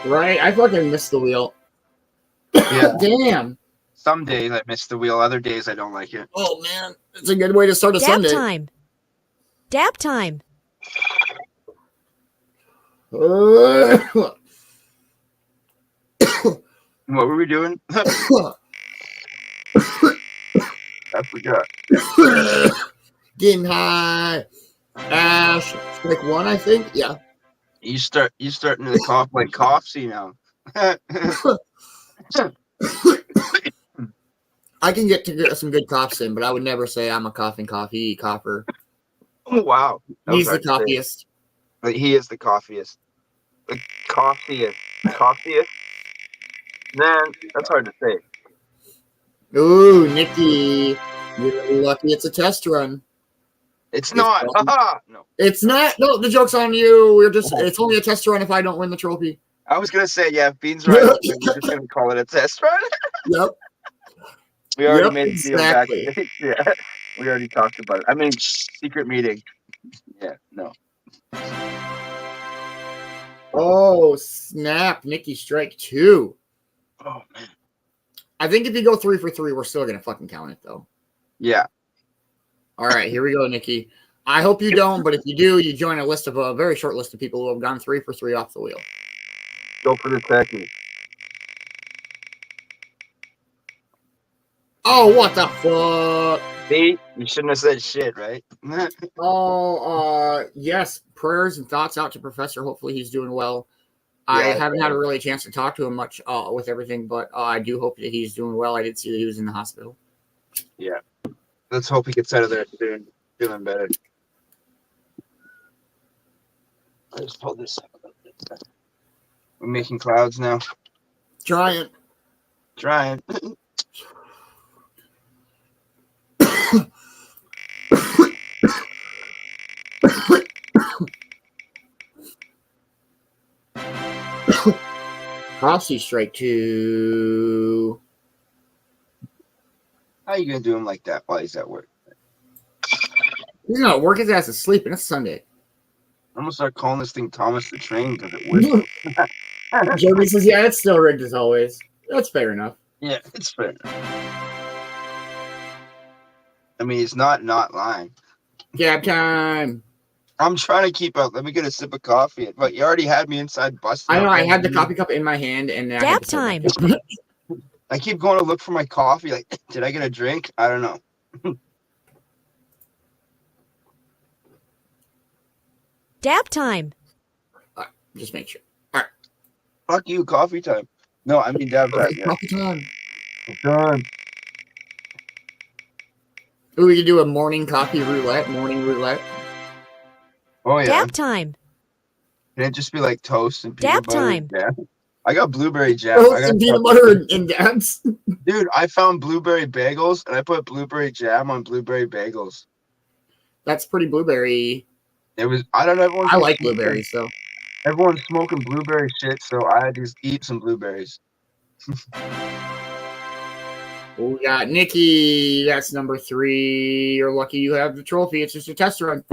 Right? I fucking missed the wheel. Yeah. Damn. Some days I miss the wheel. Other days I don't like it. Oh man, it's a good way to start a Dab Sunday. time. Dab time. What were we doing? I forgot. Getting high. Ash, like one, I think. Yeah. You starting to cough like Coffsy now. I can get some good coughs in, but I would never say I'm a coughing cougher. Oh wow. He's the coffeeest. Like, he is the coffeeest. The coffeeest. Coffeeest? Man, that's hard to say. Ooh, Nikki, you're lucky it's a test run. It's not. No. It's not. No, the joke's on you. It's only a test run if I don't win the trophy. I was gonna say, yeah, if Bean's right, we're just gonna call it a test run. Yep. We already made a deal exactly. backstage. Yeah, we already talked about it. I mean, secret meeting. Yeah, no. Oh, snap. Nikki strike 2. Oh, man. I think if you go 3 for 3, we're still going to fucking count it, though. Yeah. All right, here we go, Nikki. I hope you don't, but if you do, you join a very short list of people who have gone 3 for 3 off the wheel. Go for the technique. Oh, what the fuck? See, you shouldn't have said shit, right? Yes. Prayers and thoughts out to Professor. Hopefully he's doing well. Yeah, I haven't had a really chance to talk to him much with everything, but I do hope that he's doing well. I did see that he was in the hospital. Yeah. Let's hope he gets out of there soon, feeling better. I just pulled this up. We're making clouds now. Trying. Crossy strike 2. How are you gonna do him like that while he's at work? He's not at work. His ass is sleeping. It's Sunday. I'm gonna start calling this thing Thomas the Train because it works. Joby says, yeah, it's still rigged as always. That's fair enough. Yeah, it's fair. I mean, it's not lying. Gab time. I'm trying to keep up. Let me get a sip of coffee. But you already had me inside busting. I know. I had the coffee cup in my hand, and now Dab time. I keep going to look for my coffee. Like, did I get a drink? I don't know. Dab time. Just make sure. All right. Fuck you, coffee time. No, I mean dab time. Yeah. Coffee time. Done. Ooh, we could do a morning coffee roulette. Morning roulette. Oh yeah. Dab time. Can it just be like toast and peanut Dab butter? time. Yeah. I got blueberry jam. Toast and peanut butter and dabs. Dude, I found blueberry bagels and I put blueberry jam on blueberry bagels. That's pretty blueberry. It was. I don't know. I like blueberries, so. Everyone's smoking blueberry shit, so I had to just eat some blueberries. We got Nikki. That's number 3. You're lucky you have the trophy. It's just a test run.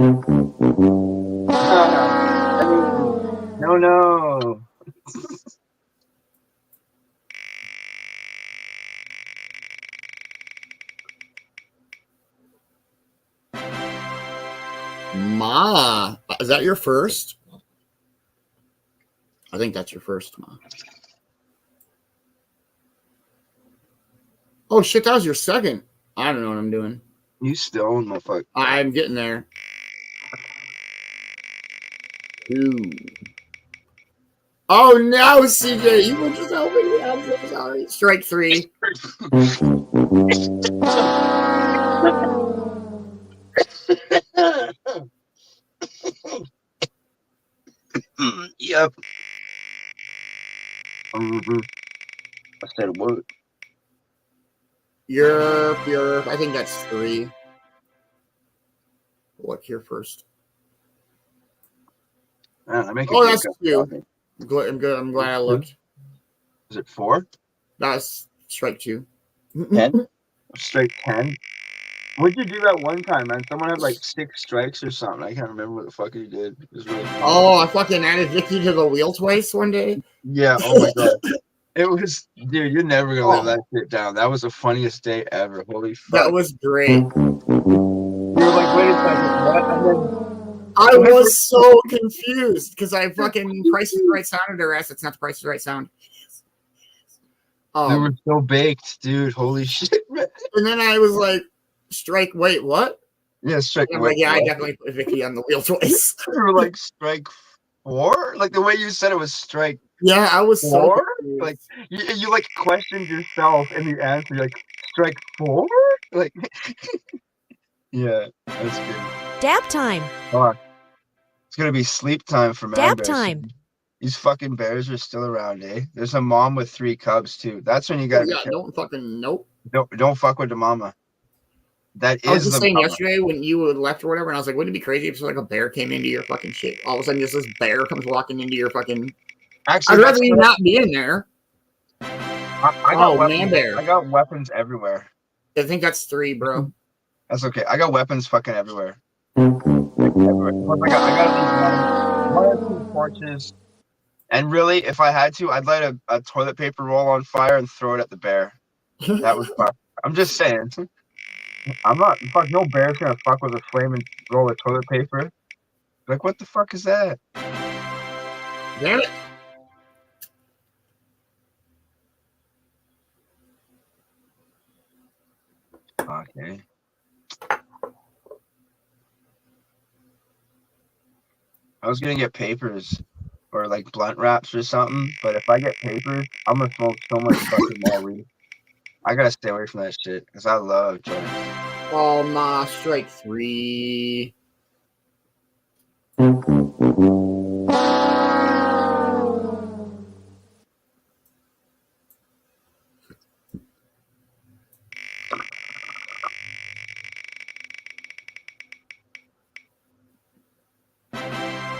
No. Ma, is that your first? I think that's your first, Ma. Oh shit, that was your second. I don't know what I'm doing. You stoned, motherfucker. I'm getting there. 2. Oh no, CJ, you were just helping me. I'm so sorry. Strike 3. Yep. I said what? You're. I think that's 3. Look here first. Man, I make Oh, that's 2. I'm good. I'm glad I looked. Is it 4? That's strike 2. 10? Strike 10? What'd you do that one time, man? Someone had like 6 strikes or something. I can't remember what the fuck he did. It was really funny. Oh, I fucking added Vicky to the wheel twice one day. Yeah, oh my god. It was, dude, you're never gonna live that shit down. That was the funniest day ever. Holy fuck. That was great. You were like, wait a second, what? And then I was so confused because I fucking Price is Right sounded her ass. It's not the Price is Right sound. they were so baked, dude. Holy shit, man. And then I was like, strike, wait, what? Yeah, strike. I'm like, yeah, I definitely put Vicky on the wheel twice. You were like, strike 4? Like the way you said it was strike. Yeah, I was 4? so like you like questioned yourself in the answer. You're like, strike 4? Like, yeah, that's good. Dab time. Fuck. It's gonna be sleep time for man Dab bears. time. These fucking bears are still around, eh? There's a mom with 3 cubs too. That's when you gotta be careful. Don't fucking nope. Don't fuck with the mama. That I was is just the saying mama. yesterday when you left or whatever, and I was like, wouldn't it be crazy if it's like a bear came into your fucking shit? All of a sudden, just this bear comes walking into your fucking. Actually, I'd rather you not be in there. I got weapons. Man bear. I got weapons everywhere. I think that's 3, bro. That's okay. I got weapons fucking everywhere. Everywhere. I got one or 2 torches. And really, if I had to, I'd light a toilet paper roll on fire and throw it at the bear. That was fun. I'm just saying. I'm not fuck. No bear's gonna fuck with a flaming roll of toilet paper. Like, what the fuck is that? Damn it. Okay. I was gonna get papers or like blunt wraps or something, but if I get papers, I'm gonna smoke so much fucking more weed. I gotta stay away from that shit because I love joints. Oh, ma, strike 3.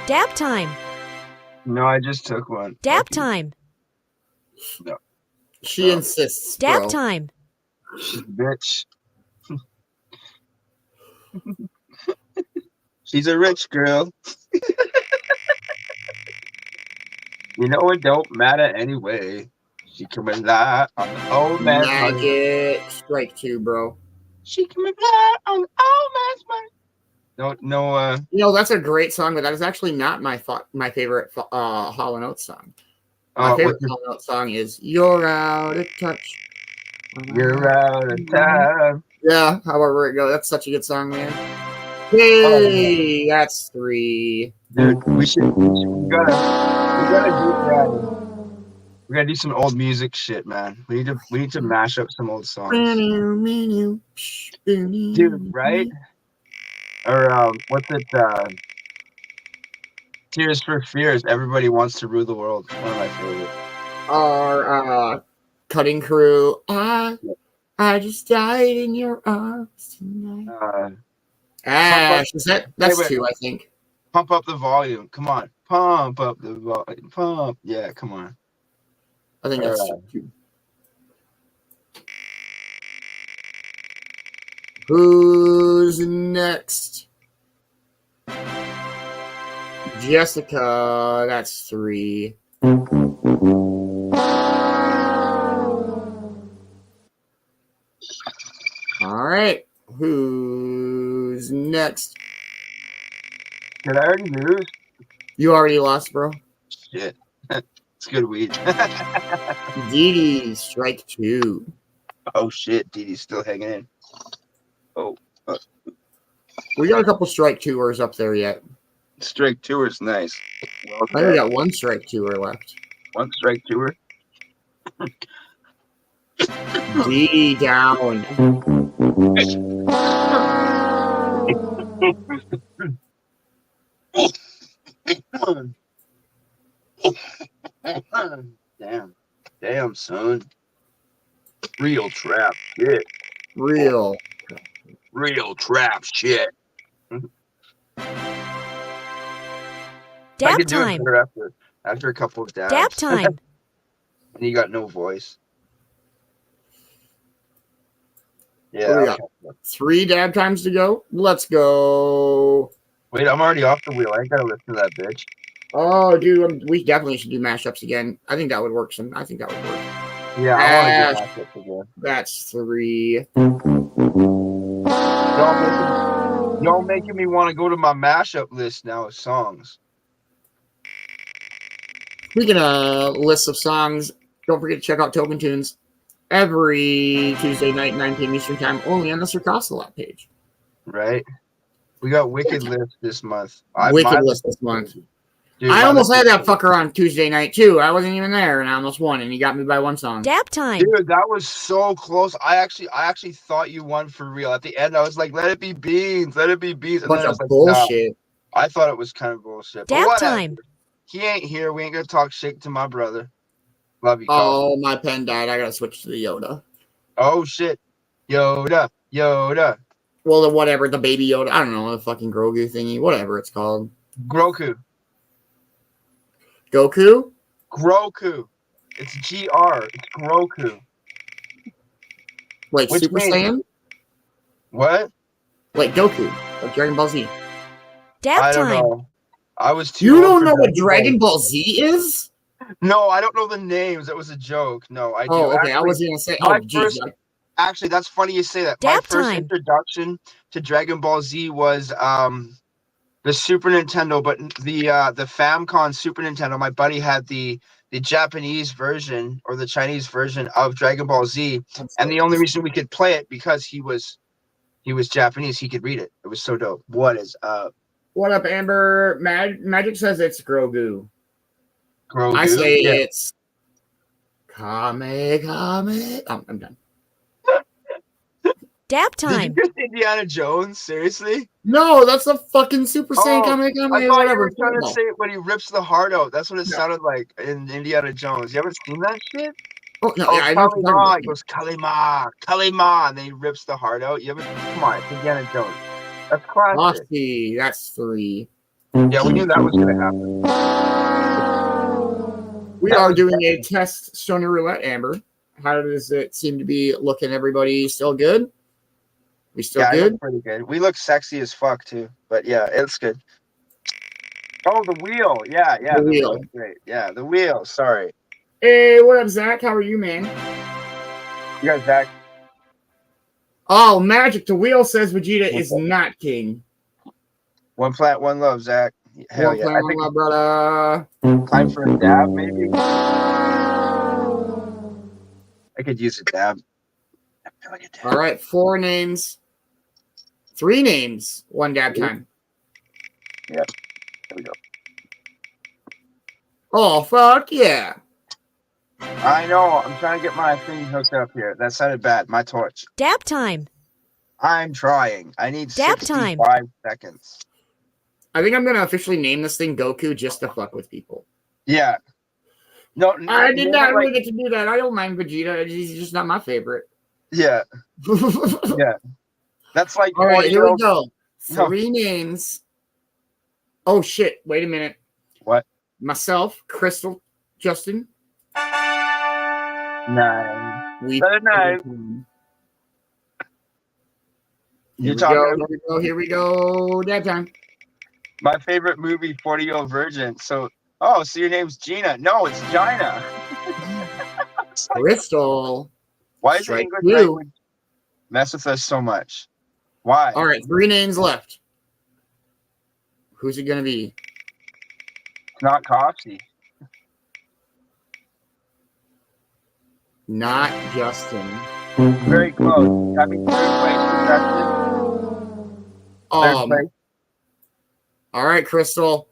Dab time. No, I just took one. Dab time. No. She insists, Dab bro. time. Bitch. She's a rich girl. You know it don't matter anyway. She can rely on the old man's money. Magic. Strike 2, bro. She can rely on the old man's money. No. You know, that's a great song, but that is actually not my favorite Hall & Oates song. My favorite Hall & Oates song is "You're Out of Touch." You're out of time. Yeah, however it goes. That's such a good song, man. Hey, that's 3. Dude, we gotta do some old music shit, man. We need to mash up some old songs. Dude, right? Or what's it? Tears for Fears. Everybody Wants to Rule the World. One of my favorites. Our Cutting Crew. I just died in your arms tonight. That's 2, I think. Pump up the volume. Come on. Pump up the volume. Pump. Yeah, come on. I think that's 2. Who's next? Jessica, that's 3. All right. Who's next? Did I already lose? You already lost, bro. Shit. It's good weed. Dee Dee, strike 2. Oh, shit. Dee Dee's still hanging in. Oh. We got a couple strike 2ers up there yet. Strike two is nice. Well I only said. got one strike tour left. One strike tour. D down. Damn, son. Real trap shit. Real. Real trap shit. I Dab could do it time. better after a couple of dabs. Dab time. And you got no voice. What do Yeah. we got? 3 dab times to go. Let's go. Wait, I'm already off the wheel. I ain't gotta listen to that bitch. Oh, dude, we definitely should do mashups again. I think that would work. I think that would work. Yeah, I want to do mashups again. That's 3. Y'all making me want to go to my mashup list now of songs. Speaking of lists of songs, don't forget to check out Token Tunes every Tuesday night, 9 p.m. Eastern Time, only on the Circassalot page. Right? We got Wicked List this month. Wicked List this month. Dude, I almost had that fucker on Tuesday night, too. I wasn't even there, and I almost won, and he got me by 1 song. Dab time. Dude, that was so close. I actually thought you won for real. At the end, I was like, let it be beans. Let it be beans. And Bunch then I of was like, bullshit. nah. I thought it was kind of bullshit. But Dab whatever. time. He ain't here. We ain't going to talk shit to my brother. Love you, Oh, my pen died. I gotta switch to the Yoda. Oh, shit. Yoda. Well, the whatever, the baby Yoda. I don't know, the fucking Grogu thingy. Whatever it's called. Groku. Goku? Groku. It's GR. It's Groku. Like Which Super means- Saiyan? What? Like Goku. Like Dragon Ball Z. Dab I don't time. know. I was too You old don't for know what Dragon Ball Z is? No, I don't know the names. That was a joke. No, I do. Oh, okay. Actually, I was gonna say. my Oh, geez. first- Actually, that's funny you say that. My Dab first time. introduction to Dragon Ball Z was the Super Nintendo, but the Famicom Super Nintendo. My buddy had the Japanese version or the Chinese version of Dragon Ball Z, and the only reason we could play it because he was Japanese. He could read it. It was so dope. What is up? What up, Amber? Magic says it's Grogu. Grogu? I say Yeah. it's Kame. Oh, I'm done. Dab Did time. you just Indiana Jones? Seriously? No, that's a fucking Super Saiyan Oh, Kame, I thought you whatever. were trying to say it when he rips the heart out. That's what it sounded like in Indiana Jones. You ever seen that shit? Oh, no, Oh, yeah, I know what you're talking Kalima. about. He goes, Kalima, and then he rips the heart out. You ever? Come on, it's Indiana Jones. That's classic. Aussie, that's 3. Yeah, we knew that was going to happen. We are doing a test Stoner Roulette, Amber. How does it seem to be looking? Everybody still good? We still Yeah, it good? looks pretty good. We look sexy as fuck, too. But yeah, it's good. Oh, the wheel. Yeah, The wheel. wheel's great. Yeah, the wheel. Sorry. Hey, what up, Zach? How are you, man? You guys back? Oh, Magic the Wheel says Vegeta is not king. One plant, one love, Zach. Hell yeah. I think my brother. time for a dab, maybe. I could use a dab. I feel like a dab. All right, 4 names. 3 names. 1 dab time. Yep. There we go. Oh, fuck yeah. I know. I'm trying to get my thing hooked up here. That sounded bad. My torch. Dab time. I'm trying. I need Dab 65 time. seconds. I think I'm going to officially name this thing Goku just to fuck with people. Yeah. No, I did not really get to do that. I don't mind Vegeta. He's just not my favorite. Yeah. Yeah. That's like. All right, here we 40-year-old go. No. 3 names. Oh, shit. Wait a minute. What? Myself, Crystal, Justin. 9. We. 9. Here You're we talking go. about Here we go. Dab time. my favorite movie, 40-Year-Old Virgin. So your name's Gina. No, it's Gina. Crystal. Why is the Strike English 2. language mess with us so much? Why? All right, 3 names left. Who's it going to be? It's not Coffee. Not Justin. Very close. I mean, third place. Third Um, place. All right, Crystal.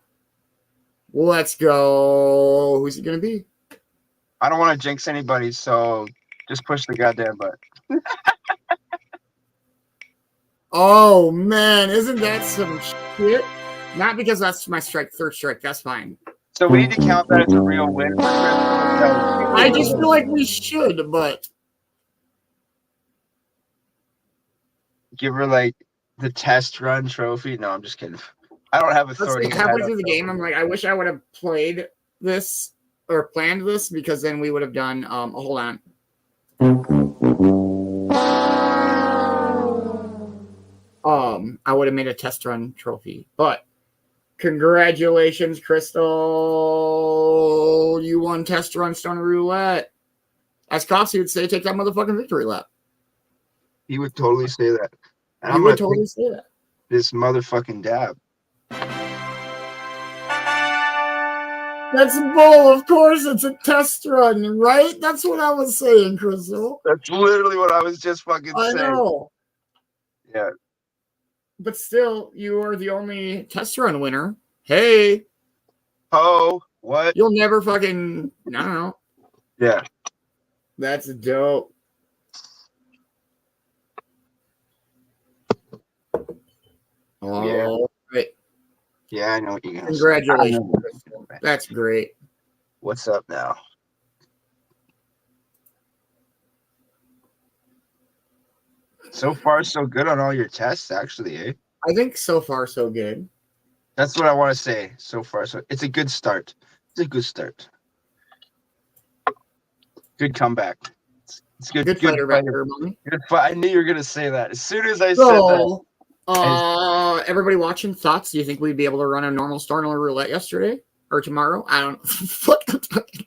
Let's go. Who's it going to be? I don't want to jinx anybody, so just push the goddamn button. Oh, man. Isn't that some shit? Not because that's my third strike. That's fine. So we need to count that as a real win for Crystal. I just feel like we should, but give her like the test run trophy. No, I'm just kidding. I don't have authority. Halfway through the game, I'm like, I wish I would have played this or planned this, because then we would have done. Hold on. I would have made a test run trophy, but congratulations, Crystal! You won test run Stoner Roulette. As Coffee would say, take that motherfucking victory lap. He would totally say that. And He would totally say that. This motherfucking dab. That's bull. Of course, it's a test run, right? That's what I was saying, Crystal. That's literally what I was just fucking saying. I know. Yeah. But still, you are the only test run winner. Hey. Oh, what? You'll never fucking, I don't know. Yeah. That's dope. Oh, Yeah. right. Yeah, I know what you're going to say. Congratulations. That's great. What's up now? So far, so good on all your tests, actually, eh? I think so far, so good. That's what I want to say. So far, so it's a good start. It's a good start. Good comeback. It's good. Good fighter back there, mommy. I knew you were going to say that. As soon as I said that. Everybody watching, thoughts? Do you think we'd be able to run a normal Stoner Roulette yesterday or tomorrow? I don't know.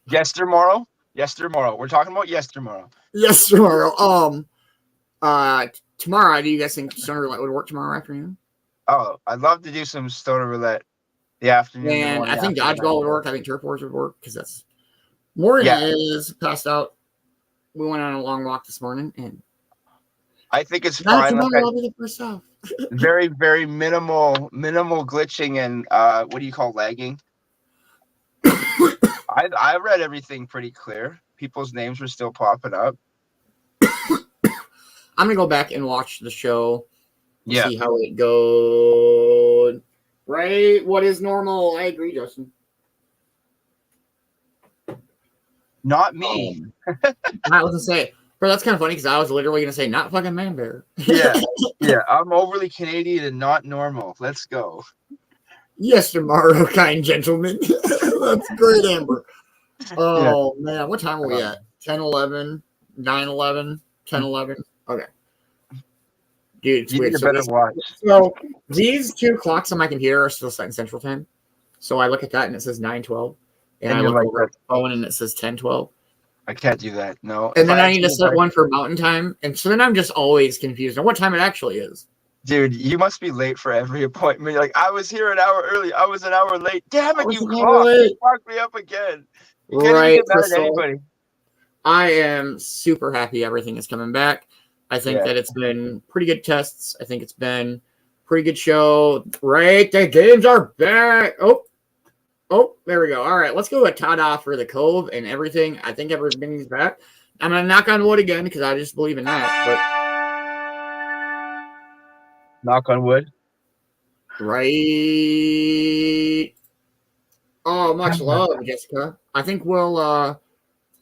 Yestermorrow? Yestermorrow. We're talking about yestermorrow. Yestermorrow. Tomorrow, do you guys think Stoner Roulette would work tomorrow afternoon? Oh, I'd love to do some Stoner Roulette the afternoon. And I think dodgeball would work. I think turf wars would work, because that's Morgan is passed out. We went on a long walk this morning, and I think it's fine. I'll be the first off. Very, very minimal glitching and what do you call lagging? I read everything pretty clear. People's names were still popping up. I'm gonna go back and watch the show. Yeah. See how it goes. Right? What is normal? I agree, Justin. Not me. I was gonna say, bro, that's kind of funny, because I was literally gonna say, not fucking Man Bear. Yeah. Yeah. I'm overly Canadian and not normal. Let's go. Yes, tomorrow, kind gentlemen. That's great, Amber. Oh, man. What time are we at? 10:11, 9:11, 10:11. Okay. Dude, it's you weird. need a better watch. So these two clocks on my computer are still set in Central Time. So I look at that and it says 9:12. And I look over at the phone and it says 10:12. I can't do that. No. And then I need to set one for Mountain Time. And so then I'm just always confused on what time it actually is. Dude, you must be late for every appointment. You're like, I was here an hour early. I was an hour late. Damn it, you clocked me up again. You can't even get mad at anybody. I am super happy everything is coming back. I think that it's been pretty good tests. I think it's been pretty good show. Right, the games are back. Oh, there we go. All right, let's go with ta-da for the Cove and everything. I think everything's back. I'm going to knock on wood again, because I just believe in that. But knock on wood. Right. Oh, much love, Jessica. I think we'll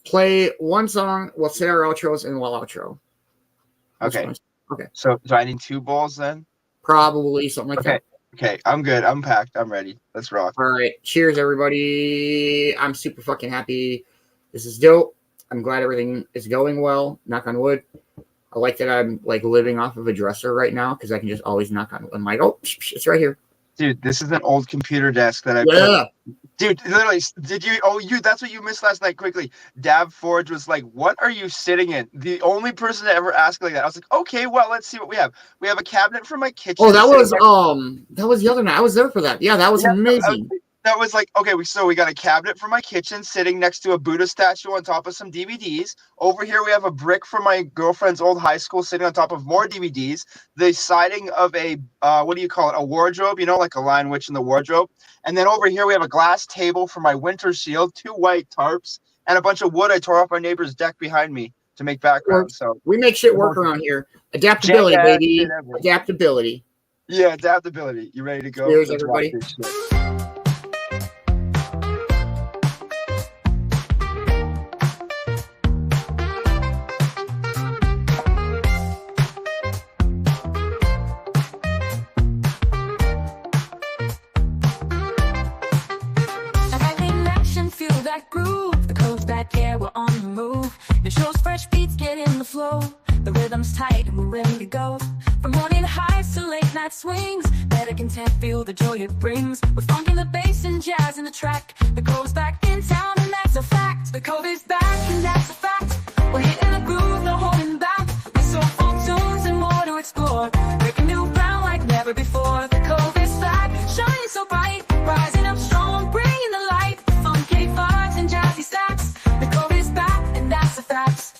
play one song. We'll say our outros and we'll outro. Okay. Okay. So I need 2 bowls then? Probably something like that. Okay. I'm good. I'm packed. I'm ready. Let's rock. All right. Cheers, everybody. I'm super fucking happy. This is dope. I'm glad everything is going well. Knock on wood. I like that I'm like living off of a dresser right now, because I can just always knock on wood. I'm like, oh, it's right here. Dude, this is an old computer desk that I put. Dude, literally, that's what you missed last night. Quickly, Dab Forge was like, what are you sitting in? The only person to ever ask like that. I was like, okay, well, let's see what we have. We have a cabinet for my kitchen. Oh, that was the other night. I was there for that. Yeah, that was amazing. that was like, okay, we got a cabinet for my kitchen sitting next to a Buddha statue on top of some DVDs. Over here, we have a brick from my girlfriend's old high school sitting on top of more DVDs. The siding of a, what do you call it? A wardrobe, like a Lion Witch in the wardrobe. And then over here, we have a glass table for my winter shield, 2 white tarps, and a bunch of wood I tore off my neighbor's deck behind me to make background. So we make shit work around here. Adaptability, baby. Adaptability. Yeah, adaptability. You ready to go? Cheers, everybody. Feel that groove, the cove's back, yeah, we're on the move. The show's fresh beats, get in the flow. The rhythm's tight and we're ready to go. From morning highs to late night swings, better content, feel the joy it brings. We're funking the bass and jazz in the track. The cove's back in town and that's a fact. The Cove is back and that's a fact. We're hitting the groove, no holding back. With soulful tunes and more to explore. Breaking new ground like never before. The Cove is back, shining so bright, rising up strong, bringing the light. Funky vibes and jazzy stacks. The Cove is back, and that's the facts.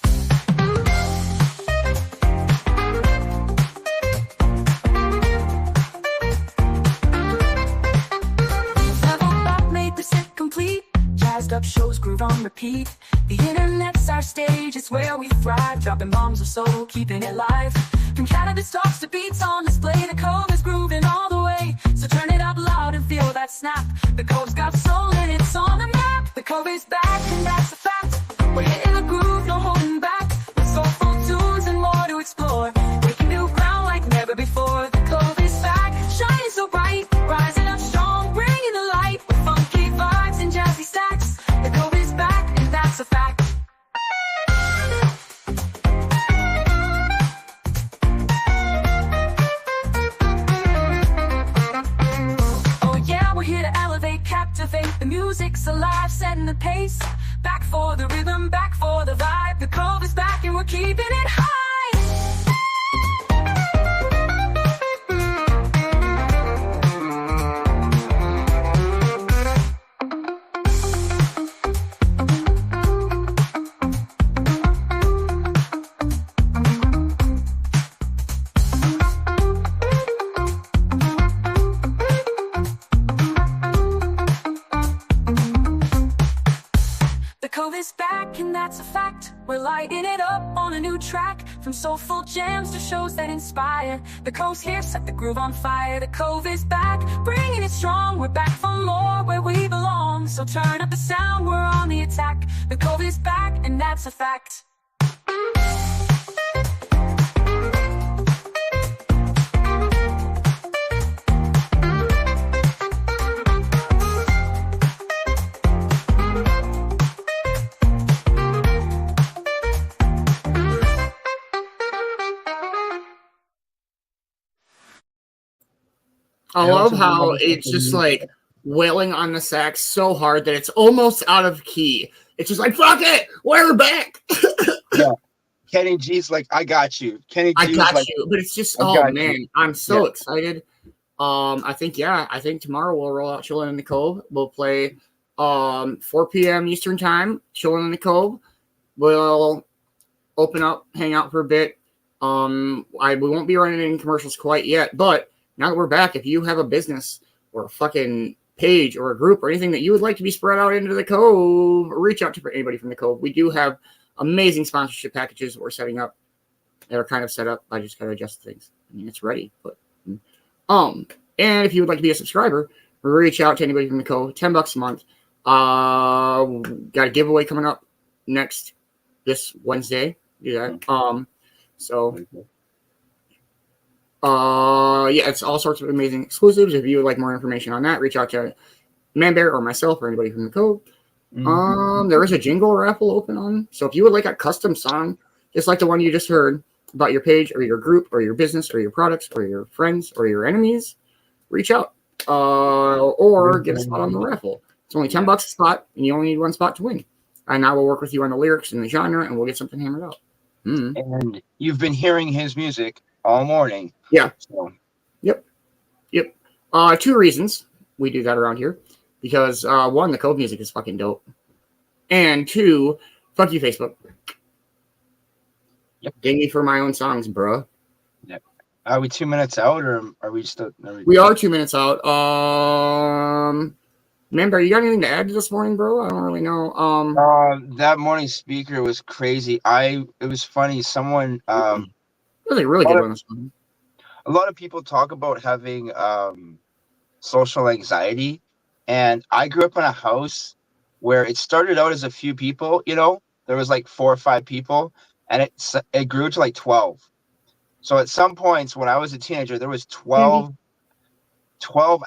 Level up, made the set complete. Jazzed up shows, groove on repeat. The internet's our stage, it's where we thrive. Dropping bombs of soul, keeping it live. From cannabis talks to beats on display, the Cove is grooving all the way. So turn it up loud and feel that snap. The Cove's got soul and it's on the map. The Cove is back and that's a fact. We're hitting the groove, no holding back. With soulful tunes and more to explore. Breaking new ground like never before. The Cove is back, shining so bright, rising up strong, bringing the light. With funky vibes and jazzy stacks. The Cove is back and that's a fact. Captivate, the music's alive, setting the pace. Back for the rhythm, back for the vibe. The Cove is back and we're keeping it high. Is back and that's a fact. We're lighting it up on a new track. From soulful jams to shows that inspire. The Cove's here, set the groove on fire. The Cove is back, bringing it strong. We're back for more, where we belong. So turn up the sound, we're on the attack. The Cove is back and that's a fact. I love how it's just like wailing on the sax so hard that it's almost out of key. It's just like, fuck it, we're back. Yeah. Kenny G's like, I got you. Kenny G I got like, you. But it's just, oh man, I'm so excited. I think tomorrow we'll roll out Chillin in the Cove. We'll play 4 p.m. Eastern time, Chillin in the Cove. We'll open up, hang out for a bit. We won't be running any commercials quite yet, but now that we're back, if you have a business or a fucking page or a group or anything that you would like to be spread out into the Cove, reach out to anybody from the Cove. We do have amazing sponsorship packages that we're setting up. They're kind of set up. I just got to adjust things. I mean, it's ready. But and if you would like to be a subscriber, reach out to anybody from the Cove. $10 a month. Got a giveaway coming up this Wednesday. Do that. It's all sorts of amazing exclusives. If you would like more information on that, reach out to Manbear or myself or anybody from the Cove. There is a jingle raffle open on. So if you would like a custom song, just like the one you just heard about your page or your group or your business or your products or your friends or your enemies, reach out or get a spot on the raffle. It's only $10 a spot, and you only need one spot to win. And I will work with you on the lyrics and the genre, and we'll get something hammered out. And you've been hearing his music all morning. Yeah. So. Yep. 2 reasons we do that around here. because one, the Cove music is fucking dope, and two, fuck you, Facebook. Yep. Ding me for my own songs, bro. Yep. Are we 2 minutes out, or are we still? We are 2 minutes out. Remember, you got anything to add to this morning, bro? I don't really know. That morning speaker was crazy. It was funny. Someone it was a really good one this morning. A lot of people talk about having social anxiety, and I grew up in a house where it started out as a few people. You know, there was like 4 or 5 people, and it grew to like 12. So at some points when I was a teenager, there was 12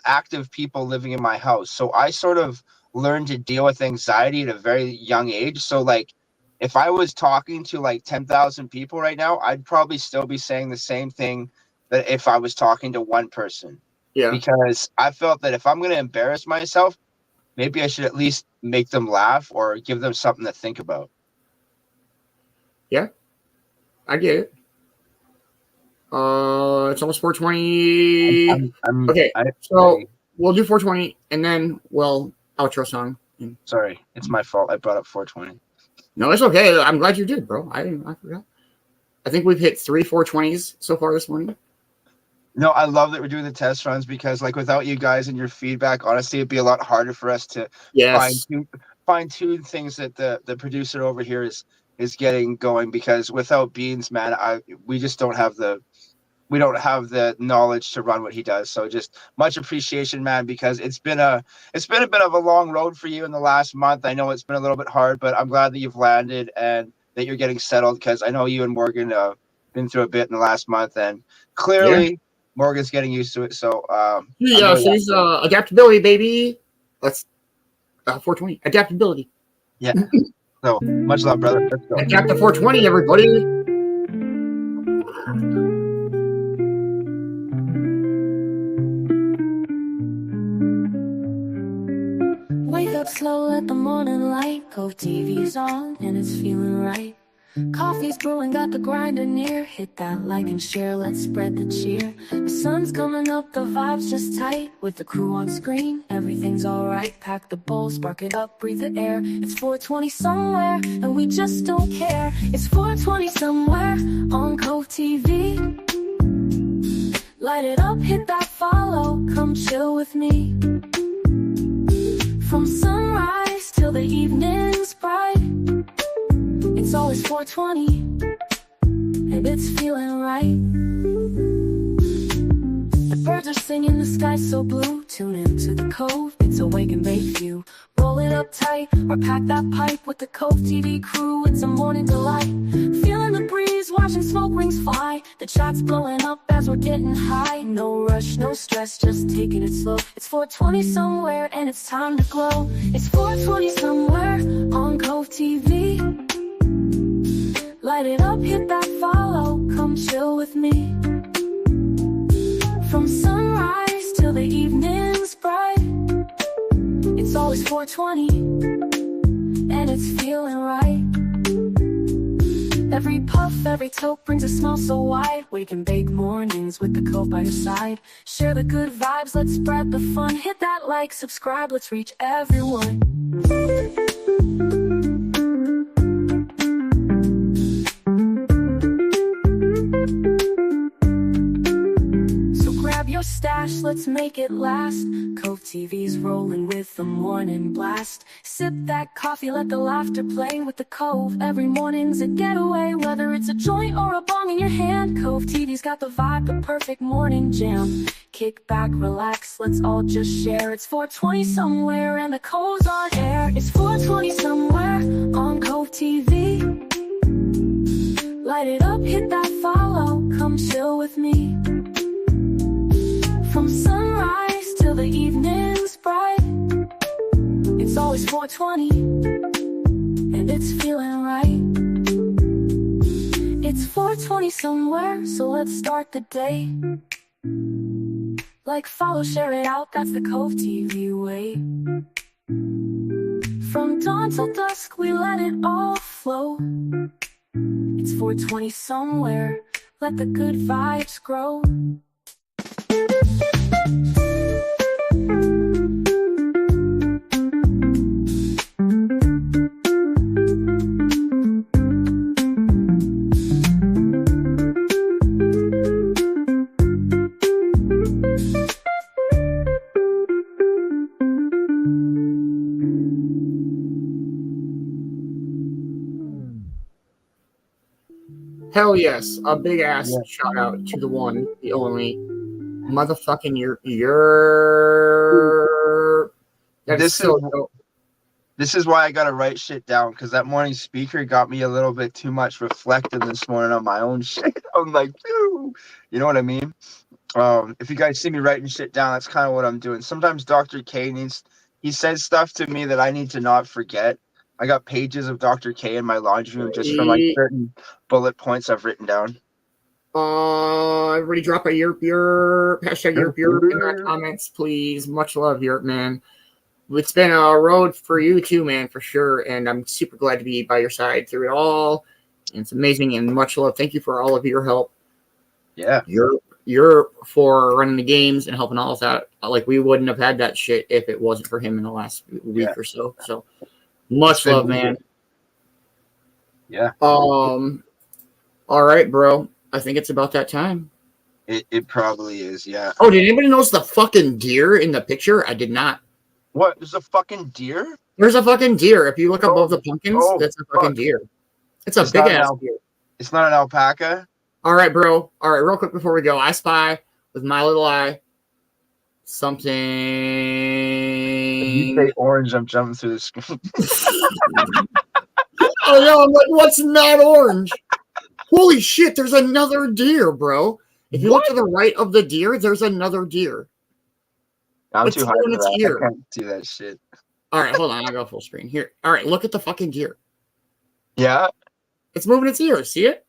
active people living in my house. So I sort of learned to deal with anxiety at a very young age. So like if I was talking to like 10,000 people right now, I'd probably still be saying the same thing that if I was talking to one person. Yeah. Because I felt that if I'm going to embarrass myself, maybe I should at least make them laugh or give them something to think about. Yeah, I get it. It's almost 4:20. Okay, so we'll do 4:20 and then we'll outro song. Sorry, it's my fault. I brought up 4:20. No, it's okay. I'm glad you did, bro. I forgot. I think we've hit 3 4:20s so far this morning. No, I love that we're doing the test runs because, like, without you guys and your feedback, honestly, it'd be a lot harder for us to fine tune things that the producer over here is getting going. Because without Beans, man, we just don't have the knowledge to run what he does. So just much appreciation, man, because it's been a bit of a long road for you in the last month. I know it's been a little bit hard, but I'm glad that you've landed and that you're getting settled, because I know you and Morgan been through a bit in the last month, and clearly Morgan's getting used to it. So she's adaptability, baby. Let's 4:20 adaptability. Yeah. So much love, brother. Let's go. Adapt to 4:20, everybody. Wake up slow at the morning light, Cove TV's on and it's feeling right. Coffee's brewing, got the grinder near. Hit that like and share, let's spread the cheer. The sun's coming up, the vibe's just tight. With the crew on screen, everything's alright. Pack the bowl, spark it up, breathe the air. It's 4:20 somewhere, and we just don't care. It's 4:20 somewhere on Cove TV. Light it up, hit that follow, come chill with me. From sunrise till the evening's bright, it's always 4:20, and it's feeling right. The birds are singing, the sky's so blue. Tune into the Cove, it's a wake and bake view. Roll it up tight, or pack that pipe with the Cove TV crew. It's a morning delight. Feeling the breeze, watching smoke rings fly. The chat's blowing up as we're getting high. No rush, no stress, just taking it slow. It's 4:20 somewhere, and it's time to glow. It's 4:20 somewhere on Cove TV. Light it up, hit that follow, come chill with me. From sunrise till the evening's bright, it's always 4:20, and it's feeling right. Every puff, every toke brings a smile so wide. Wake and bake mornings with the Cove by your side. Share the good vibes, let's spread the fun. Hit that like, subscribe, let's reach everyone. Stash, let's make it last. Cove TV's rolling with the morning blast. Sip that coffee, let the laughter play with the Cove. Every morning's a getaway, whether it's a joint or a bong in your hand. Cove TV's got the vibe, the perfect morning jam. Kick back, relax, let's all just share. It's 4:20 somewhere and the Cove's on air. It's 4:20 somewhere on Cove TV. Light it up, hit that follow, come chill with me. From sunrise till the evening's bright, it's always 4:20, and it's feeling right. It's 4:20 somewhere, so let's start the day. Like, follow, share it out, that's the Cove TV way. From dawn till dusk, we let it all flow. It's 4:20 somewhere, let the good vibes grow. Hell yes. A big ass shout out to the one, the only motherfucking your. That is so dope. This is why I gotta write shit down, because that morning speaker got me a little bit too much reflecting this morning on my own shit. I'm like, phew. You know what I mean? If you guys see me writing shit down, that's kind of what I'm doing. Sometimes Dr. K he says stuff to me that I need to not forget. I got pages of Dr. K in my laundry room just from like certain bullet points I've written down. Everybody drop a your hashtag your in the comments, please. Much love, Europe, man. It's been a road for you too, man, for sure. And I'm super glad to be by your side through it all. And it's amazing, and much love. Thank you for all of your help. Yeah. You're for running the games and helping all of that. Like, we wouldn't have had that shit if it wasn't for him in the last week or so. So much love, man. Yeah. All right, bro. I think it's about that time. It probably is, yeah. Oh, did anybody notice the fucking deer in the picture? I did not. What? There's a fucking deer? There's a fucking deer. If you look above the pumpkins, that's a fucking deer. It's a big ass deer. It's not an alpaca? All right, bro. All right, real quick before we go. I spy with my little eye something. If you say orange, I'm jumping through the screen. Oh, no, I'm like, what's not orange? Holy shit, there's another deer, bro. If you look to the right of the deer, there's another deer. I'm too high for that. Here. I can't see that shit. All right, hold on. I'll go full screen. Here. All right, look at the fucking deer. Yeah? It's moving its ears. See it?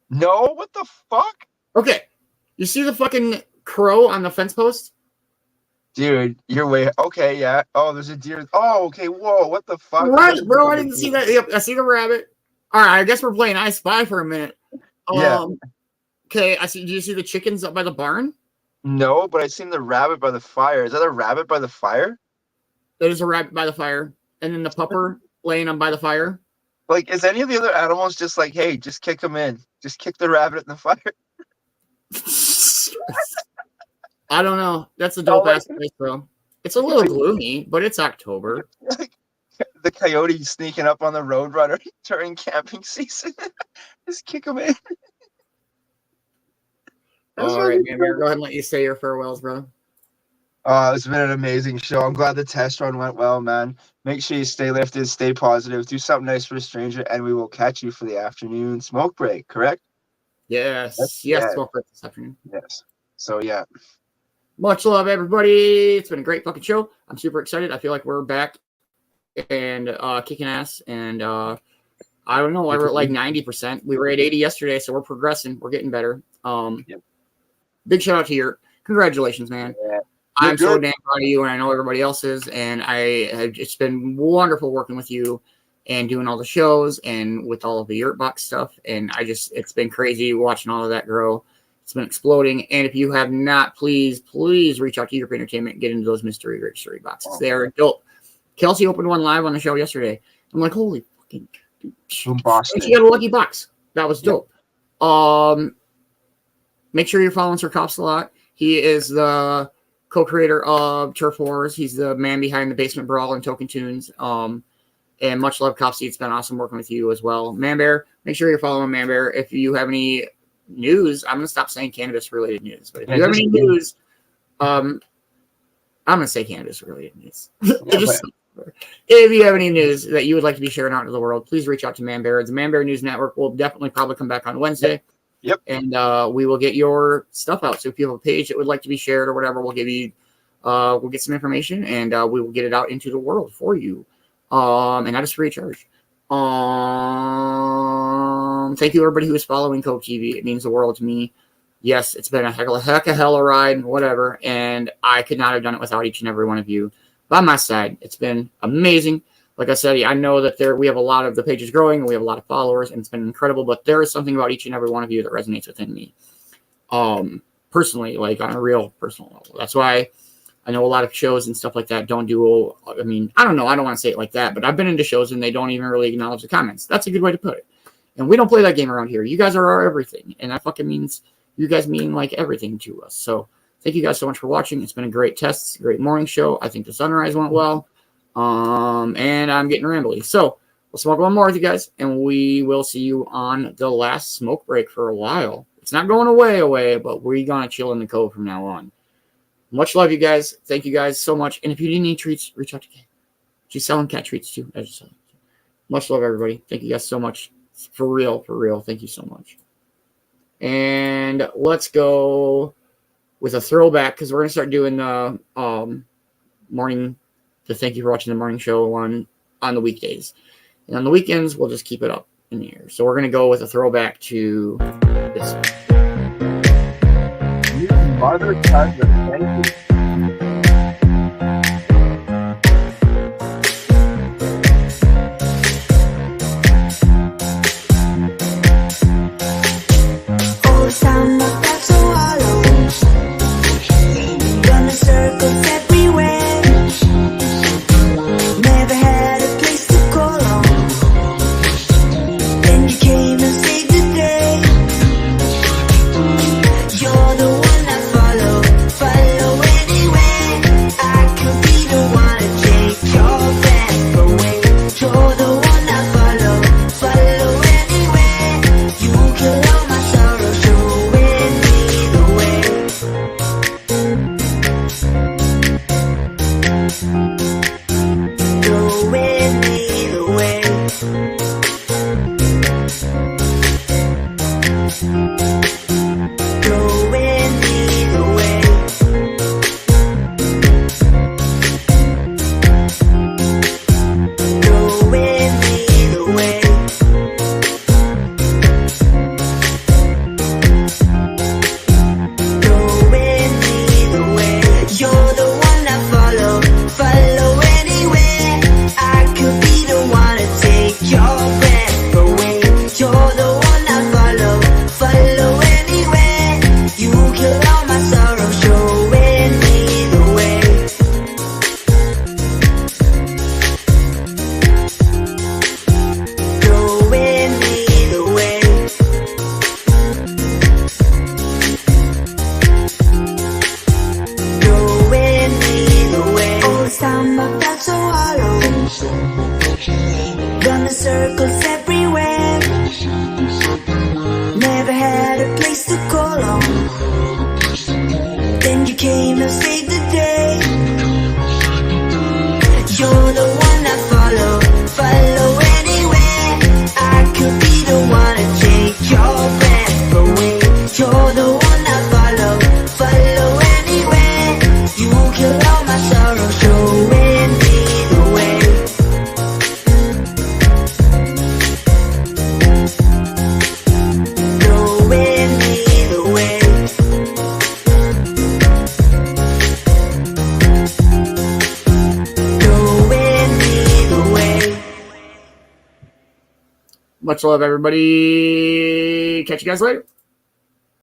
No, what the fuck? Okay. You see the fucking crow on the fence post? Dude, you're way... Okay, yeah. Oh, there's a deer. Oh, okay. Whoa, what the fuck? Right, bro. I didn't see that. Yep, I see the rabbit. All right, I guess we're playing I Spy for a minute. Yeah. Okay, I see. Do you see the chickens up by the barn? No, but I seen the rabbit by the fire. Is that a rabbit by the fire? That is a rabbit by the fire. And then the pupper laying on by the fire. Like, is any of the other animals just like, hey, just kick them in. Just kick the rabbit in the fire? I don't know. That's a dope ass place, bro. It's a little gloomy, but it's October. The coyote sneaking up on the roadrunner during camping season. Just kick them in. All right, man. Go ahead and let you say your farewells, bro. It's been an amazing show. I'm glad the test run went well, man. Make sure you stay lifted, stay positive, do something nice for a stranger, and we will catch you for the afternoon smoke break, correct? Yes. Smoke break this afternoon. Yes. So, yeah. Much love, everybody. It's been a great fucking show. I'm super excited. I feel like we're back and kicking ass. And I don't know. We're at like 90%. We were at 80 yesterday, so we're progressing. We're getting better. Big shout out to you. Congratulations, man. Yeah. I'm so damn proud of you, and I know everybody else is. And it's been wonderful working with you and doing all the shows and with all of the Yurt Box stuff. And it's been crazy watching all of that grow. It's been exploding. And if you have not, please reach out to Europe Entertainment and get into those mystery boxes. They are dope. Kelsey opened one live on the show yesterday. I'm like, holy fucking dude. She got a lucky box. That was dope. Make sure you're following Sir Cops a lot. He is the co-creator of Turf Wars. He's the man behind the Basement Brawl and Token Tunes. And much love, Copsy. It's been awesome working with you as well. Man Bear, make sure you're following Man Bear. If you have any news, I'm going to stop saying cannabis-related news. But if you have any news, I'm going to say cannabis-related news. If you have any news that you would like to be sharing out to the world, please reach out to Man Bear. The Man Bear News Network will definitely probably come back on Wednesday. Yep. And we will get your stuff out. So if you have a page that would like to be shared or whatever, we'll give you, we'll get some information and we will get it out into the world for you. And that is free of charge. Thank you everybody who is following Cove-TV. It means the world to me. Yes, it's been a heck of a ride, whatever. And I could not have done it without each and every one of you by my side. It's been amazing. Like I said, I know that we have a lot of the pages growing and we have a lot of followers and it's been incredible, but there is something about each and every one of you that resonates within me. Personally, like on a real personal level. That's why I know a lot of shows and stuff like that don't do, I mean, I don't know. I don't want to say it like that, but I've been into shows and they don't even really acknowledge the comments. That's a good way to put it. And we don't play that game around here. You guys are our everything. And that fucking means you guys mean like everything to us. So thank you guys so much for watching. It's been a great test, great morning show. I think the sunrise went well. And I'm getting rambly. So We'll smoke one more with you guys, and we will see you on the last smoke break for a while. It's not going away, but we're going to chill in the Cove from now on. Much love, you guys. Thank you guys so much. And if you need any treats, reach out to Kay. She's selling cat treats too. Much love, everybody. Thank you guys so much. For real. Thank you so much. And let's go with a throwback, because we're going to start doing the thank you for watching the morning show on the weekdays. And on the weekends, we'll just keep it up in the air. So we're going to go with a throwback to this one. Mother tons of energy. Oh, sound of that so hollow. Gonna circles everywhere. Never had a place to call on. Then you came and saved the day. You're the one I follow anywhere. I could be the one to take your breath away. You're the one I follow anywhere. You kill all my sorrow, showing me the way. Showing me the way. Showing me the way. Showing me the way. Showing me the way. You're the one I follow anywhere. I could be the one to take your breath away. You're the one I follow anywhere. You kill all my sorrow, showing me the way. Showing me the way. Showing me the way. Oh, sound of that so hollow. Gonna circles everywhere. Never had a place to call on. Then you came and saved the day. You're the one I follow anywhere. I could be the one to take your breath away. You're the one I follow anywhere. You kill all my sorrow, showing me the way. Showing me the way. Showing me the way. Much love, everybody. Catch you guys later.